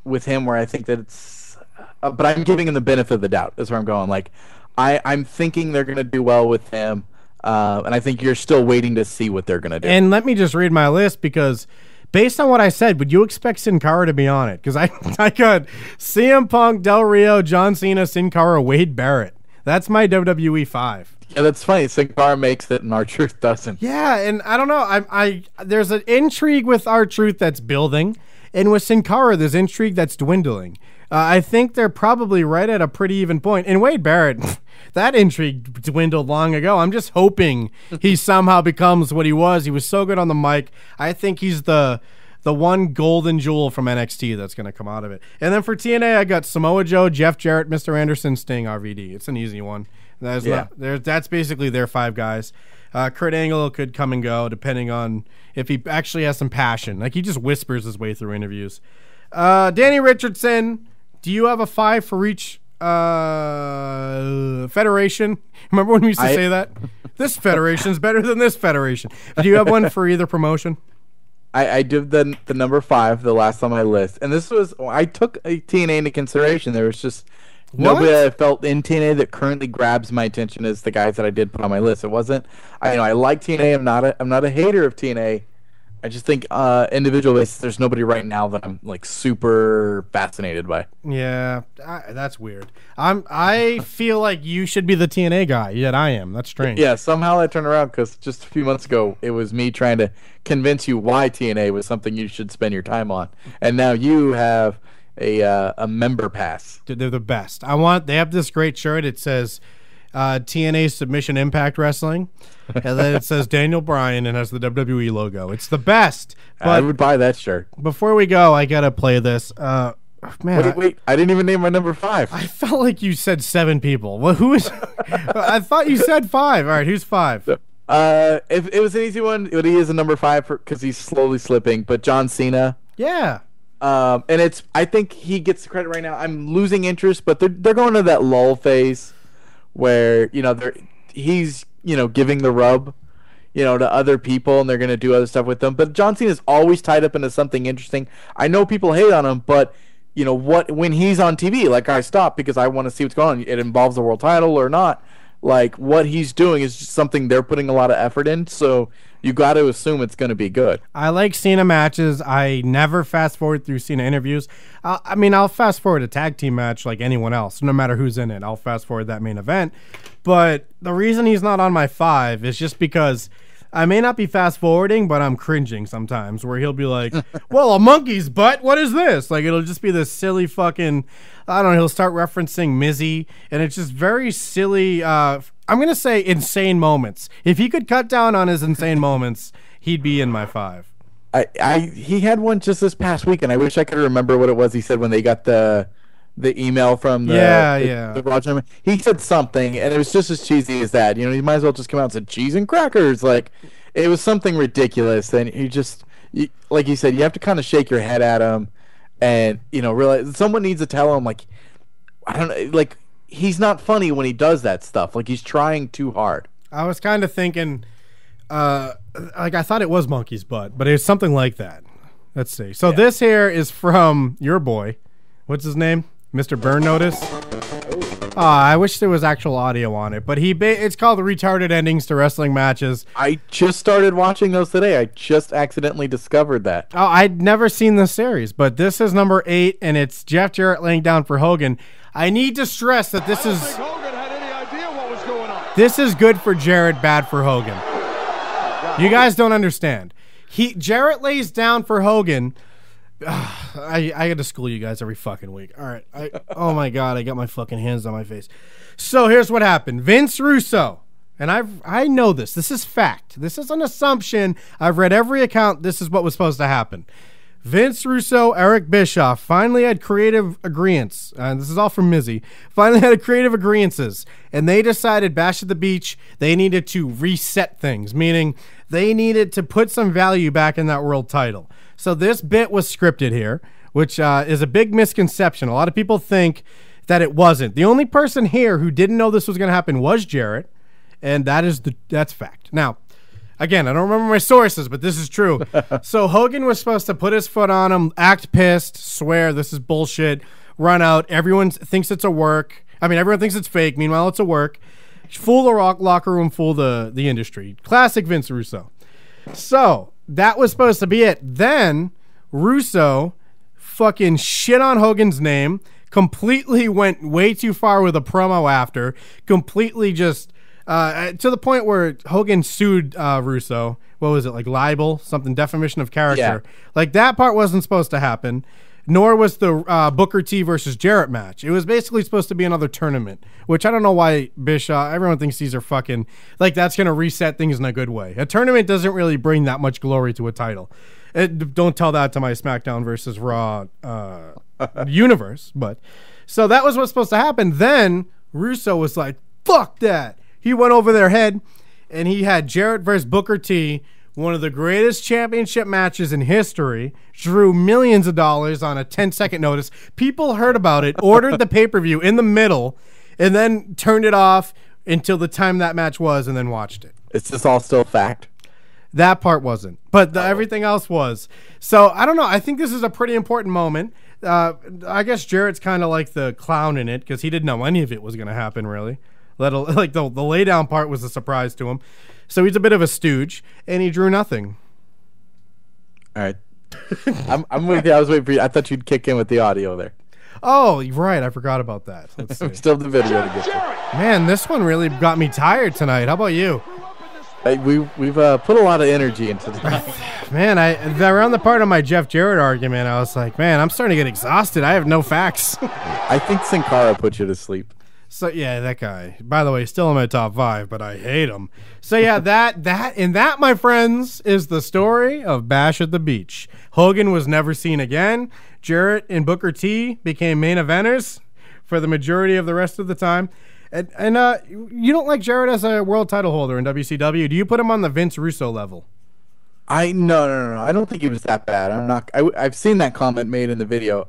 with him, where I think that it's, but I'm giving him the benefit of the doubt. That's where I'm going. Like, I'm thinking they're going to do well with him, and I think you're still waiting to see what they're going to do. And let me just read my list, because based on what I said, would you expect Sin Cara to be on it? Because I got CM Punk, Del Rio, John Cena, Sin Cara, Wade Barrett. That's my WWE 5. Yeah, that's funny. Sin Cara makes it, and R-Truth doesn't. Yeah, and I don't know. There's an intrigue with R-Truth that's building, and with Sin Cara, there's intrigue that's dwindling. I think they're probably right at a pretty even point. And Wade Barrett, that intrigue dwindled long ago. I'm just hoping he somehow becomes what he was. He was so good on the mic. I think he's the one golden jewel from NXT that's going to come out of it. And then for TNA, I got Samoa Joe, Jeff Jarrett, Mr. Anderson, Sting, RVD. It's an easy one. That's basically their 5 guys. Kurt Angle could come and go depending on if he actually has some passion. Like, he just whispers his way through interviews. Danny Richardson, do you have a 5 for each federation? Remember when we used to say that? This federation's better than this federation. Do you have one for either promotion? I did the number 5 the last on my list, and this was, I took a TNA into consideration. There was just nobody that I felt in TNA that currently grabs my attention as the guys that I did put on my list. It wasn't, I like TNA. I'm not a hater of TNA. I just think individual basis, there's nobody right now that I'm like super fascinated by. Yeah, that's weird. I feel like you should be the TNA guy, yet I am. That's strange. Yeah, somehow I turned around, because just a few months ago it was me trying to convince you why TNA was something you should spend your time on, and now you have a member pass. They're the best. They have this great shirt. It says TNA Submission Impact Wrestling, and then it says Daniel Bryan and has the WWE logo. It's the best. But I would buy that shirt. Before we go, I gotta play this. Man, wait! I didn't even name my number 5. I felt like you said 7 people. Well, who is? I thought you said 5. All right, who's 5? If it was an easy one, he is a number 5 because he's slowly slipping. But John Cena. Yeah. And I think he gets the credit right now. I'm losing interest, but they're going to that lull phase where he's giving the rub to other people, and they're going to do other stuff with them. But John Cena is always tied up into something interesting. I know people hate on him, but when he's on TV, like I stop because I want to see what's going on. It involves the world title or not. Like what he's doing is just something they're putting a lot of effort in. So you got to assume it's going to be good. I like Cena matches. I never fast forward through Cena interviews. I'll fast forward a tag team match like anyone else, no matter who's in it. I'll fast forward that main event. But the reason he's not on my 5 is just because I may not be fast forwarding, but I'm cringing sometimes where he'll be like, well, a monkey's butt, what is this? Like, it'll just be this silly fucking, I don't know, he'll start referencing Mizzy, and it's just very silly, I'm going to say insane moments. If he could cut down on his insane moments, he'd be in my 5. He had one just this past week, and I wish I could remember what it was he said when they got the email from the Roger. He said something, and it was just as cheesy as that. You might as well just come out and say cheese and crackers. Like, it was something ridiculous, and like you said, you have to kind of shake your head at him, and realize someone needs to tell him, like, I don't know, like, he's not funny when he does that stuff. Like, he's trying too hard. I was kind of thinking, I thought it was monkey's butt, but it was something like that. Let's see. So this here is from your boy. What's his name? Mr. Burn Notice. I wish there was actual audio on it, but it's called the retarded endings to wrestling matches. I just started watching those today. I just accidentally discovered that. Oh, I'd never seen this series, but this is number 8, and it's Jeff Jarrett laying down for Hogan. I need to stress that this is. I don't think Hogan had any idea what was going on. This is good for Jarrett, bad for Hogan. You guys don't understand. Jarrett lays down for Hogan. I got to school you guys every fucking week. All right. Oh my God, I got my fucking hands on my face. So here's what happened. Vince Russo, and I know this. This is fact. This is an assumption. I've read every account. This is what was supposed to happen. Vince Russo, Eric Bischoff finally had creative agreements. This is all from Mizzy. Finally had creative agreements, and they decided Bash at the Beach, they needed to reset things, meaning they needed to put some value back in that world title. So this bit was scripted here, which is a big misconception. A lot of people think that it wasn't. The only person here who didn't know this was going to happen was Jarrett, and that's fact. Now, again, I don't remember my sources, but this is true. So Hogan was supposed to put his foot on him, act pissed, swear this is bullshit, run out. Everyone thinks it's a work. Everyone thinks it's fake. Meanwhile, it's a work. Fool the locker room, fool the industry. Classic Vince Russo. So that was supposed to be it. Then Russo fucking shit on Hogan's name, completely went way too far with a promo after, completely just to the point where Hogan sued Russo. What was it, like libel, something, defamation of character? Yeah. Like that part wasn't supposed to happen. Nor was the Booker T versus Jarrett match. It was basically supposed to be another tournament, which I don't know why Bischoff, everyone thinks these are fucking, like that's going to reset things in a good way. A tournament doesn't really bring that much glory to a title. Don't tell that to my SmackDown versus Raw universe. But so that was what's supposed to happen. Then Russo was like, fuck that. He went over their head, and he had Jarrett versus Booker T, one of the greatest championship matches in history, drew millions of dollars on a 10-second notice. People heard about it, ordered the pay-per-view in the middle, and then turned it off until the time that match was, and then watched it. Is this all still fact? That part wasn't, but everything else was. So, I don't know. I think this is a pretty important moment. I guess Jarrett's kind of like the clown in it, because he didn't know any of it was going to happen, really. Like the laydown part was a surprise to him. So he's a bit of a stooge, and he drew nothing. All right. I'm with you. I was waiting for you. I thought you'd kick in with the audio there. Oh, right. I forgot about that. Let's see. We still have the video to get to. Man, this one really got me tired tonight. How about you? Hey, we've put a lot of energy into this. Man, around the part of my Jeff Jarrett argument, I was like, man, I'm starting to get exhausted. I have no facts. I think Sin Cara put you to sleep. So yeah, that guy. By the way, still in my top 5, but I hate him. So yeah, that, my friends, is the story of Bash at the Beach. Hogan was never seen again. Jarrett and Booker T became main eventers for the majority of the rest of the time. And you don't like Jarrett as a world title holder in WCW? Do you put him on the Vince Russo level? No. I don't think he was that bad. I've seen that comment made in the video.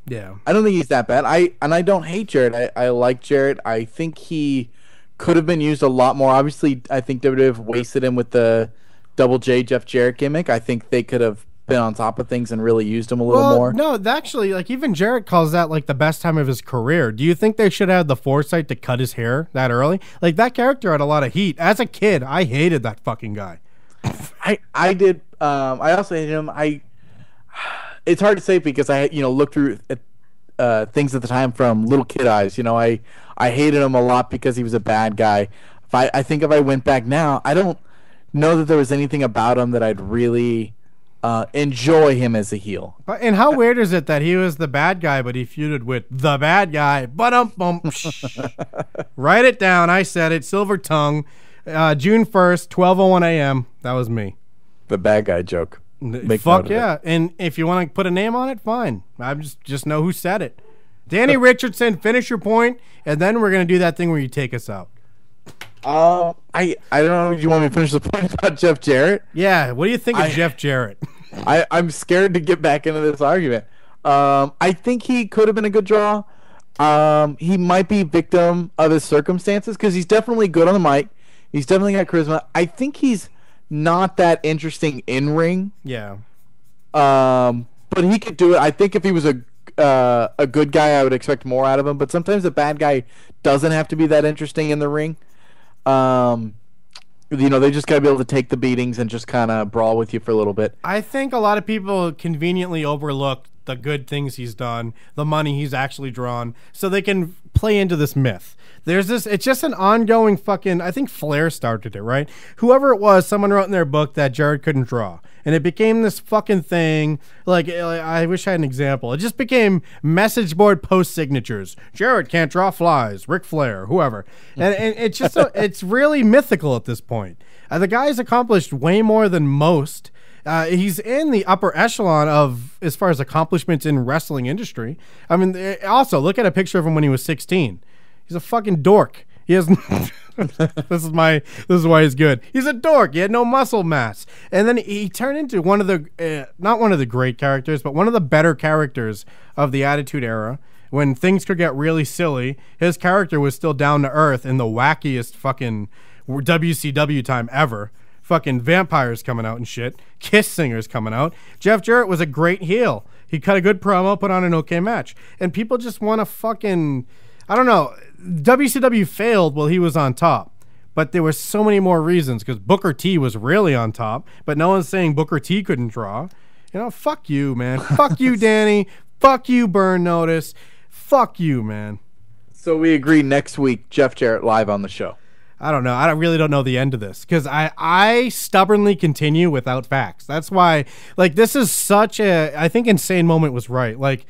Yeah. I don't think he's that bad. I don't hate Jarrett. I like Jarrett. I think he could have been used a lot more. Obviously, I think WWF wasted him with the Double J Jeff Jarrett gimmick. I think they could have been on top of things and really used him a little more. No, actually, like even Jarrett calls that like the best time of his career. Do you think they should have the foresight to cut his hair that early? Like that character had a lot of heat. As a kid, I hated that fucking guy. I did. I also hated him. It's hard to say because I looked through things at the time from little kid eyes. I hated him a lot because he was a bad guy. I think if I went back now, I don't know that there was anything about him that I'd really enjoy him as a heel. And how weird is it that he was the bad guy, but he feuded with the bad guy? Write it down. I said it. Silver tongue. June 1st, 12:01 a.m. That was me. The bad guy joke. Fuck yeah. And if you want to put a name on it, fine. I just know who said it. Danny Richardson, finish your point, and then we're going to do that thing where you take us out. I don't know. Do you want me to finish the point about Jeff Jarrett? Yeah. What do you think of Jeff Jarrett? I'm scared to get back into this argument. I think he could have been a good draw. He might be victim of his circumstances because he's definitely good on the mic. He's definitely got charisma. I think he's not that interesting in ring. Yeah. But he could do it. I think if he was a good guy, I would expect more out of him. But sometimes a bad guy doesn't have to be that interesting in the ring. They just got to be able to take the beatings and just kind of brawl with you for a little bit. I think a lot of people conveniently overlook the good things he's done, the money he's actually drawn, so they can play into this myth. It's just an ongoing fucking, I think Flair started it, right? Whoever it was, someone wrote in their book that Jarrett couldn't draw. And it became this fucking thing. Like, I wish I had an example. It just became message board post signatures. Jarrett can't draw flies. Ric Flair, whoever. And it's just, it's really mythical at this point. The guy's accomplished way more than most. He's in the upper echelon of as far as accomplishments in wrestling industry. I mean, also look at a picture of him when he was 16. He's a fucking dork. He has this is why he's good. He's a dork. He had no muscle mass, and then he turned into one of the not one of the great characters, but one of the better characters of the Attitude Era. When things could get really silly, his character was still down to earth in the wackiest fucking WCW time ever. Fucking vampires coming out and shit. Kiss singers coming out. Jeff Jarrett was a great heel. He cut a good promo, put on an okay match. And people just want to fucking, I don't know. WCW failed while he was on top. But there were so many more reasons because Booker T was really on top. But no one's saying Booker T couldn't draw. Fuck you, man. Fuck you, Danny. Fuck you, Burn Notice. Fuck you, man. So we agree next week, Jeff Jarrett live on the show. I don't know. I really don't know the end of this because I stubbornly continue without facts. That's why, this is such a, I think Insane Moment was right.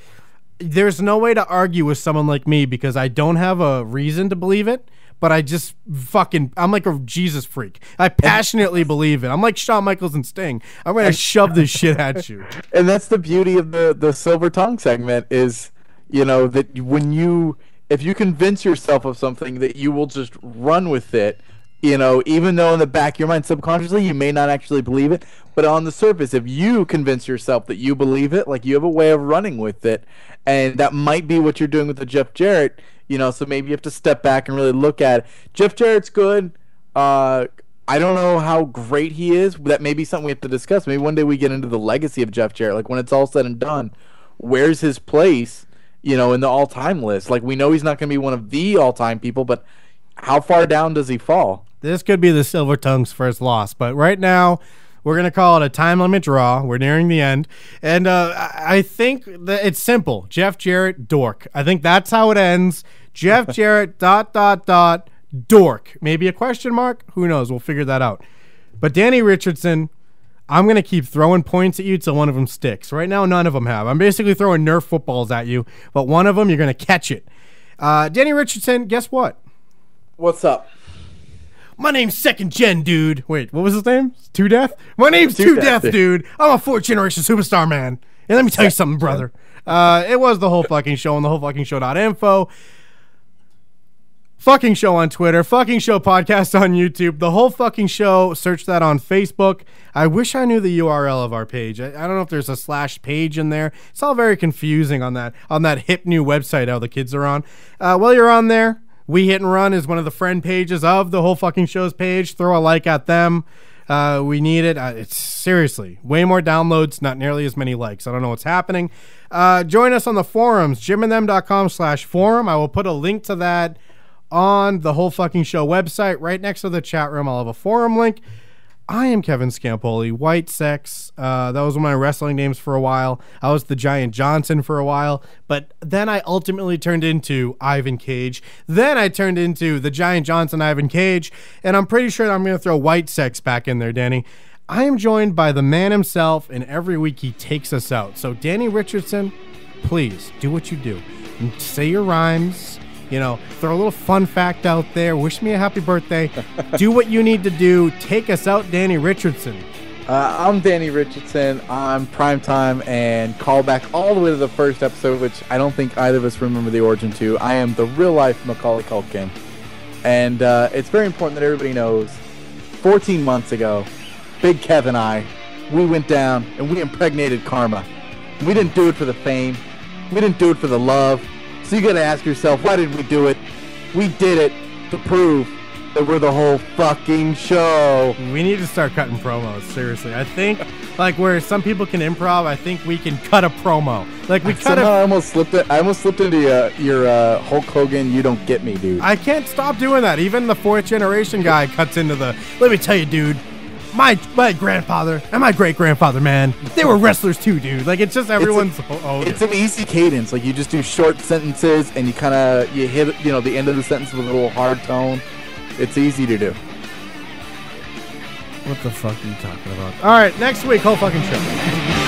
There's no way to argue with someone like me because I don't have a reason to believe it, but I just I'm like a Jesus freak. I passionately believe it. I'm like Shawn Michaels and Sting. I'm going to shove this shit at you. And that's the beauty of the Silver Tongue segment is, that if you convince yourself of something that you will just run with it, even though in the back of your mind subconsciously you may not actually believe it, but on the surface, if you convince yourself that you believe it, you have a way of running with it, and that might be what you're doing with the Jeff Jarrett, so maybe you have to step back and really look at it. Jeff Jarrett's good. I don't know how great he is. That may be something we have to discuss. Maybe one day we get into the legacy of Jeff Jarrett. When it's all said and done, where's his place? In the all-time list. We know he's not going to be one of the all-time people, but how far down does he fall? This could be the Silver Tongue's first loss, but right now we're going to call it a time limit draw. We're nearing the end, and I think that it's simple. Jeff Jarrett, Dork. I think that's how it ends. Jeff Jarrett, ... Dork. Maybe a question mark? Who knows? We'll figure that out. But Danny Richardson, I'm going to keep throwing points at you till one of them sticks. Right now, none of them have. I'm basically throwing Nerf footballs at you, but one of them, you're going to catch it. Danny Richardson, guess what? What's up? My name's Second Gen, dude. Wait, what was his name? Two Death? My name's Two Death, dude. I'm a fourth generation superstar, man. And let me tell you something, brother. It was the whole fucking show on the whole fucking show.info. Fucking show on Twitter, fucking show podcast on YouTube, the whole fucking show. Search that on Facebook. I wish I knew the URL of our page. I don't know if there's a /page in there. It's all very confusing on that hip new website how the kids are on. While you're on there, We Hit and Run is one of the friend pages of the whole fucking show's page. Throw a like at them. We need it. It's seriously way more downloads, not nearly as many likes. I don't know what's happening. Join us on the forums, jimandthem.com/forum. I will put a link to that on the whole fucking show website. Right next to the chat room, I'll have a forum link. I am Kevin Scampoli, White Sex. That was one of my wrestling names for a while. I was the Giant Johnson for a while, but then I ultimately turned into Ivan Cage. Then I turned into the Giant Johnson, Ivan Cage, and I'm pretty sure I'm going to throw White Sex back in there, Danny. I am joined by the man himself, and every week he takes us out. So, Danny Richardson, please do what you do. And say your rhymes. You know, throw a little fun fact out there. Wish me a happy birthday. Do what you need to do. Take us out, Danny Richardson. I'm Danny Richardson. I'm Primetime and call back all the way to the first episode, which I don't think either of us remember the origin to. I am the real-life Macaulay Culkin. And it's very important that everybody knows, 14 months ago, Big Kev and I, we went down and we impregnated Karma. We didn't do it for the fame. We didn't do it for the love. So you gotta ask yourself, why did we do it? We did it to prove that we're the whole fucking show. We need to start cutting promos, seriously. I think, like, where some people can improv, I think we can cut a promo. Like, we cut I almost slipped into your Hulk Hogan, you don't get me, dude. I can't stop doing that. Even the fourth generation guy cuts into the, let me tell you, dude, my grandfather and my great-grandfather, man, they were wrestlers too, dude. Like, it's just everyone's... It's an easy cadence. Like, you just do short sentences and you hit, the end of the sentence with a little hard tone. It's easy to do. What the fuck are you talking about? All right, next week, whole fucking show.